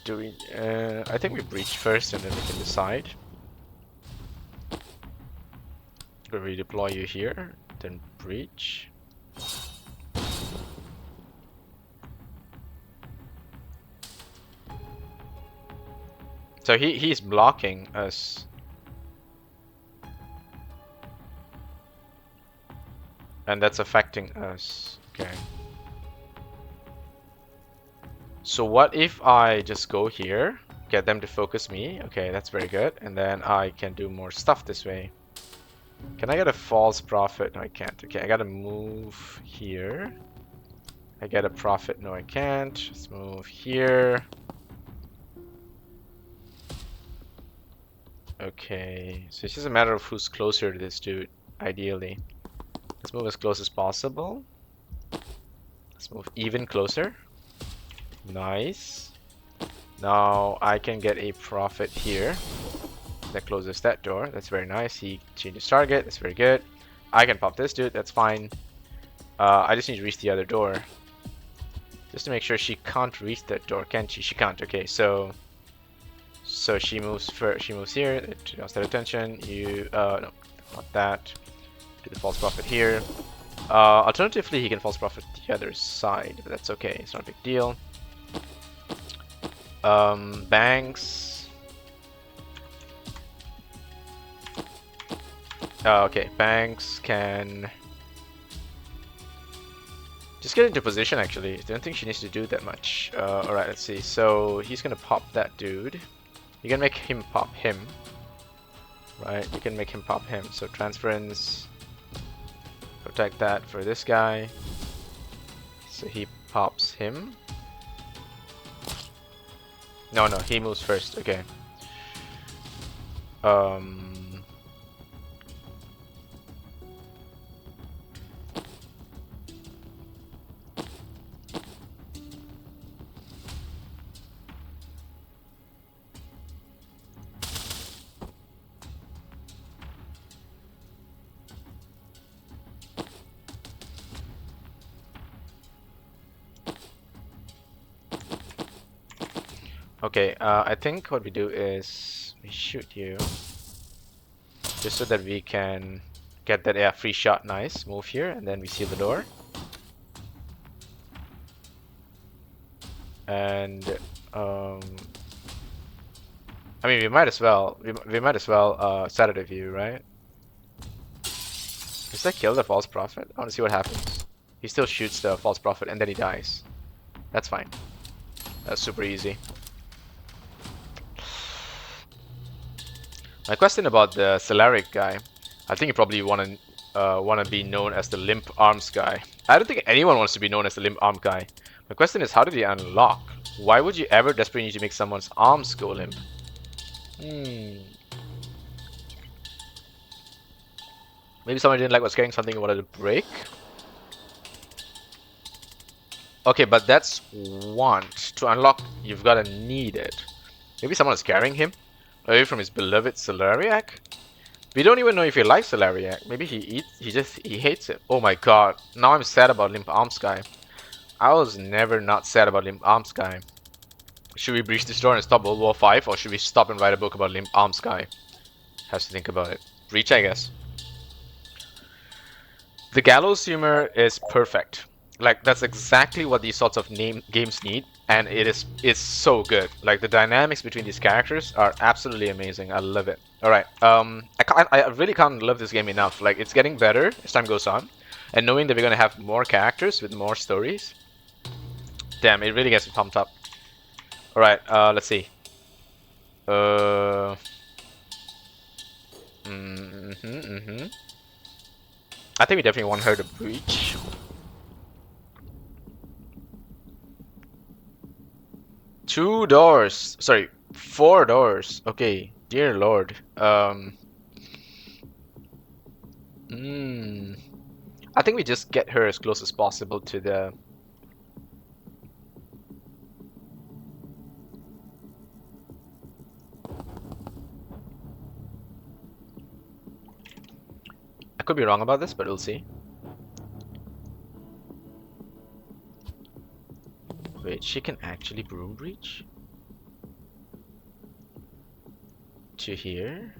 Do we? I think we breach first, and then we can decide. We'll redeploy you here, then breach. So he's blocking us. And that's affecting us. Okay. So what if I just go here, get them to focus me? Okay, that's very good. And then I can do more stuff this way. Can I get a false prophet? No, I can't. Okay, I gotta move here. I get a prophet. No, I can't. Let's move here. Okay, so it's just a matter of who's closer to this dude, ideally. Let's move as close as possible. Let's move even closer. Nice. Now I can get a prophet here. That closes that door. That's very nice. He changes target. That's very good. I can pop this dude. That's fine. I just need to reach the other door. Just to make sure she can't reach that door, can she? She can't. Okay, so she moves first. She moves here. It draws their attention. You no, not that. Do the false prophet here. Alternatively, he can false prophet the other side, but that's okay. It's not a big deal. Banks. Okay, Banks can just get into position actually. I don't think she needs to do that much. Alright, let's see. So he's gonna pop that dude. You can make him pop him. Right, you can make him pop him. So transference, protect that for this guy. So he pops him. No, he moves first. Okay. Okay, I think what we do is we shoot you just so that we can get that free shot. Nice move here, and then we seal the door. And I mean, we might as well sedative you, right? Does that kill the false prophet? I want to see what happens. He still shoots the false prophet and then he dies. That's fine. That's super easy. My question about the Celeric guy, I think you probably wanna be known as the limp arms guy. I don't think anyone wants to be known as the limp arm guy. My question is, how did he unlock? Why would you ever desperately need to make someone's arms go limp? Maybe someone didn't like what's carrying something and wanted to break. Okay, but that's want. To unlock, you've gotta need it. Maybe someone is carrying him away from his beloved Celeriac. We don't even know if he likes Celeriac. Maybe he hates it. Oh my god. Now I'm sad about Limp Arms guy. I was never not sad about Limp Arms guy. Should we breach this door and stop World War 5, or should we stop and write a book about Limp Arms guy? Has to think about it. Breach, I guess. The gallows humor is perfect. Like, that's exactly what these sorts of games need, and it's so good. Like, the dynamics between these characters are absolutely amazing. I love it. Alright, I really can't love this game enough. Like, it's getting better as time goes on, and knowing that we're gonna have more characters with more stories, damn, it really gets me pumped up. Alright, let's see. I think we definitely want her to breach. Two doors. Sorry, 4 doors. Okay, dear lord. I think we just get her as close as possible to the... I could be wrong about this, but we'll see. Wait, she can actually broom breach? To here?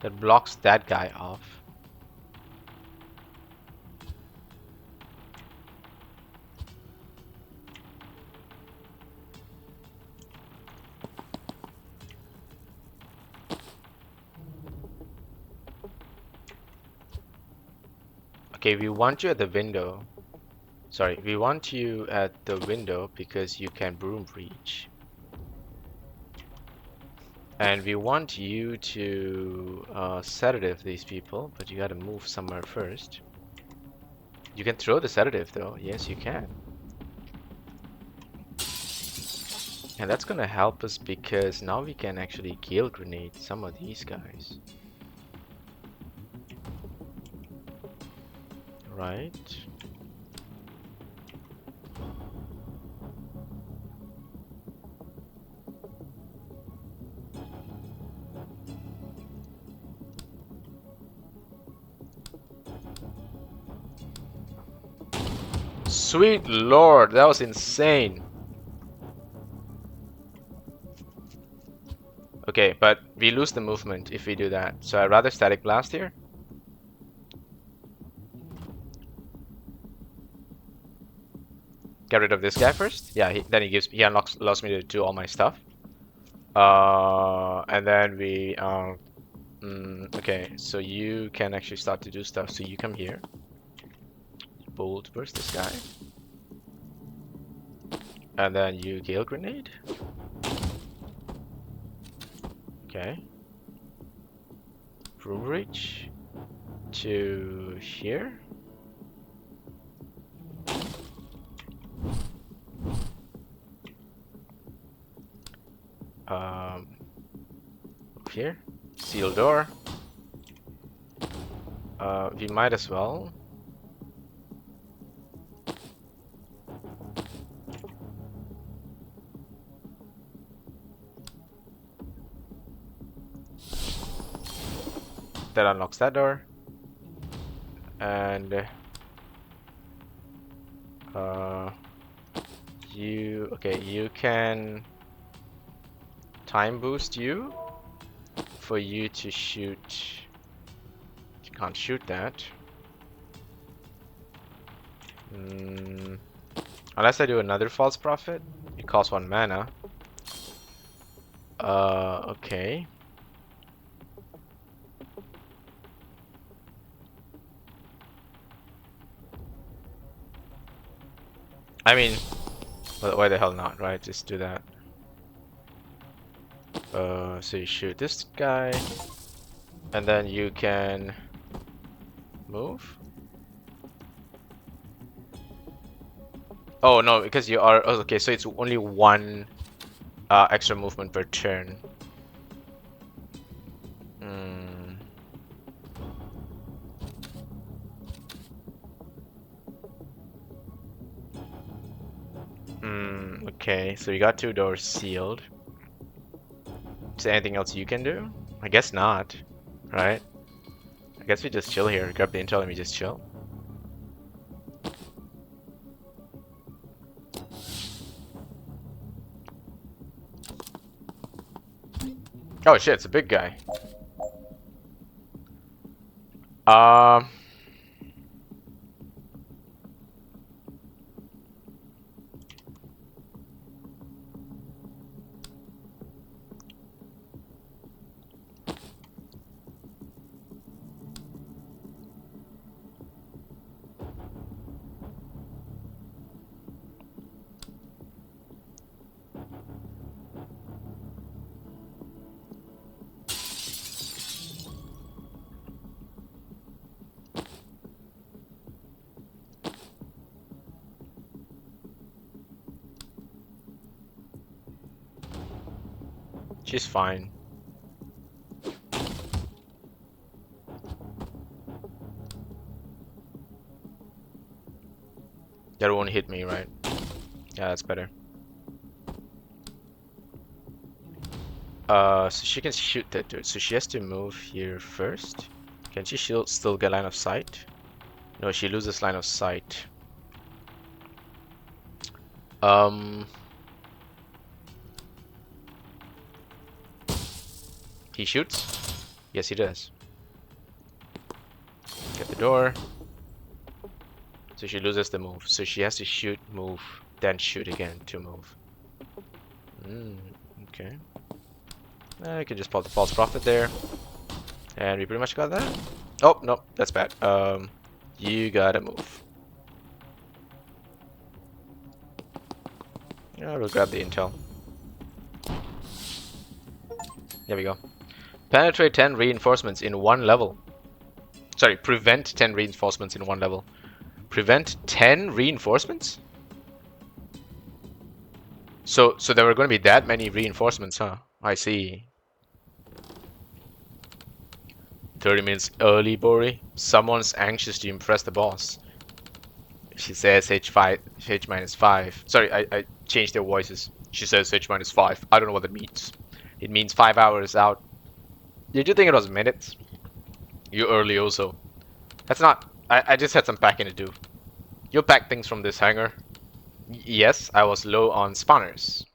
That blocks that guy off. Okay, we want you at the window. Sorry, we want you at the window because you can broom breach. And we want you to sedative these people, but you gotta move somewhere first. You can throw the sedative though. Yes, you can. And that's gonna help us because now we can actually gale grenade some of these guys. Right? Sweet lord, that was insane. Okay, but we lose the movement if we do that. So I'd rather static blast here. Get rid of this guy first. Yeah, then he allows me to do all my stuff. And then we okay, so you can actually start to do stuff. So you come here. Bolt burst this guy. And then you Gale Grenade. Okay. Room Reach to here. Up here. Seal door. We might as well. That unlocks that door. And you can time boost you for you to shoot. You can't shoot that. Unless I do another false prophet. It costs 1 mana. Okay. I mean, why the hell not, right? Just do that. So you shoot this guy, and then you can move. Oh no, because you are. Oh, okay, so it's only 1 extra movement per turn. Okay, so you got 2 doors sealed. Is there anything else you can do? I guess not, right? I guess we just chill here, grab the intel and we just chill. Oh shit, it's a big guy. She's fine. That won't hit me, right? Yeah, that's better. So she can shoot that dude. So she has to move here first. Can she still get line of sight? No, she loses line of sight. He shoots? Yes, he does. Get the door. So she loses the move. So she has to shoot, move, then shoot again to move. Okay. I can just pop the false prophet there. And we pretty much got that. Oh, no, that's bad. You gotta move. Yeah, we'll grab the intel. There we go. Penetrate 10 reinforcements in 1 level. Sorry, prevent 10 reinforcements in 1 level. Prevent 10 reinforcements? So there were going to be that many reinforcements, huh? I see. 30 minutes early, Bori. Someone's anxious to impress the boss. She says H5, H-5. Sorry, I changed their voices. She says H-5. I don't know what that means. It means 5 hours out. Did you think it was minutes? You early also. That's not... I just had some packing to do. You'll pack things from this hangar. Yes, I was low on spawners.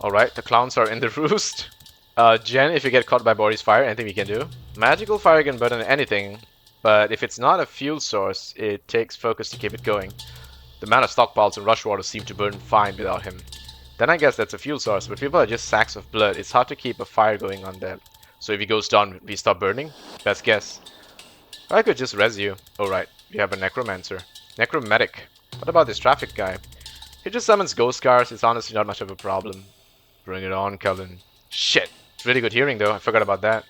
Alright, the clowns are in the roost. Jen, if you get caught by Boris fire, anything we can do? Magical fire can burn anything, but if it's not a fuel source, it takes focus to keep it going. The amount of stockpiles and rush water seem to burn fine without him. Then I guess that's a fuel source, but people are just sacks of blood. It's hard to keep a fire going on them. So if he goes down, we stop burning? Best guess. I could just res you. Oh right, we have a necromancer. Necromantic. What about this traffic guy? He just summons ghost cars. It's honestly not much of a problem. Bring it on, Kevin. Shit. It's really good hearing though. I forgot about that.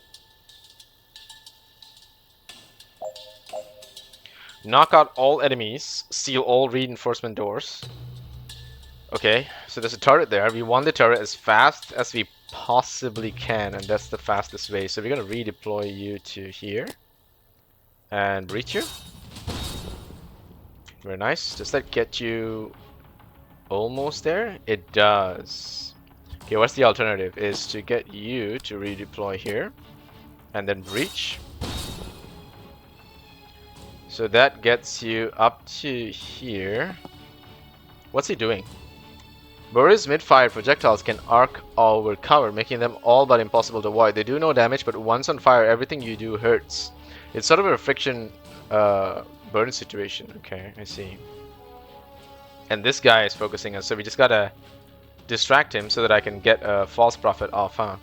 Knock out all enemies. Seal all reinforcement doors. Okay, so there's a turret there. We want the turret as fast as we possibly can, and that's the fastest way. So we're gonna redeploy you to here. And breach you. Very nice. Does that get you almost there? It does. Okay, what's the alternative? Is to get you to redeploy here. And then breach. So that gets you up to here. What's he doing? Boris mid-fire projectiles can arc over cover, making them all but impossible to avoid. They do no damage, but once on fire, everything you do hurts. It's sort of a friction burn situation. Okay, I see. And this guy is focusing us, so we just gotta distract him so that I can get a false prophet off, huh?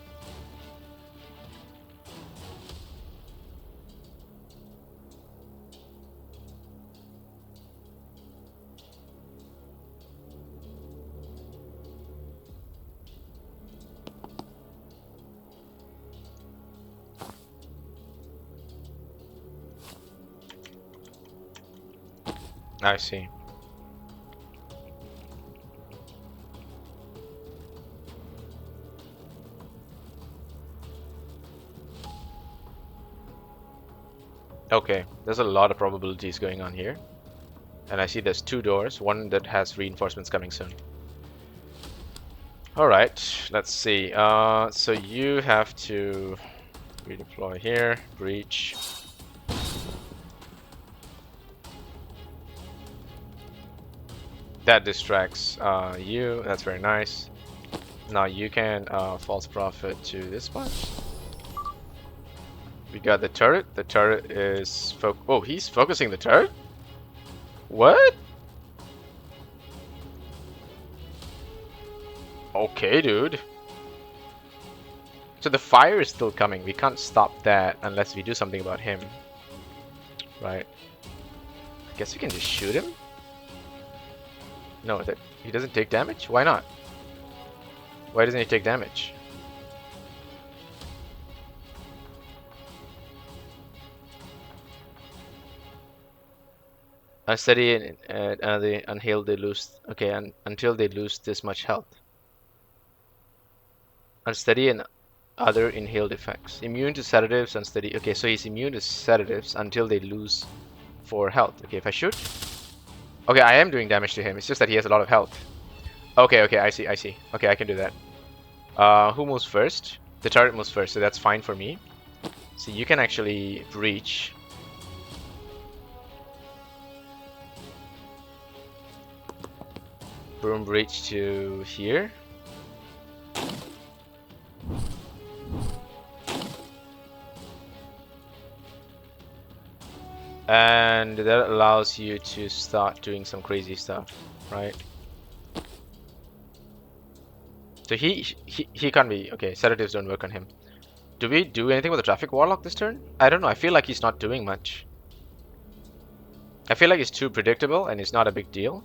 I see. Okay, there's a lot of probabilities going on here. And I see there's two doors, one that has reinforcements coming soon. Alright, let's see. So you have to redeploy here, breach. That distracts you, that's very nice. Now you can false prophet to this spot. We got the turret. The turret is oh, he's focusing the turret? What? Okay, dude. So the fire is still coming. We can't stop that unless we do something about him. Right. I guess we can just shoot him? No, that he doesn't take damage? Why not? Why doesn't he take damage? Unsteady and they unheal they lose. Okay, and until they lose this much health. Unsteady and other inhaled effects. Immune to sedatives, unsteady. Okay, so he's immune to sedatives until they lose 4 health. Okay, if I shoot. Okay, I am doing damage to him. It's just that he has a lot of health. Okay, okay, I see, I see. Okay, I can do that. Who moves first? The turret moves first, so that's fine for me. So you can actually breach. Broom breach to here. And that allows you to start doing some crazy stuff, right? So he can't be okay. Sedatives don't work on him. Do we do anything with the traffic warlock this turn? I don't know. I feel like he's not doing much. I feel like he's too predictable and it's not a big deal.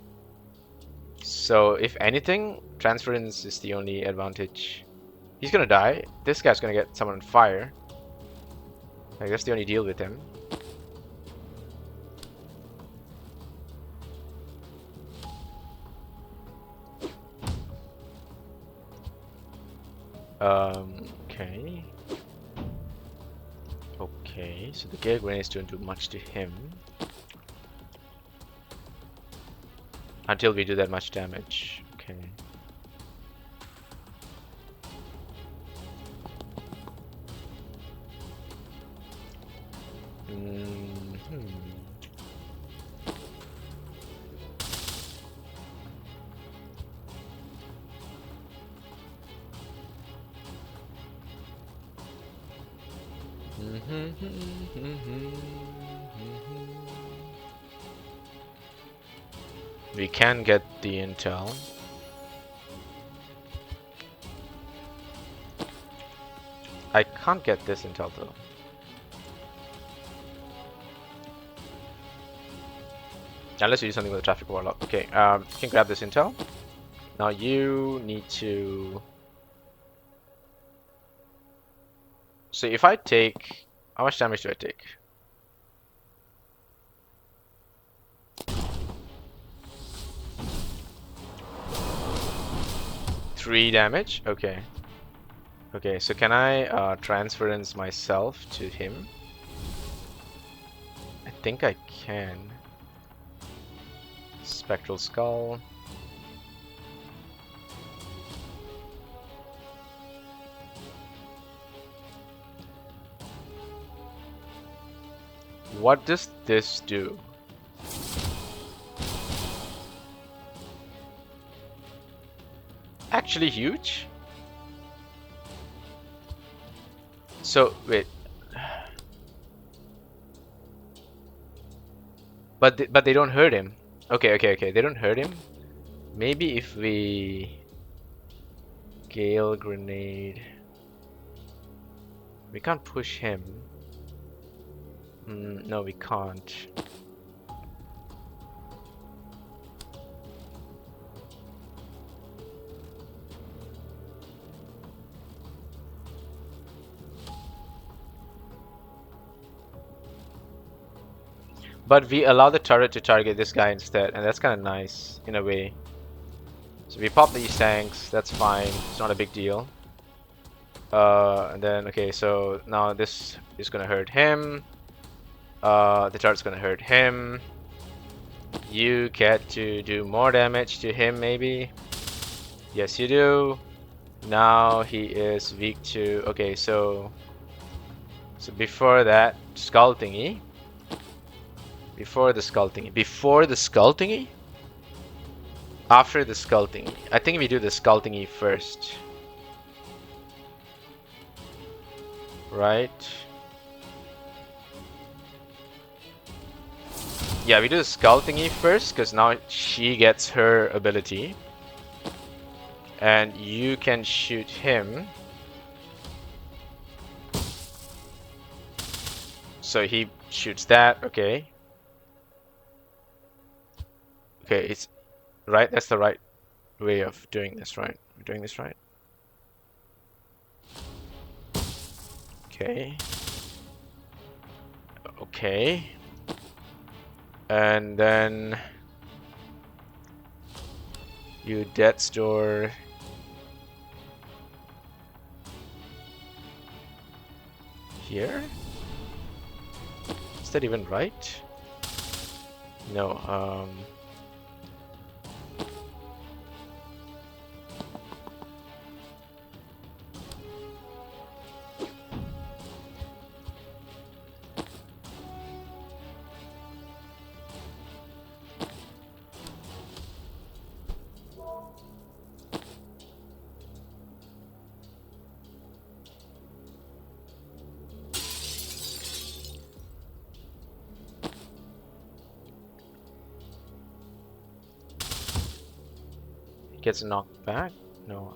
So if anything, transference is the only advantage. He's gonna die. This guy's gonna get someone on fire. Like that's the only deal with him. Okay. Okay, so the Gale Grenades don't do much to him. Until we do that much damage. Okay. We can get the intel. I can't get this intel though. Unless you do something with the traffic warlock. Okay, you can grab this intel. Now you need to... So if I take... How much damage do I take? Three damage? Okay. Okay, so can I transference myself to him? I think I can. Spectral Skull. What does this do? Actually huge? So, wait. But they don't hurt him. Okay. They don't hurt him. Maybe if we... Gale Grenade... We can't push him. No, we can't. But we allow the turret to target this guy instead, and that's kind of nice, in a way. So we pop these tanks, that's fine, it's not a big deal. And then, okay, so now this is gonna hurt him. The turret's gonna hurt him. You get to do more damage to him, maybe. Yes, you do. Now he is weak to... Okay, so before that, skull thingy. Before the skull thingy. Before the skull thingy? After the skull thingy. I think we do the skull thingy first. Right? Yeah, we do the skull thingy first, because now she gets her ability. And you can shoot him. So he shoots that, okay. Okay, it's right, that's the right way of doing this, right? We're doing this right. Okay. Okay. And then you dead store here? Is that even right? No, gets knocked back? No,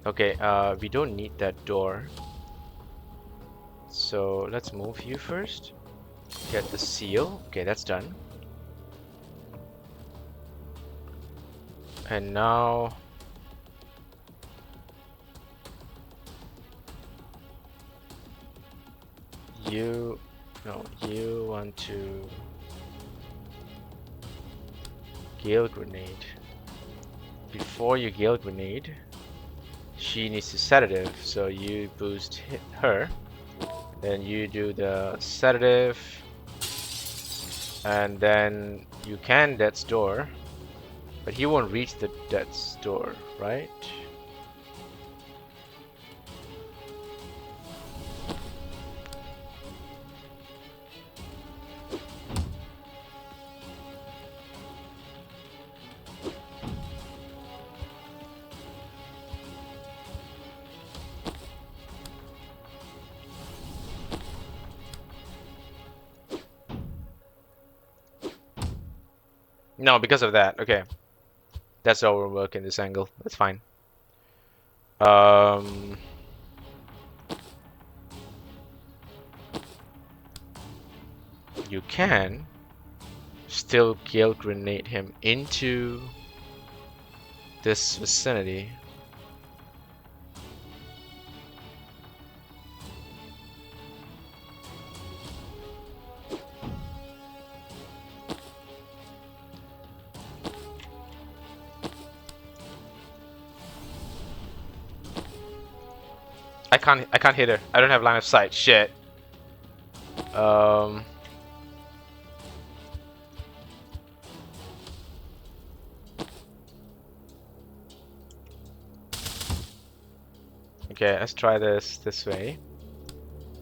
okay, we don't need that door. So let's move you first. Get the seal. Okay, that's done. And now you want to Gale Grenade. Before you Gale Grenade, she needs to sedative, so you boost her. Then you do the sedative, and then you can death's door, but he won't reach the death's door, right? No, because of that. Okay. That's how we're working this angle. That's fine. Um, you can still guild grenade him into this vicinity. I can't hit her. I don't have line of sight. Shit. Um, okay, let's try this way.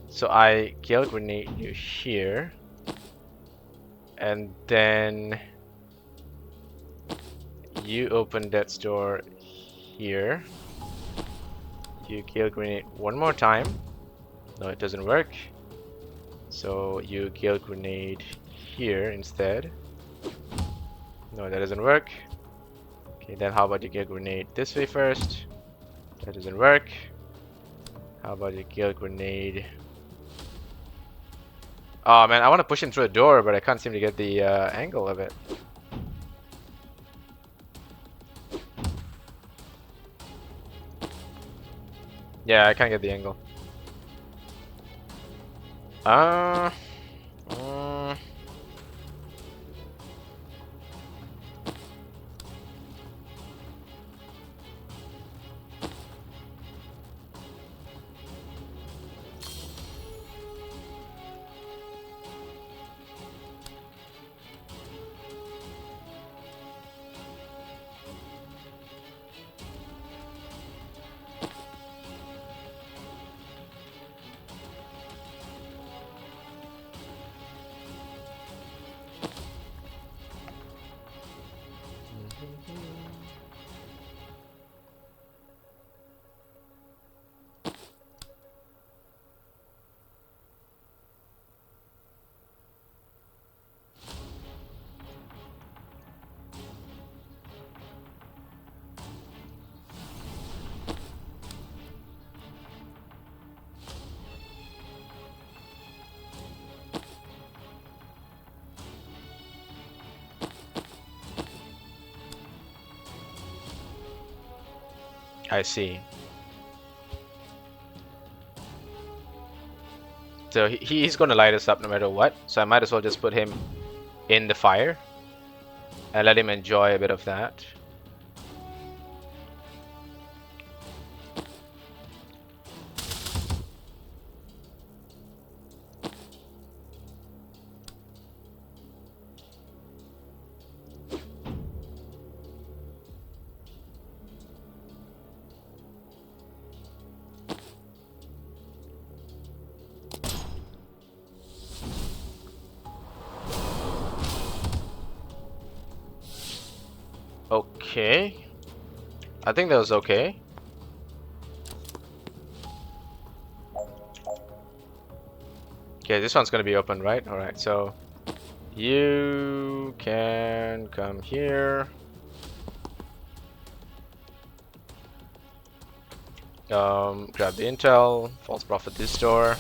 So I guild grenade you here, and then you open that door here. You guild grenade one more time. No, it doesn't work. So you guild grenade here instead. No, that doesn't work. Okay, then how about you guild grenade this way first? That doesn't work. How about you guild grenade? Oh man, I want to push him through a door, but I can't seem to get the angle of it. Yeah, I can't get the angle. Uh, mm, I see. So he's gonna light us up no matter what. So I might as well just put him in the fire and let him enjoy a bit of that. Okay. I think that was okay. Okay, this one's gonna be open, right? Alright, so you can come here. Grab the intel, false prophet this door.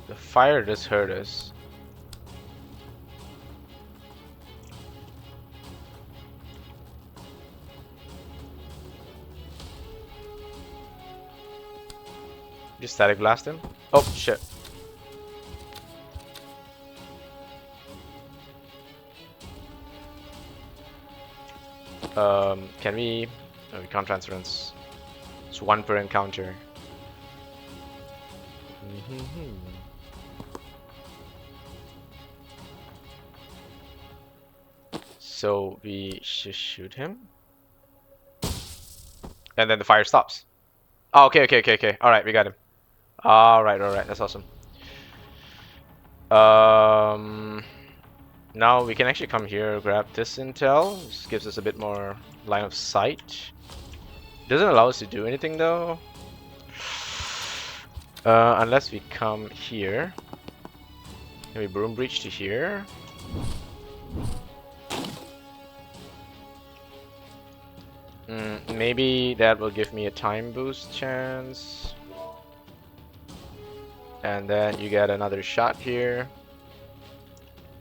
The fire just hurt us. Just static blast him. Oh shit. Can we? No, we can't transference. It's one per encounter. So we just shoot him, and then the fire stops. Oh, okay. All right, we got him. All right. That's awesome. Now we can actually come here, grab this intel. This gives us a bit more line of sight. Doesn't allow us to do anything though. Unless we come here. Can we broom breach to here? Maybe that will give me a time boost chance. And then you get another shot here.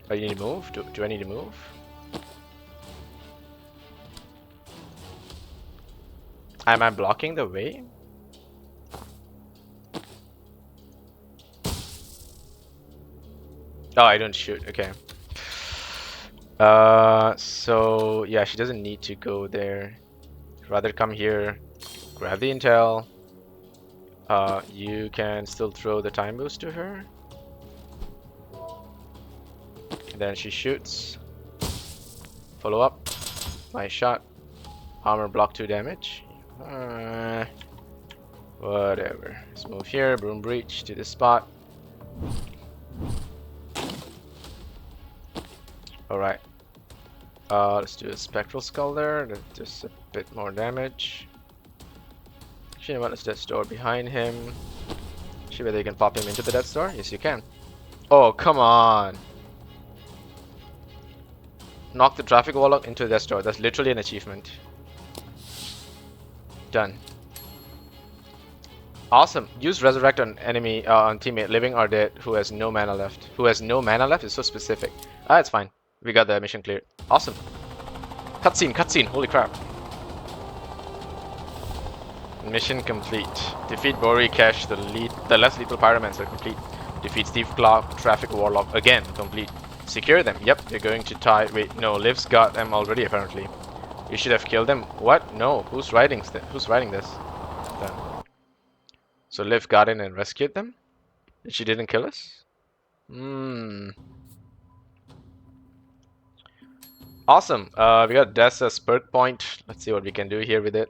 Oh, you need to move? Do I need to move? Am I blocking the way? Oh, I don't shoot. Okay. So yeah, she doesn't need to go there. Rather come here, grab the intel. You can still throw the time boost to her. Then she shoots. Follow up. Nice shot. Armor block 2 damage. Whatever. Let's move here. Broom breach to this spot. Alright. Let's do a spectral skull there. That's just a bit more damage. Actually, you know what? Let's Death Door behind him. See whether you can pop him into the Death Door. Yes, you can. Oh, come on. Knock the traffic warlock into the Death Door. That's literally an achievement. Done. Awesome. Use Resurrect on enemy, on teammate, living or dead, who has no mana left. Who has no mana left is so specific. Ah, it's fine. We got the mission cleared. Awesome. Cutscene, cutscene. Holy crap. Mission complete. Defeat Bori Cash, the less lethal pyromancer. Complete. Defeat Steve Clark, Traffic Warlock. Again, complete. Secure them. Yep, they're going to tie. Wait, no, Liv's got them already apparently. You should have killed them. What? No. Who's writing this? Done. So Liv got in and rescued them? And she didn't kill us? Awesome. We got Death as perk point. Let's see what we can do here with it.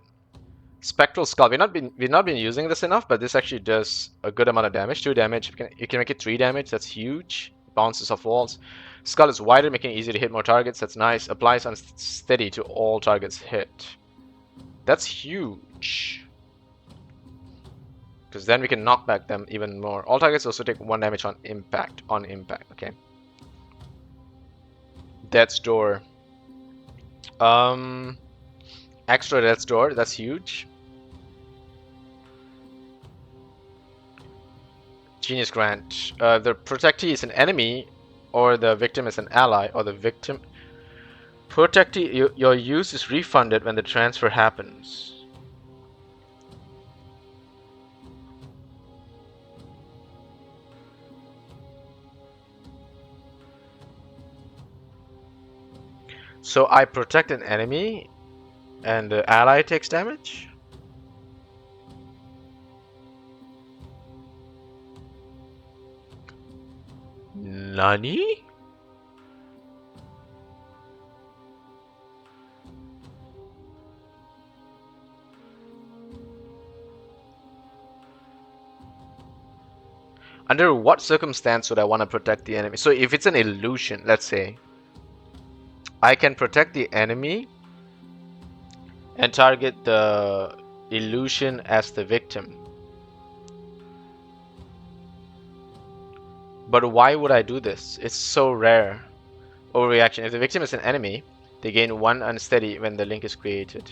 Spectral Skull. We've not been using this enough, but this actually does a good amount of damage. 2 damage. You can make it 3 damage. That's huge. Bounces off walls. Skull is wider, making it easier to hit more targets. That's nice. Applies unsteady to all targets hit. That's huge. Because then we can knock back them even more. All targets also take 1 damage on impact. Okay. Death's Door. Extra Death's Door. That's huge. Genius Grant. The protectee is an enemy, or the victim is an ally, or the victim. Protectee, your use is refunded when the transfer happens. So I protect an enemy, and the ally takes damage? Nani? Under what circumstance would I want to protect the enemy? So if it's an illusion, let's say, I can protect the enemy and target the illusion as the victim. But why would I do this? It's so rare. Overreaction. If the victim is an enemy, they gain 1 unsteady when the link is created.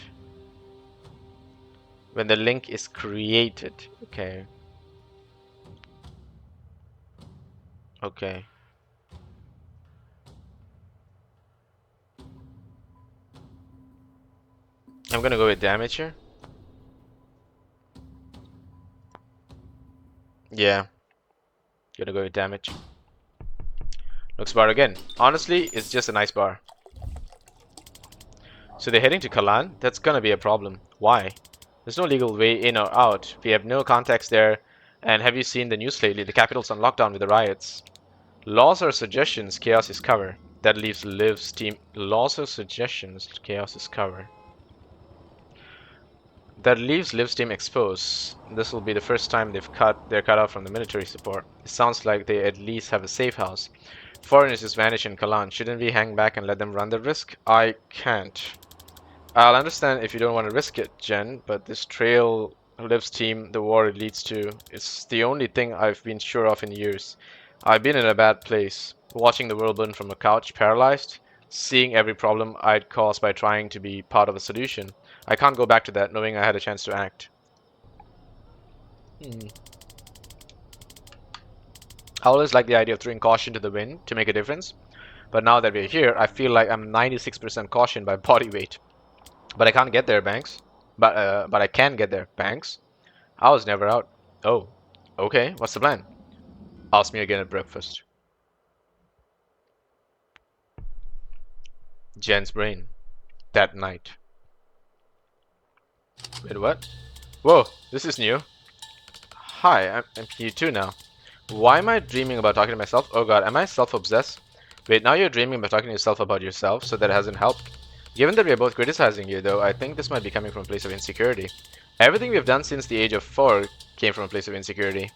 When the link is created. Okay. Okay. I'm gonna go with damage here. Yeah. Gonna go with damage. Looks bar again. Honestly, it's just a nice bar. So they're heading to Kalan? That's gonna be a problem. Why? There's no legal way in or out. We have no contacts there. And have you seen the news lately? The capital's on lockdown with the riots. Laws or suggestions, chaos is cover. That leaves Liv's team. Laws or suggestions, chaos is cover. That leaves Liv's team exposed. This will be the first time they're cut off from the military support. It sounds like they at least have a safe house. Foreigners just vanish in Kalan. Shouldn't we hang back and let them run the risk? I can't. I'll understand if you don't want to risk it, Jen, but this trail lives team, the war it leads to, it's the only thing I've been sure of in years. I've been in a bad place, watching the world burn from a couch, paralyzed, seeing every problem I'd caused by trying to be part of a solution. I can't go back to that knowing I had a chance to act. I always like the idea of throwing caution to the wind to make a difference, but now that we're here, I feel like I'm 96% caution by body weight. But I can't get there, Banks. But I can get there, Banks. I was never out. Oh, okay. What's the plan? Ask me again at breakfast. Jen's brain. That night. Wait, what? Whoa, this is new. Hi, I'm here too now. Why am I dreaming about talking to myself? Oh god, am I self-obsessed? Wait, now you're dreaming about talking to yourself about yourself, so that hasn't helped. Given that we are both criticizing you, though, I think this might be coming from a place of insecurity. Everything we have done since the age of 4 came from a place of insecurity.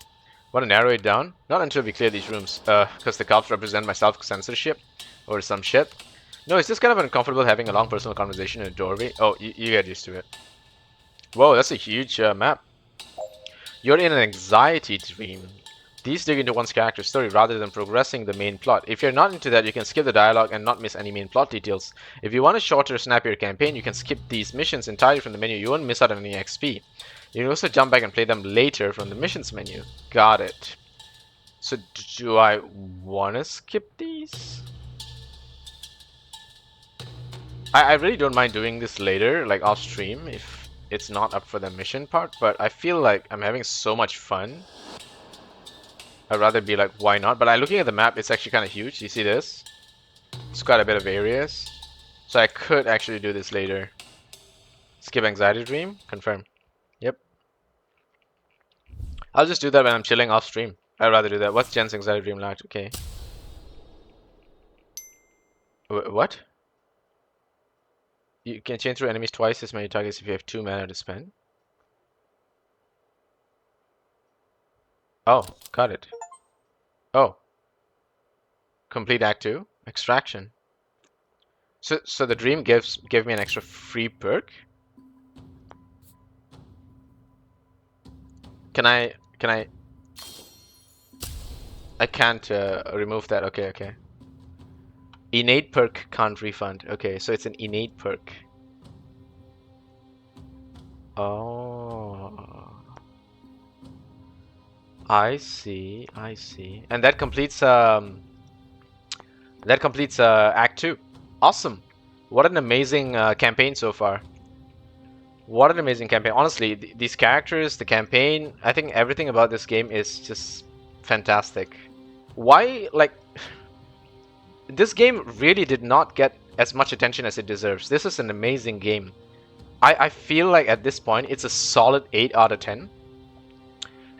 Want to narrow it down? Not until we clear these rooms. Because the cops represent my self-censorship? Or some shit? No, it's just kind of uncomfortable having a long personal conversation in a doorway. Oh, you get used to it. Whoa, that's a huge map. You're in an anxiety dream. These dig into one's character story rather than progressing the main plot. If you're not into that, you can skip the dialogue and not miss any main plot details. If you want a shorter, snappier campaign, you can skip these missions entirely from the menu. You won't miss out on any XP. You can also jump back and play them later from the missions menu. Got it. So do I want to skip these? I really don't mind doing this later, like off stream, if it's not up for the mission part, but I feel like I'm having so much fun. I'd rather be like, why not? But looking at the map, it's actually kind of huge. You see this? It's got a bit of areas. So I could actually do this later. Skip anxiety dream? Confirm. Yep. I'll just do that when I'm chilling off stream. I'd rather do that. What's Jen's anxiety dream like? Okay. What? You can chain through enemies twice as many targets if you have 2 mana to spend. Oh, got it. Oh. Complete Act 2. Extraction. So the dream gave me an extra free perk? Can I can't remove that. Okay. Innate perk can't refund. Okay, so it's an innate perk. Oh. I see. And that completes Act 2. Awesome. What an amazing campaign so far. What an amazing campaign. Honestly, these characters, the campaign, I think everything about this game is just fantastic. Why, like, this game really did not get as much attention as it deserves. This is an amazing game. I feel like at this point, it's a solid 8 out of 10.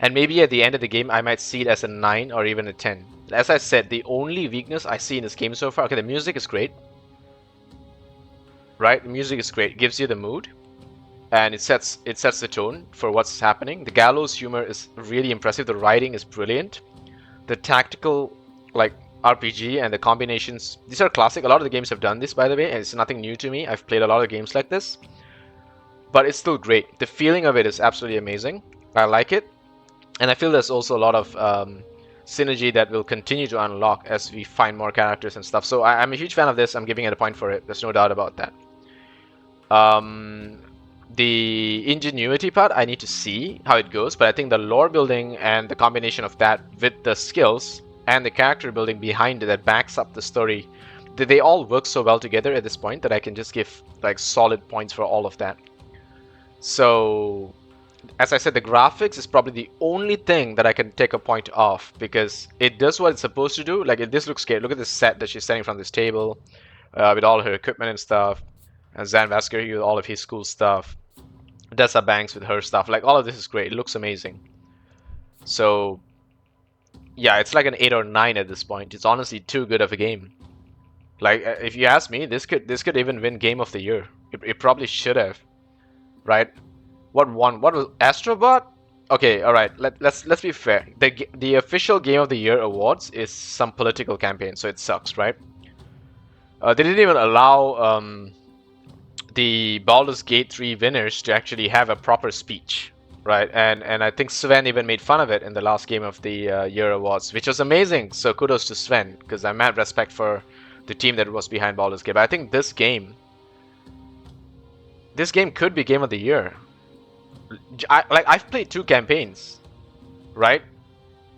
And maybe at the end of the game, I might see it as a 9 or even a 10. As I said, the only weakness I see in this game so far... Okay, the music is great. Right? The music is great. It gives you the mood. And it sets the tone for what's happening. The gallows humor is really impressive. The writing is brilliant. The tactical, like, RPG and the combinations... These are classic. A lot of the games have done this, by the way. And it's nothing new to me. I've played a lot of games like this. But it's still great. The feeling of it is absolutely amazing. I like it. And I feel there's also a lot of synergy that will continue to unlock as we find more characters and stuff. So I'm a huge fan of this. I'm giving it a point for it. There's no doubt about that. The ingenuity part, I need to see how it goes. But I think the lore building and the combination of that with the skills and the character building behind it that backs up the story, they all work so well together at this point that I can just give like solid points for all of that. So... As I said, the graphics is probably the only thing that I can take a point off because it does what it's supposed to do. Like, this looks great. Look at this set that she's standing from this table with all her equipment and stuff. And Zan Vasker with all of his cool stuff. Dessa Banks with her stuff. Like, all of this is great. It looks amazing. So, yeah, it's like an 8 or 9 at this point. It's honestly too good of a game. Like, if you ask me, this could even win Game of the Year. It probably should have, right? What won? What was Astrobot? Okay, all right. Let's be fair. The official Game of the Year awards is some political campaign, so it sucks, right? They didn't even allow the Baldur's Gate 3 winners to actually have a proper speech, right? And I think Sven even made fun of it in the last game of the year awards, which was amazing. So kudos to Sven, because I mad respect for the team that was behind Baldur's Gate. But I think this game could be game of the year. I've played 2 campaigns, right?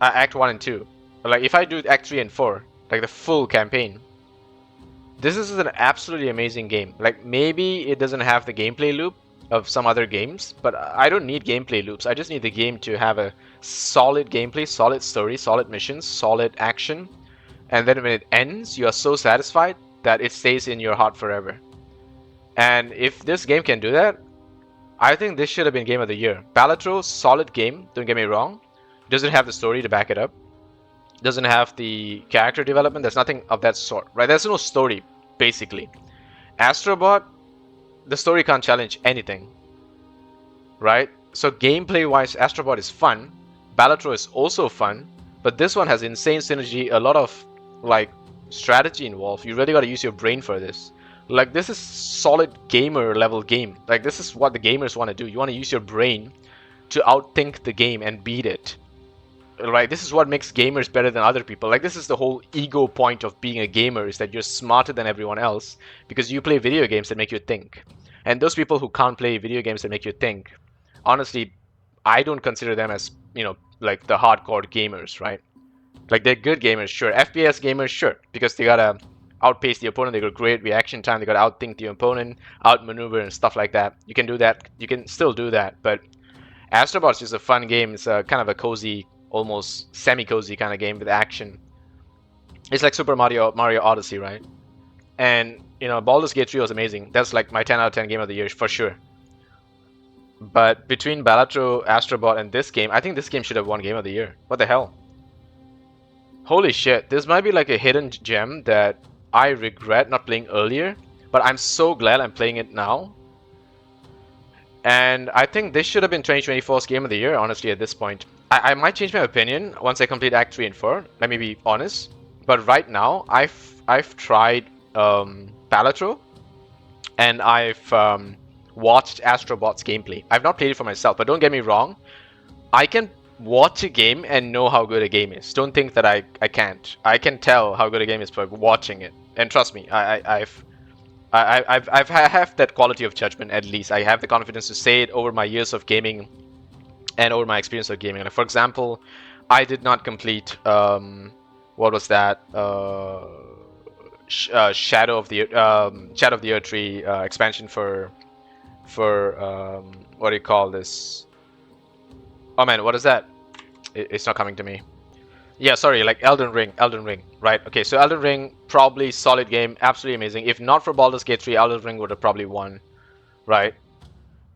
Act 1 and 2. Like if I do Act 3 and 4, like the full campaign, this is an absolutely amazing game. Like maybe it doesn't have the gameplay loop of some other games, but I don't need gameplay loops. I just need the game to have a solid gameplay, solid story, solid missions, solid action, and then when it ends, you are so satisfied that it stays in your heart forever. And if this game can do that, I think this should have been game of the year. Balatro, solid game, don't get me wrong. Doesn't have the story to back it up. Doesn't have the character development. There's nothing of that sort, right? There's no story, basically. Astrobot, the story can't challenge anything, right? So gameplay-wise, Astrobot is fun. Balatro is also fun, but this one has insane synergy, a lot of like strategy involved. You really got to use your brain for this. Like this is solid gamer level game. Like this is what the gamers want to do. You want to use your brain to outthink the game and beat it. Right, this is what makes gamers better than other people. Like this is the whole ego point of being a gamer, is that you're smarter than everyone else because you play video games that make you think. And those people who can't play video games that make you think, honestly, I don't consider them as, you know, like the hardcore gamers, right? Like they're good gamers, sure. FPS gamers, sure, because they gotta outpace the opponent, they got great reaction time, they gotta outthink the opponent, outmaneuver and stuff like that. You can do that, you can still do that, but Astrobot's just a fun game. It's a kind of a cozy, almost semi-cozy kind of game with action. It's like Super Mario Odyssey, right? And you know, Baldur's Gate 3 was amazing. That's like my 10 out of 10 game of the year for sure. But between Balatro, Astrobot, and this game, I think this game should have won game of the year. What the hell? Holy shit, this might be like a hidden gem that I regret not playing earlier, but I'm so glad I'm playing it now. And I think this should have been 2024's game of the year, honestly, at this point. I might change my opinion once I complete Act 3 and 4, let me be honest. But right now, I've tried Balatro, and I've watched Astrobot's gameplay. I've not played it for myself, but don't get me wrong, I can watch a game and know how good a game is. Don't think that I can't. I can tell how good a game is by watching it. And trust me, I have that quality of judgment, at least. I have the confidence to say it over my years of gaming and over my experience of gaming. Like, for example, I did not complete what was that? Shadow of the Earth Tree expansion for what do you call this? Oh man, what is that? It's not coming to me. Yeah, sorry, like Elden Ring, right? Okay, so Elden Ring, probably solid game, absolutely amazing. If not for Baldur's Gate 3, Elden Ring would have probably won, right?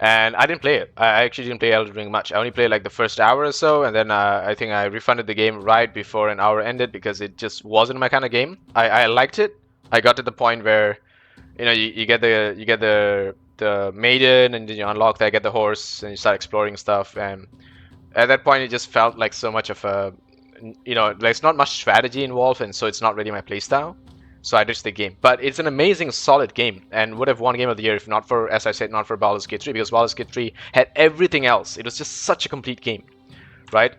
And I didn't play it. I actually didn't play Elden Ring much. I only played like the first hour or so, and then I think I refunded the game right before an hour ended because it just wasn't my kind of game. I liked it. I got to the point where, you know, you get the maiden, and then you unlock that, get the horse, and you start exploring stuff. And at that point, it just felt like so much of a, you know, there's not much strategy involved, and so it's not really my playstyle. So I ditched the game. But it's an amazing, solid game, and would have won Game of the Year if not for, as I said, not for Baldur's Gate 3, because Baldur's Gate 3 had everything else. It was just such a complete game, right?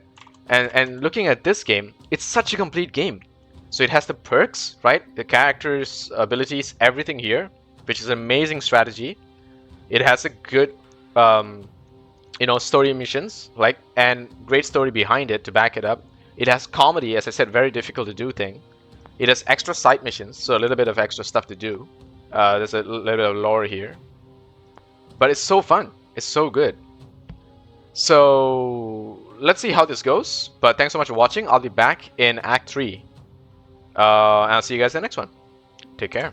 And looking at this game, it's such a complete game. So it has the perks, right? The characters, abilities, everything here, which is amazing strategy. It has a good, you know, story missions, like, and great story behind it to back it up. It has comedy, as I said, very difficult to do thing. It has extra side missions, so a little bit of extra stuff to do. There's a little bit of lore here. But it's so fun. It's so good. So let's see how this goes. But thanks so much for watching. I'll be back in Act 3. And I'll see you guys in the next one. Take care.